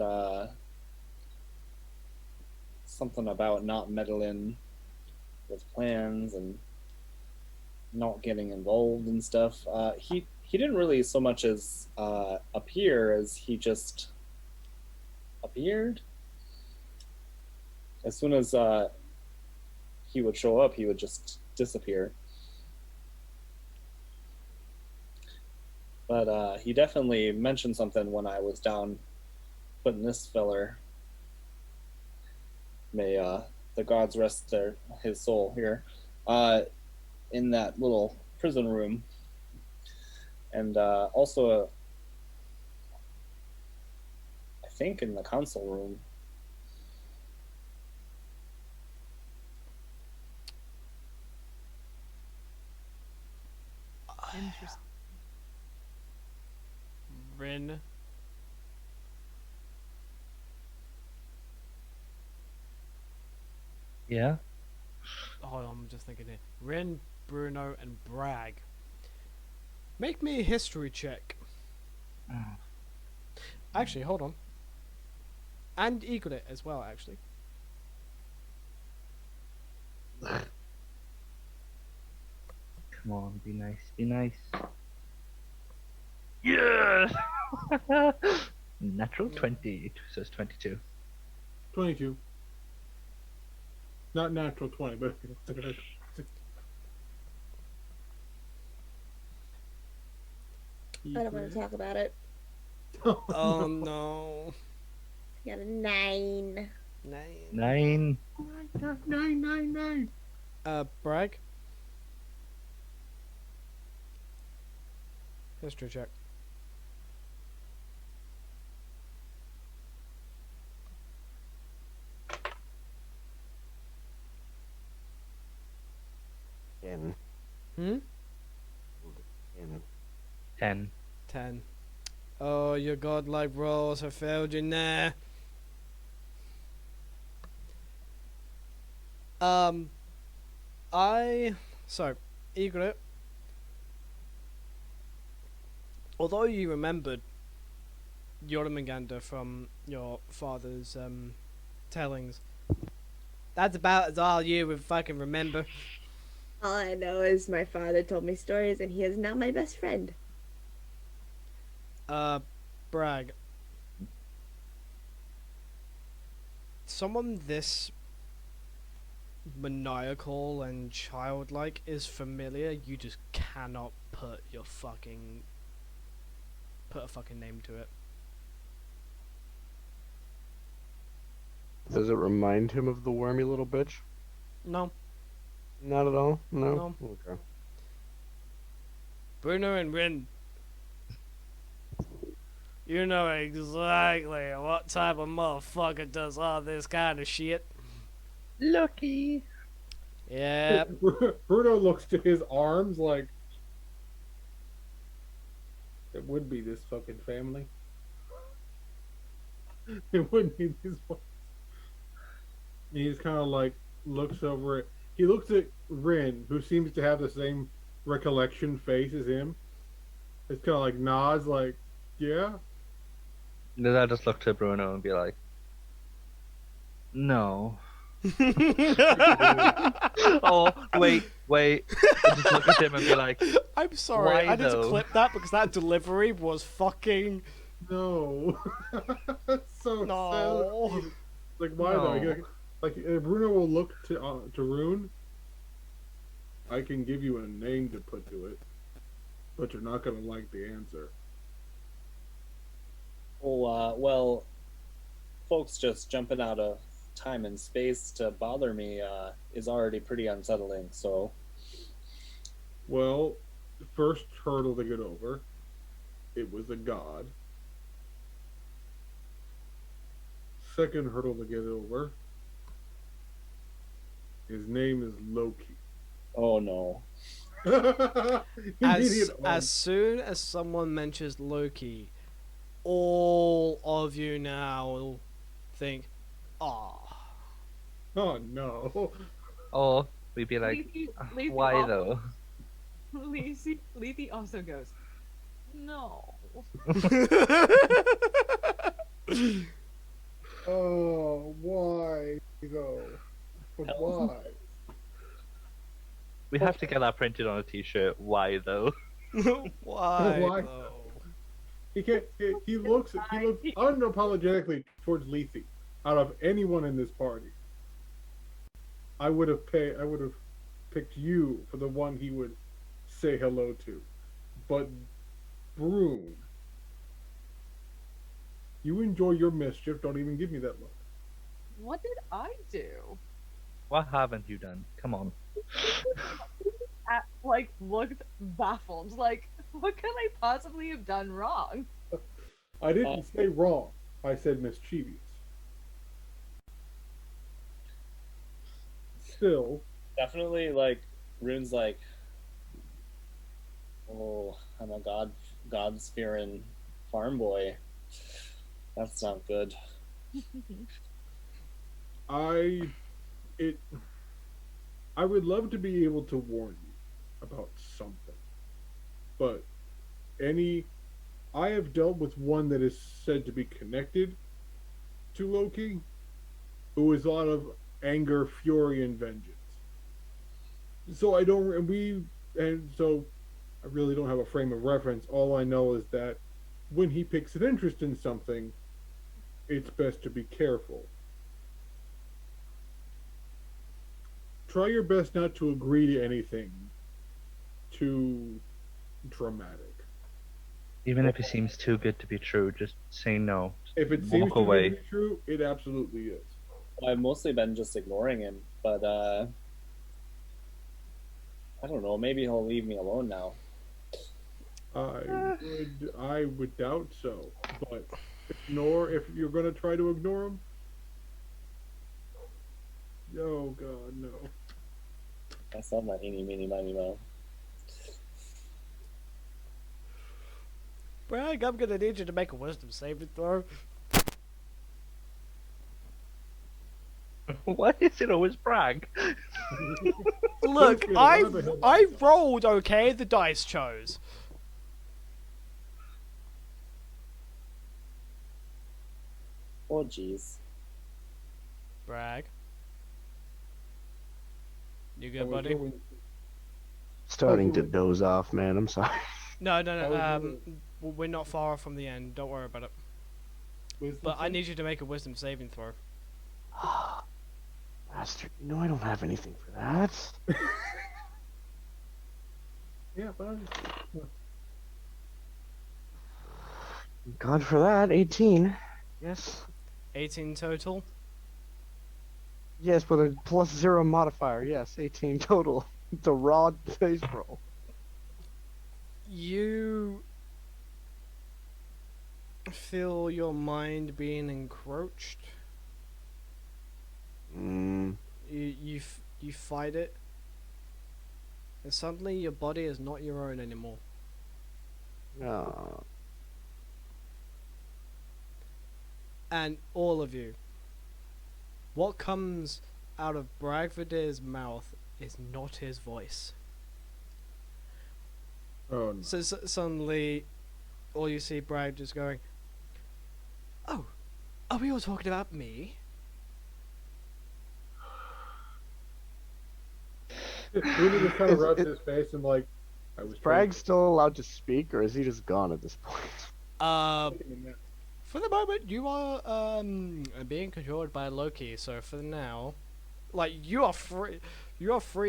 something about not meddling with plans and not getting involved and stuff. He didn't really so much as appear as he just appeared. As soon as he would show up, he would just disappear. But he definitely mentioned something when I was down putting this feller. May the gods rest his soul here. In that little prison room. And also, I think in the council room. Interesting. Rin. Yeah? Hold on, I'm just thinking here. Rin, Bruno, and Bragg. Make me a history check. Actually, hold on. And Eaglet as well, actually. Come on, be nice, be nice. Yes! Natural 20, so it's 22. 22. Not natural 20, but I don't want to talk about it. Oh no. I got a 9. 9. 9. Bragg? History check. In. Hmm? In. 10. 10. Oh, your godlike rolls have failed you now. So, Eaglet, although you remembered Jormungandr from your father's tellings, that's about as all you would fucking remember. All I know is my father told me stories and he is now my best friend. Bragg. Someone this maniacal and childlike is familiar, you just cannot put a fucking name to it. Does it remind him of the wormy little bitch? No. Not at all? No? No. Okay. Bruno and Rin, you know exactly what type of motherfucker does all this kind of shit. Lucky. Yep. Bruno looks to his arms like it would be this fucking family. It would be this one. He's kind of like looks over it. He looks at Rin, who seems to have the same recollection face as him. It's kind of like nods, like, yeah. Then I just look to Bruno and be like, no. Oh, wait. I just look at him and be like, I'm sorry, why I need to though? clip that because that delivery was fucking... No. That's so No. sad. Like, why No. though? Like, Bruno will look to Rune. I can give you a name to put to it, but you're not gonna like the answer. Oh, well, folks just jumping out of time and space to bother me is already pretty unsettling, so... Well, the first hurdle to get over, it was a god. Second hurdle to get over, his name is Loki. Oh, no. As soon as someone mentions Loki, all of you now think, "Ah." Oh no. oh, we'd be like, Lethe why also- though? Lethe also goes, no. Oh, why though? But why? We have to get that printed on a t-shirt. Why though? Why? Why? though? He can't. He looks unapologetically towards Lethe. Out of anyone in this party, I would have picked you for the one he would say hello to. But Broom, you enjoy your mischief. Don't even give me that look. What did I do? What haven't you done? Come on. Looked baffled. Like, what could I possibly have done wrong? I didn't say wrong. I said mischievous. Still, Definitely, Rune's like, oh, I'm a God-fearing farm boy. That's not good. I would love to be able to warn you about something, but I have dealt with one that is said to be connected to Loki, who is a lot of anger, fury, and vengeance. So I really don't have a frame of reference. All I know is that when he picks an interest in something, it's best to be careful. Try your best not to agree to anything too dramatic. Even if it seems too good to be true, just say no. If it Walk seems too away. good to be true, it absolutely is. I've mostly been just ignoring him, but I don't know. Maybe he'll leave me alone now. I would doubt so, but ignore if you're gonna try to ignore him. Oh God, no. I saw that eeny, meeny, miny, moe. Bragg, I'm gonna need you to make a wisdom saving throw. Why is it always brag? Look, Don't feel I bad about I rolled okay. The dice chose. Oh, jeez. Bragg. You I good, was buddy? going- Starting to doze off, man. I'm sorry. No. I was We're not far off from the end. Don't worry about it. wisdom But I save? need you to make a wisdom saving throw. Bastard. No, I don't have anything for that. Yeah, but God for that. 18. Yes. 18 total. Yes, with a +0 modifier. Yes, 18 total. It's a raw dice roll. You feel your mind being encroached. Mm. You fight it, and suddenly your body is not your own anymore. Oh. And all of you, what comes out of Bragvadir's mouth is not his voice. Oh no. So suddenly, all you see Bragg just going, "Oh, are we all talking about me?" Luna just kind of Is rubs it- his face and like, I was Bragg still allowed to speak, or is he just gone at this point? taking a nap. For the moment, you are being controlled by Loki. So for now, like you are free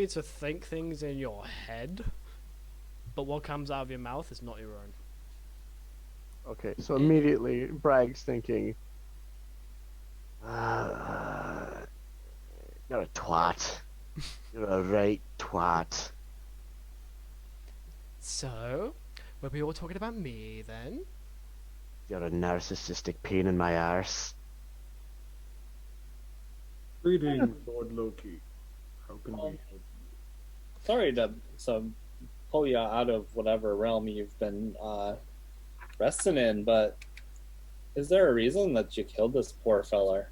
to think things in your head, but what comes out of your mouth is not your own. Okay, so immediately Bragg's thinking, you're a twat. You're a right twat. So, were we all talking about me then? You're a narcissistic pain in my arse. Greetings, Lord Loki. How can we help you? Sorry to pull you out of whatever realm you've been resting in, but is there a reason that you killed this poor feller?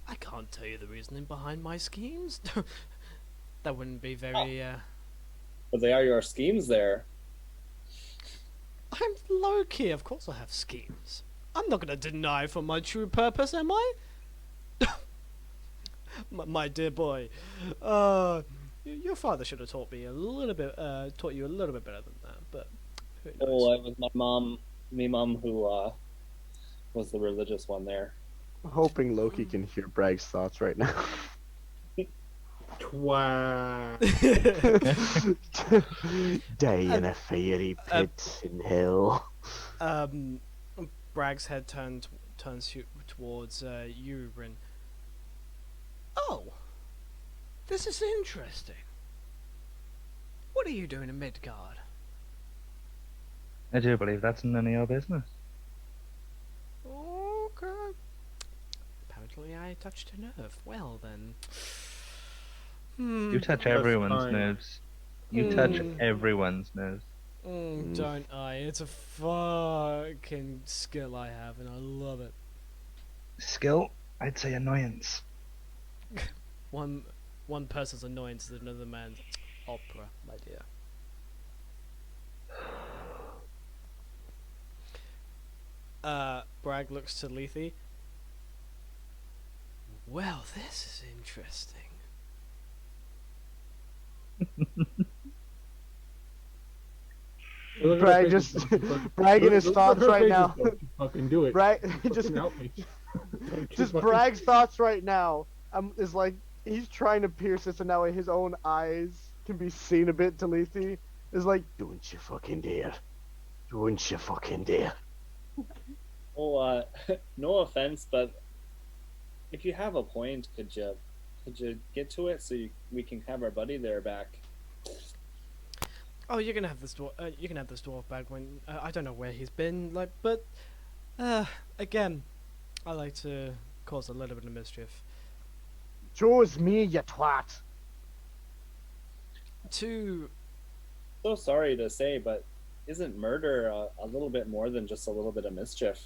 I can't tell you the reasoning behind my schemes. That wouldn't be very. But they are your schemes there. I'm Loki. Of course, I have schemes. I'm not gonna deny for my true purpose, am I? my dear boy, your father should have taught me a little bit. Taught you a little bit better than that. But who knows? Oh, it was my mom who was the religious one there. I'm hoping Loki can hear Bragg's thoughts right now. Twat. Die in a fiery pit in hell. Bragg's head turns towards Urin. Oh, this is interesting. What are you doing in Midgard? I do believe that's none of your business. Okay. Apparently, I touched a nerve. Well then. You touch That's everyone's fine. nerves. You touch Mm. everyone's nerves. Don't I? It's a fucking skill I have, and I love it. Skill? I'd say annoyance. One person's annoyance is another man's opera, my dear. Bragg looks to Lethe. Well, this is interesting. Look at her Bragg face, just don't you fucking- bragging his look at thoughts her right faces, now. don't you fucking do it. Bragg Fucking just help me. Don't you just fucking- Bragg's thoughts right now is like he's trying to pierce it so now his own eyes can be seen a bit to Lethe. Is like, don't you fucking dare. Don't you fucking dare. Well, no offense, but if you have a point, could you get to it so we can have our buddy there back? Oh, you can have this dwarf. You can have this dwarf back when I don't know where he's been. Like, but again, I like to cause a little bit of mischief. Choose me, you twat. To So sorry to say, but isn't murder a little bit more than just a little bit of mischief?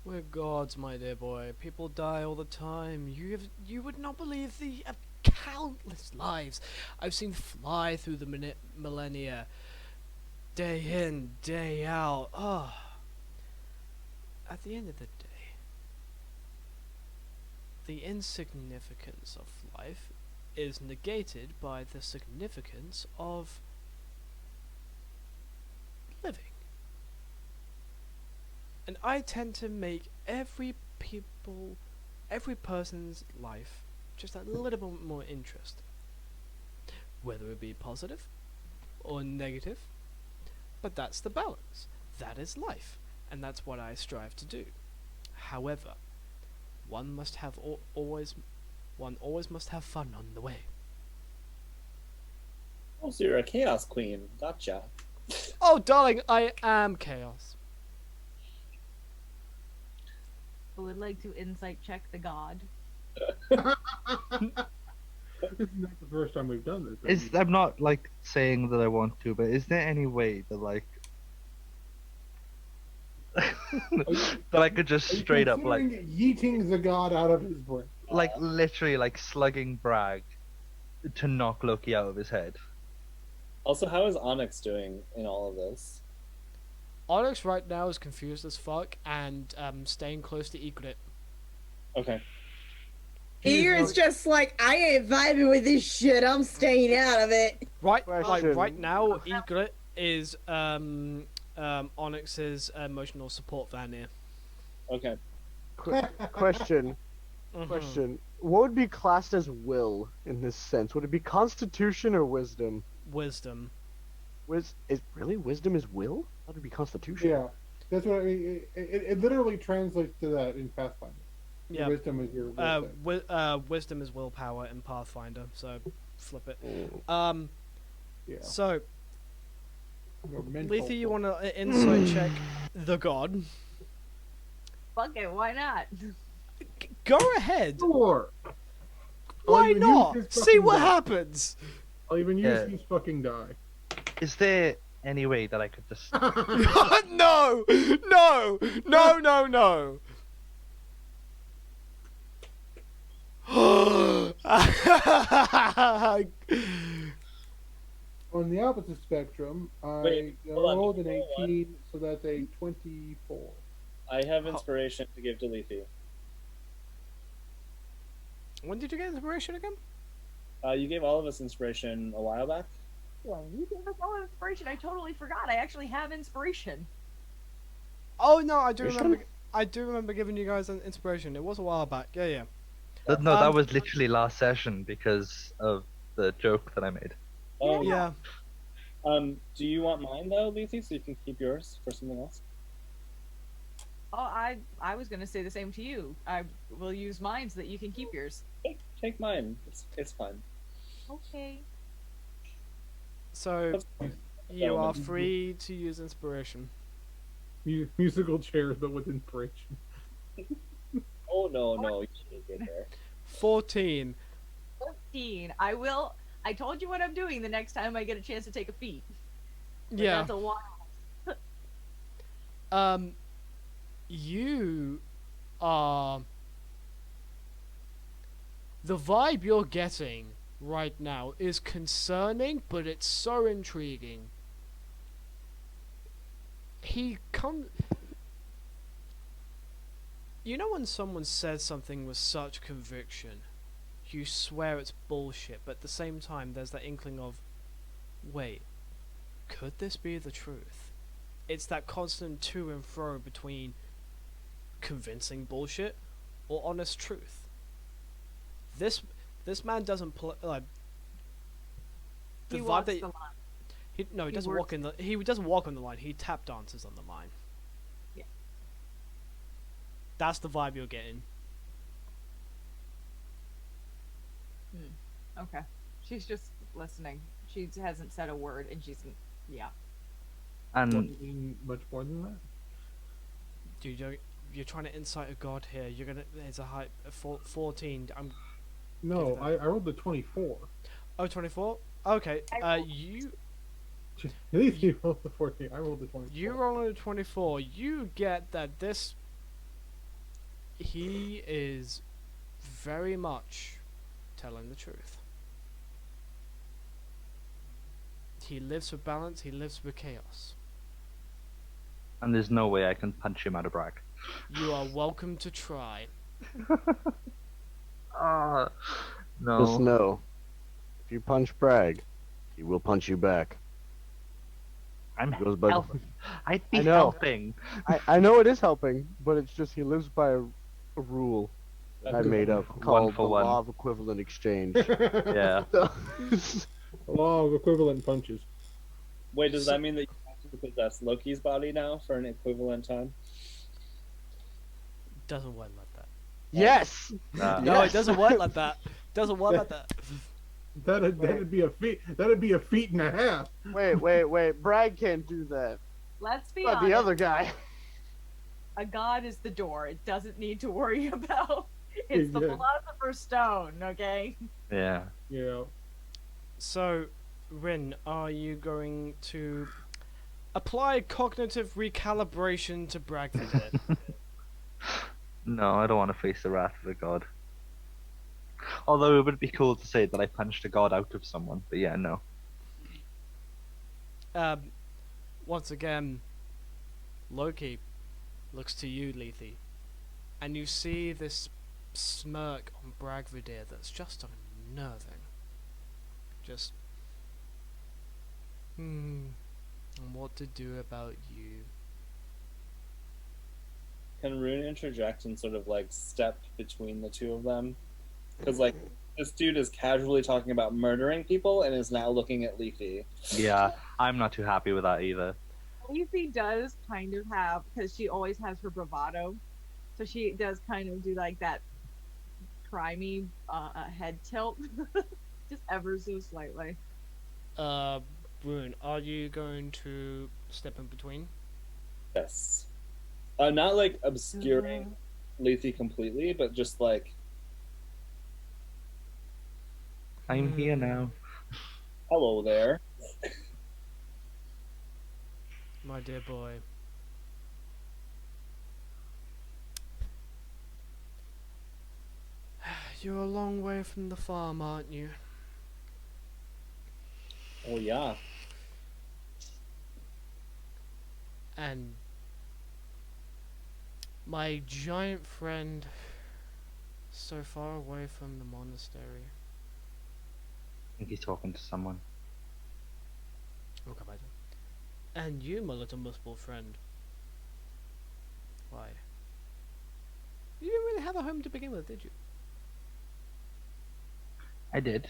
we're gods, my dear boy. People die all the time. You would not believe the countless lives I've seen fly through the millennia, day in, day out. Oh, at the end of the day, the insignificance of life is negated by the significance of living. And I tend to make every person's life just a little bit more interesting. Whether it be positive or negative, but that's the balance. That is life, and that's what I strive to do. However, one always must have fun on the way. Oh, so you're a chaos queen. Gotcha. Oh, darling, I am chaos. I would like to insight check the god. This is not the first time we've done this. I'm not like saying that I want to, but is there any way that like that I could just Are you straight up like considering yeeting the god out of his brain? literally like slugging Bragg to knock Loki out of his head? Also, how is Onyx doing in all of this? Onyx right now is confused as fuck and staying close to Egret. Okay. Egret's just like, I ain't vibing with this shit. I'm staying out of it. Right now, Egret is Onyx's emotional support Vanir. Okay. Question. Mhm. Question. What would be classed as will in this sense? Would it be constitution or wisdom? Wisdom. Wisdom is will? That would be constitution. Yeah, that's what I mean. It literally translates to that in Pathfinder. Yeah. Wisdom is your will thing. Wisdom is willpower in Pathfinder, so flip it. Yeah. So, Your mental Letha, you want to insight check the god? Fuck it, why not? Go ahead. Sure. Why even not? use his See fucking what die. happens. I'll even use Yeah. his fucking die. Is there any way that I could just No! No! No! No! No! On the opposite spectrum, I Wait, hold on, rolled an hold on. 18, so that's a 24. I have inspiration to give to Lethe. When did you get inspiration again? You gave all of us inspiration a while back. Yeah, you gave us all inspiration. I totally forgot. I actually have inspiration. Oh no, I do You remember. I do remember giving you guys an inspiration. It was a while back. Yeah, yeah. No, that was literally last session because of the joke that I made. Oh, Yeah. Do you want mine though, Lethe, so you can keep yours for something else? Oh, I was gonna say the same to you. I will use mine so that you can keep yours. Take mine. It's fine. Okay. So you are free to use inspiration. Musical chairs, but with inspiration. Oh no, you can't get there. 14. 14. I told you what I'm doing the next time I get a chance to take a feat. But Yeah. That's a while. You are. The vibe you're getting right now is concerning, but it's so intriguing. He comes. You know when someone says something with such conviction, you swear it's bullshit, but at the same time there's that inkling of, wait, could this be the truth? It's that constant to and fro between convincing bullshit or honest truth. This man doesn't like the He vibe walks that the line. he He doesn't works- walk in the he doesn't walk on the line. He tap dances on the line. Yeah. That's the vibe you're getting. Okay. She's just listening. She hasn't said a word, and yeah. And Doesn't mean much more than that. Dude, you're trying to incite a god here. You're gonna. It's a high 14. No, Give that. I rolled the 24. Oh, 24. Okay. You At least you rolled the 14. I rolled the 24. you roll a 24. You get that this. He is very much telling the truth. He lives for balance. He lives for chaos. and there's no way I can punch him out of Bragg. You are welcome to try. Ah, Just no. know, if you punch Bragg, he will punch you back. I'm Goes by the- I'd be I know. helping. I know it is helping, but it's just he lives by a rule that I made up called for the one. law of equivalent exchange. Yeah. A law of equivalent punches. Wait, does that mean that you have to possess Loki's body now for an equivalent time? Doesn't work like that. Yes. No, it doesn't work like that. Doesn't work like that. That'd be a feat. That'd be a feat and a half. Wait. Bragg can't do that. Let's be But honest. the other guy. A god is the door. It doesn't need to worry about. It's the Yeah. philosopher's stone, okay? Yeah. Yeah. So, Rin, are you going to apply cognitive recalibration to Bragvidir? No, I don't want to face the wrath of a god. Although it would be cool to say that I punched a god out of someone, but yeah, no. Once again, Loki looks to you, Lethe, and you see this smirk on Bragvidir that's just unnerving. Just, and what to do about you? Can Rune interject and sort of like step between the two of them? Because like this dude is casually talking about murdering people and is now looking at Leafy. Yeah, I'm not too happy with that either. Leafy does kind of have, because she always has her bravado, so she does kind of do like that crimey head tilt, just ever so slightly. Rune, are you going to step in between? Yes. Not like obscuring Leafy completely, but just like I'm here now. hello there. My dear boy. You're a long way from the farm, aren't you? Oh yeah. And my giant friend so far away from the monastery. I think he's talking to someone. Oh, come on. And you, my little muspel friend. Why? You didn't really have a home to begin with, did you? I did.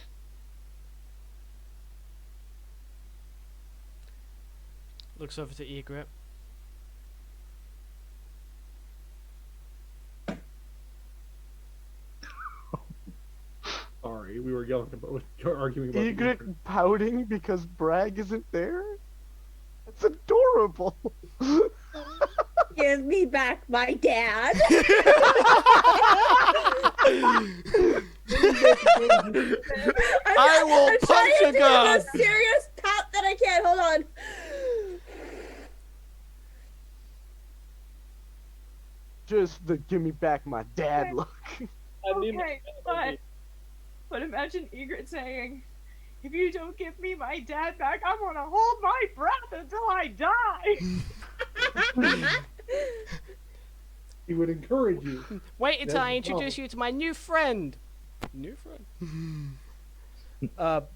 Looks over to Egret. Sorry, we were yelling about, arguing about. Egret pouting because Bragg isn't there? It's adorable. Give me back my dad. I will I'm punch trying a to do god. the serious pout that I can. Hold on. Just the give me back my dad look. I mean, Okay, but imagine Egret saying, "If you don't give me my dad back, I'm gonna hold my breath until I die." He would encourage you. Wait until I That's introduce you to my new friend. New friend? Yadamandir,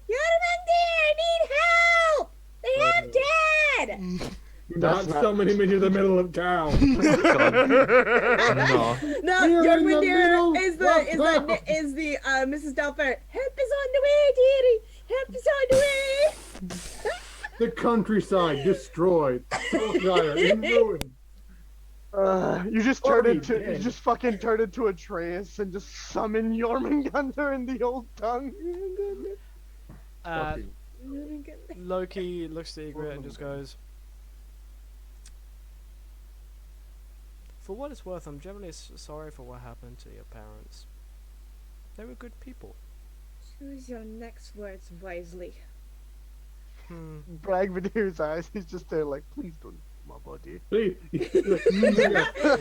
I need help. They have dad. Do not summon him into the middle of town. No. No, We're in the middle Yadamandir of town. is the Mrs. Delphine. Help is on the way, dearie. Help is on the way. The countryside destroyed. Solshire in ruins. You just Already turn into dead. you just fucking turn into Atreus and just summon Jormungandr in the old tongue. Uh, Fucking- Loki looks at Egret and just goes, "For what it's worth, I'm generally sorry for what happened to your parents. They were good people." Choose your next words wisely. Bragvadir's eyes, he's just there like, please don't my body. Please, please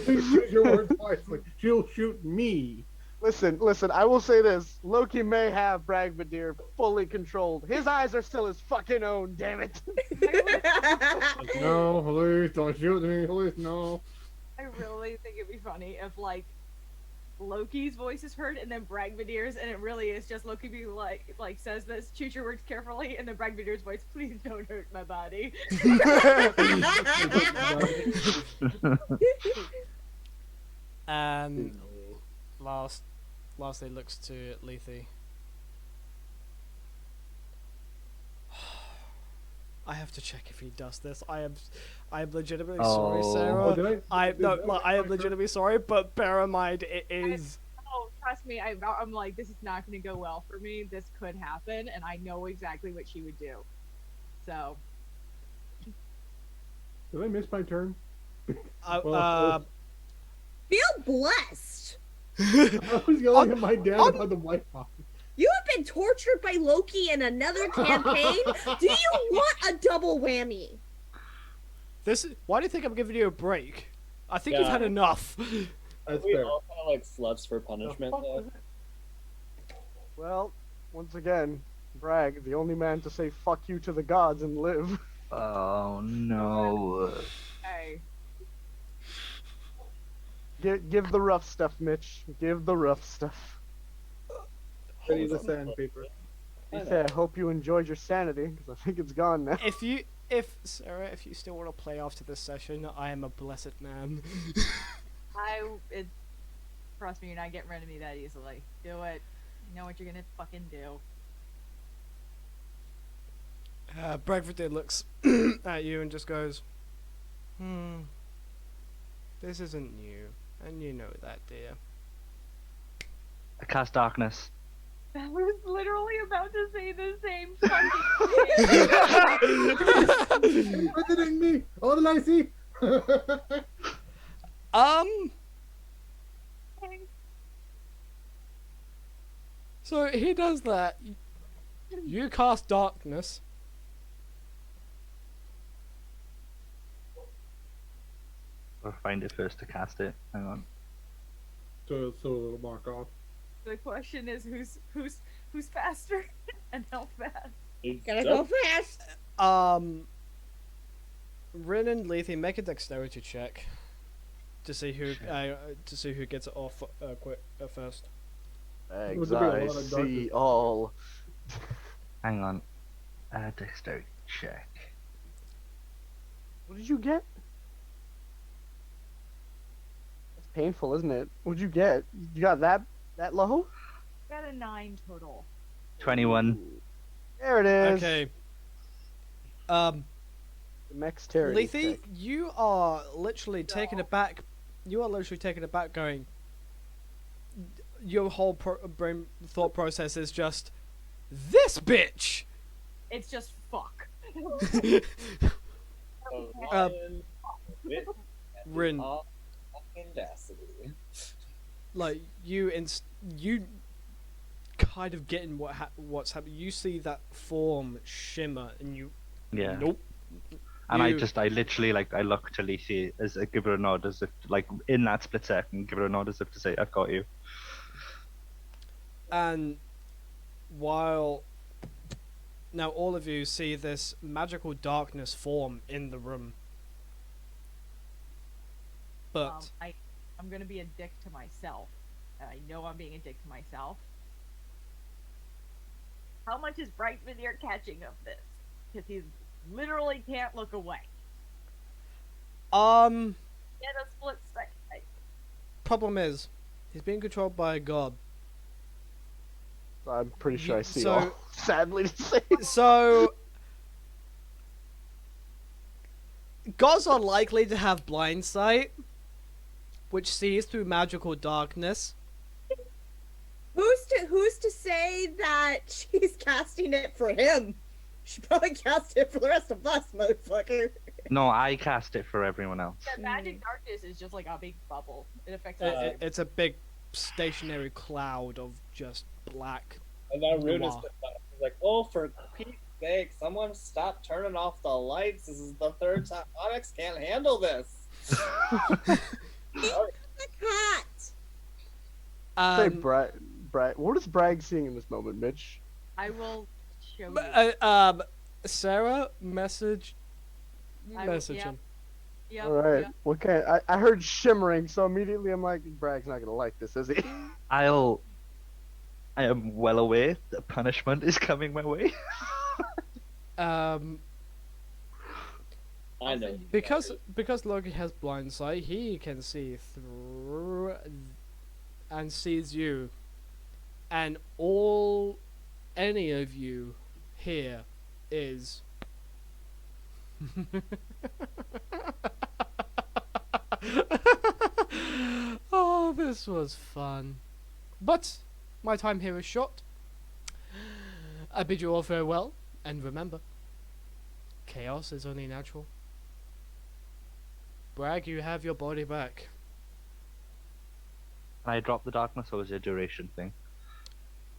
choose your words wisely. She'll shoot me. Listen, I will say this. Loki may have Bragvadir fully controlled. His eyes are still his fucking own, damn it. No, please don't shoot me. Please, no. I really think it'd be funny if like Loki's voice is heard and then Bragvadir's, and it really is just Loki being like says this, choose your words carefully, and then Bragvadir's voice, please don't hurt my body. And lastly looks to Lethe. I have to check if he does this. I am legitimately sorry, Oh. Sarah. Oh, did I? I am legitimately sorry, but bear in mind it is. Oh, trust me, I'm like, this is not going to go well for me. This could happen, and I know exactly what she would do. So, Did I miss my turn? Uh, Well, uh, Feel blessed. I was yelling at my dad about the Wi-Fi. You have been tortured by Loki in another campaign. Do you want a double whammy? Why do you think I'm giving you a break? I think you've Yeah. had enough. That's We fair. all kind of like sluts for punishment, though. Well, once again, Bragg, the only man to say fuck you to the gods and live. Oh no. hey, Give the rough stuff, Mitch. Give the rough stuff. Ready the sandpaper. To be fair, I hope you enjoyed your sanity, because I think it's gone now. Sarah, if you still want to play after this session, I am a blessed man. trust me, you're not getting rid of me that easily. Do it. You know what you're gonna fucking do. Bregford looks at you and just goes, this isn't new, and you know that, dear. I cast darkness. I was literally about to say the same fucking thing. Visiting me. All the I see. So he does that. You cast darkness. I'll find it first to cast it. Hang on. So it'll mark off. The question is who's faster and how fast. Gotta go fast. Rin and Lethe, make a dexterity check to see who gets it off first. It was Eggs, a bit I of a lot of see darkness. all. Hang on. Dexterity check. What did you get? That's painful, isn't it? What'd you get? You got that low? Got a 9 total. 21. There it is. Okay. Dexterity Lethe, check. you are literally taken aback. You are literally taken aback, going. Your whole brain thought process is just this bitch. It's just fuck. Rin, Audacity. like you kind of getting what's happening. You see that form shimmer, and you Yeah. nope. And You- I literally, like, I look to Lisi as I give her a nod as if, like, in that split second, give her a nod as if to say, I've got you. And while now all of you see this magical darkness form in the room, but I'm gonna be a dick to myself. And I know I'm being a dick to myself. How much is Bright Veneer catching of this? Because he literally can't look away. Get a split second. problem is he's being controlled by a god. I'm pretty sure I see So- all. Sadly to say. So gods are likely to have blind sight, which sees through magical darkness. Who's to say that she's casting it for him? She probably cast it for the rest of us, motherfucker. No, I cast it for everyone else. That magic darkness is just like a big bubble. It affects It's a big stationary cloud of just black. And now Rune is Wow. like, oh, for Pete's sake, someone stop turning off the lights. This is the third time. Onyx can't handle this. The cat. Say Um, Bragg. What is Bragg seeing in this moment, Mitch? I will show you. Sarah, message I will- him. Yep, All right. yep. What kind? I heard shimmering, so immediately I'm like, Bragg's not gonna like this, is he? I am well aware that punishment is coming my way. I know. Because Loki has blind sight, he can see through and sees you, and all any of you here is oh, this was fun. But my time here is short. I bid you all farewell, and remember, chaos is only natural. Bragg, you have your body back. Can I drop the darkness, or is it a duration thing?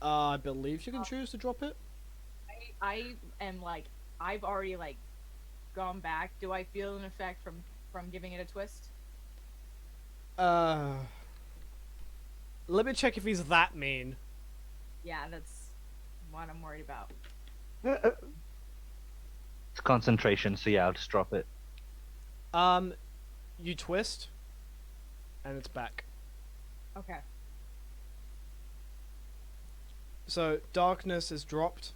I believe you can choose to drop it. I am like, I've already like gone back. Do I feel an effect from giving it a twist? Let me check if he's that mean. Yeah, that's what I'm worried about. It's concentration, so yeah, I'll just drop it. You twist, and it's back. Okay. So darkness is dropped.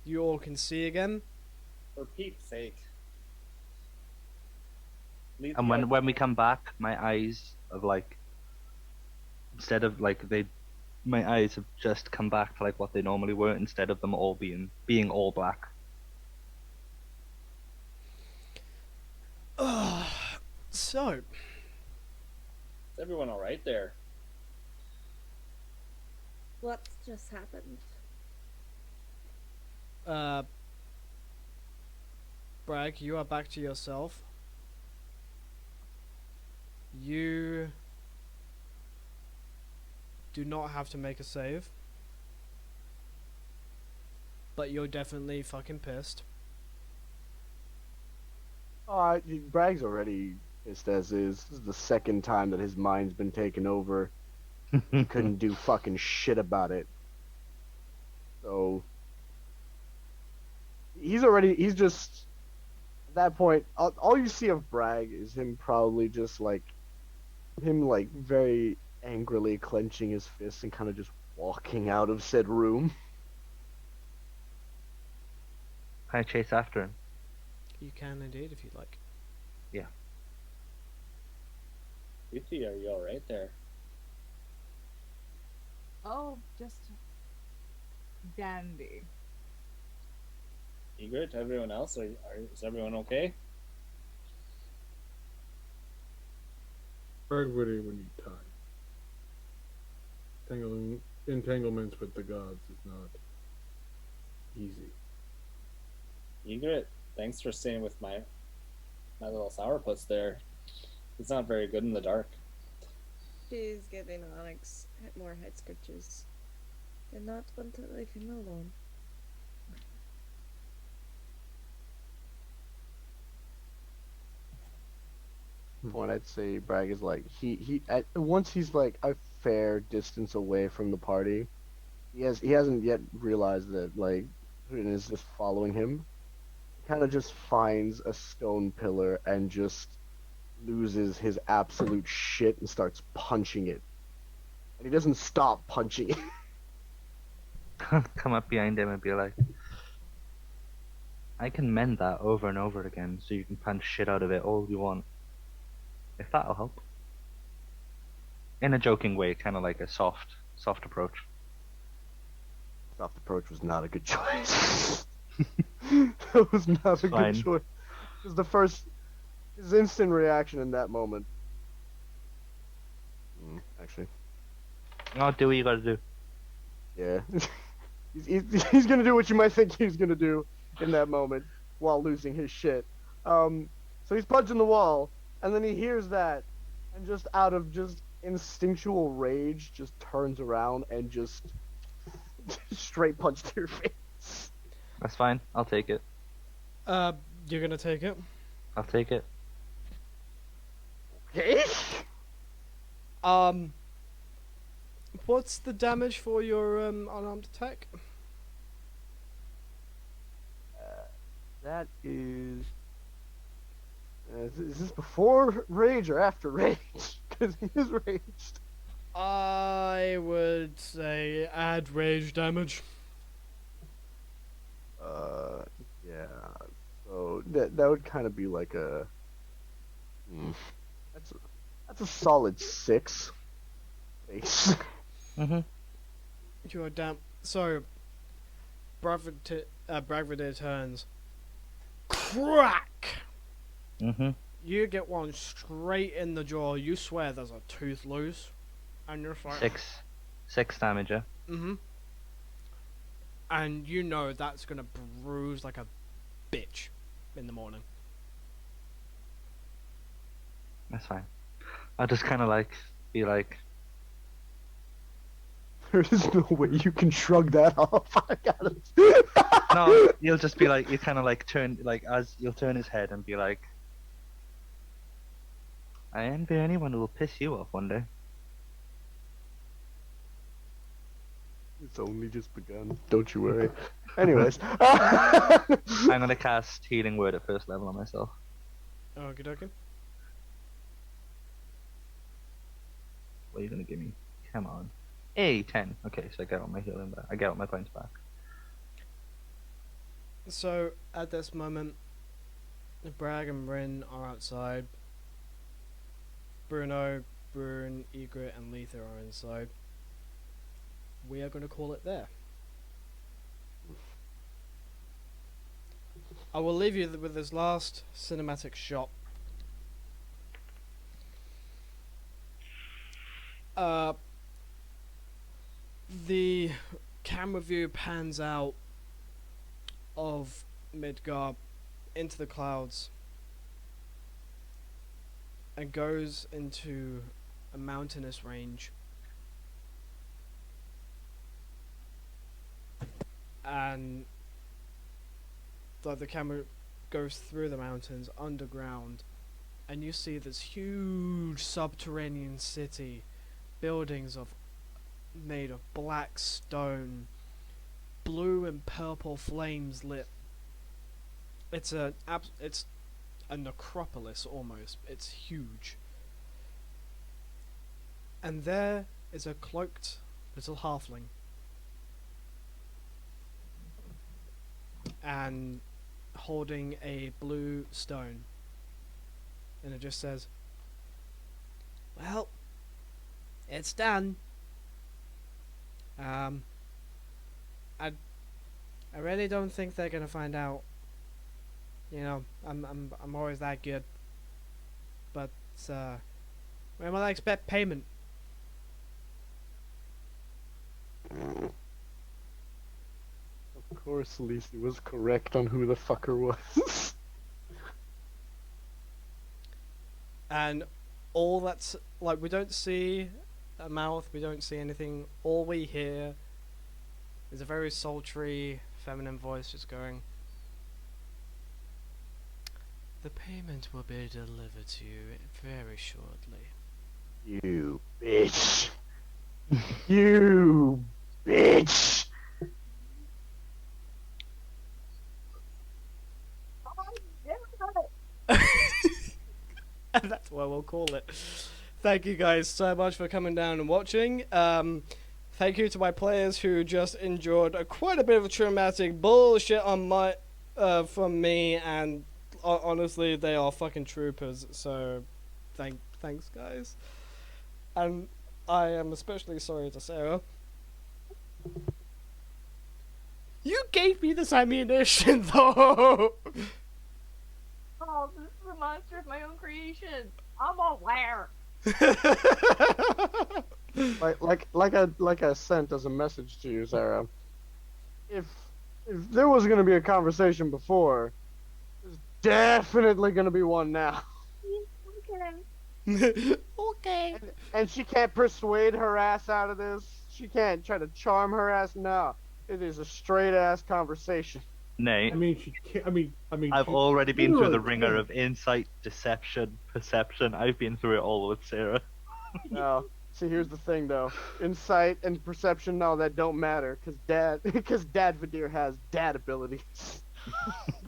You all can see again. For Pete's sake. Leave And the when we come back, my eyes have like, instead of like my eyes have just come back to like what they normally were, instead of them all being all black. So, Is everyone all right there? What just happened? Bragg, you are back to yourself. You do not have to make a save. But you're definitely fucking pissed. Bragg's already pissed as is. This is the second time that his mind's been taken over. He couldn't do fucking shit about it. So he's just at that point. All you see of Bragg is him probably just like very angrily clenching his fists and kind of just walking out of said room. Can I chase after him? You can indeed if you'd like. Yeah. Yuki, are you all right there? Oh, just dandy. Eager to everyone else? Is everyone okay? Everybody when you tie. Entanglements with the gods is not easy. Egret, thanks for staying with my little sourpuss there. He's not very good in the dark. She's giving Onyx more head scratches. Did not want to leave him alone. Point I'd say Bragg is like once he's like a fair distance away from the party, he hasn't yet realized that like Putin is just following him. He kind of just finds a stone pillar and just loses his absolute shit and starts punching it. And he doesn't stop punching it. Come up behind him and be like, I can mend that over and over again, so you can punch shit out of it all you want. If that'll help. In a joking way, kind of like a soft approach. Soft approach was not a good choice. That was not a Fine. good choice. It was his instant reaction in that moment. Actually, No, do what you gotta do. yeah. he's gonna do what you might think he's gonna do in that moment while losing his shit. So he's punching the wall, and then he hears that, and just out of just instinctual rage, just turns around and just straight punch to your face. That's fine. I'll take it. You're gonna take it. I'll take it. Okay. What's the damage for your unarmed attack? That is. Is this before rage or after rage? Because he is raged. I would say add rage damage. Yeah. So that would kind of be like a. That's a solid 6. Base. You are damn. So, Bragvadir turns. Crack! You get one straight in the jaw. You swear there's a tooth loose. And you're like, 6. 6 damage, yeah? Mm-hmm. And you know that's gonna bruise like a bitch in the morning. That's fine. I'll just kind of like be like, There is no way you can shrug that off. I got it. no, you'll just be like, you kind of like turn, like, as you'll turn his head and be like, I envy anyone who will piss you off one day. It's only just begun. Don't you worry. Anyways. I'm gonna cast Healing Word at first level on myself. Okie dokie. What are you gonna give me? Come on. 10. Okay, so I get all my healing back. I get all my points back. So at this moment, Bragg and Rin are outside. Bruno, Brune, Egret, and Letha are inside. We are going to call it there. I will leave you with this last cinematic shot. The camera view pans out of Midgard into the clouds and goes into a mountainous range. And the camera goes through the mountains underground, and you see this huge subterranean city, buildings made of black stone, blue and purple flames lit. It's a necropolis almost. It's huge. And there is a cloaked little halfling. And holding a blue stone. And it just says, well, it's done. I really don't think they're gonna find out. You know, I'm always that good. But when will I expect payment? Of course, Lisi was correct on who the fucker was. And all that's like, we don't see a mouth, we don't see anything. All we hear is a very sultry, feminine voice just going, the payment will be delivered to you very shortly. You bitch. You bitch. And that's what we'll call it. Thank you guys so much for coming down and watching. Thank you to my players who just endured quite a bit of traumatic bullshit on my from me, and honestly, they are fucking troopers. So, thanks, guys. And I am especially sorry to Sarah. You gave me this ammunition, though. Oh, this is a monster of my own creation. I'm aware. like I sent as a message to you, Sarah. If there was gonna be a conversation before, there's definitely gonna be one now. Okay. Okay. And she can't persuade her ass out of this. She can't try to charm her ass. No, it is a straight ass conversation. Nay, I mean, she can't. I mean, I've she already been through the literally ringer can't. of insight, deception, perception. I've been through it all with Sarah. No. See, here's the thing, though. Insight and perception, no, that don't matter, because Dad Vadir has dad abilities.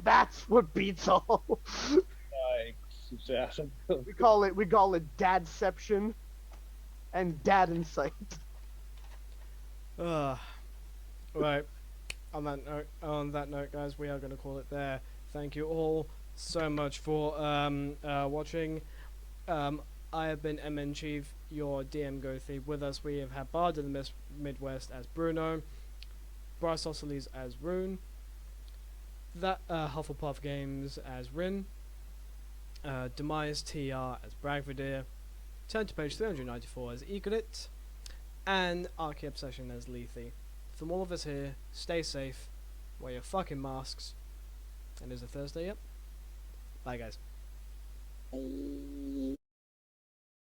That's what beats all. We call it dadception and dad insight. Right. On that note, guys, we are going to call it there. Thank you all so much for watching. I have been MN Chief, your DM Gothi. With us, we have had Bard of the Midwest as Bruno, Bryce Ossoles as Rune, that Hufflepuff Games as Rin, Demise TR as Bragvadir, turn to page 394 as Egret, and Archie Obsession as Lethe. From all of us here, stay safe, wear your fucking masks, and is it Thursday yet? Bye guys. Bye.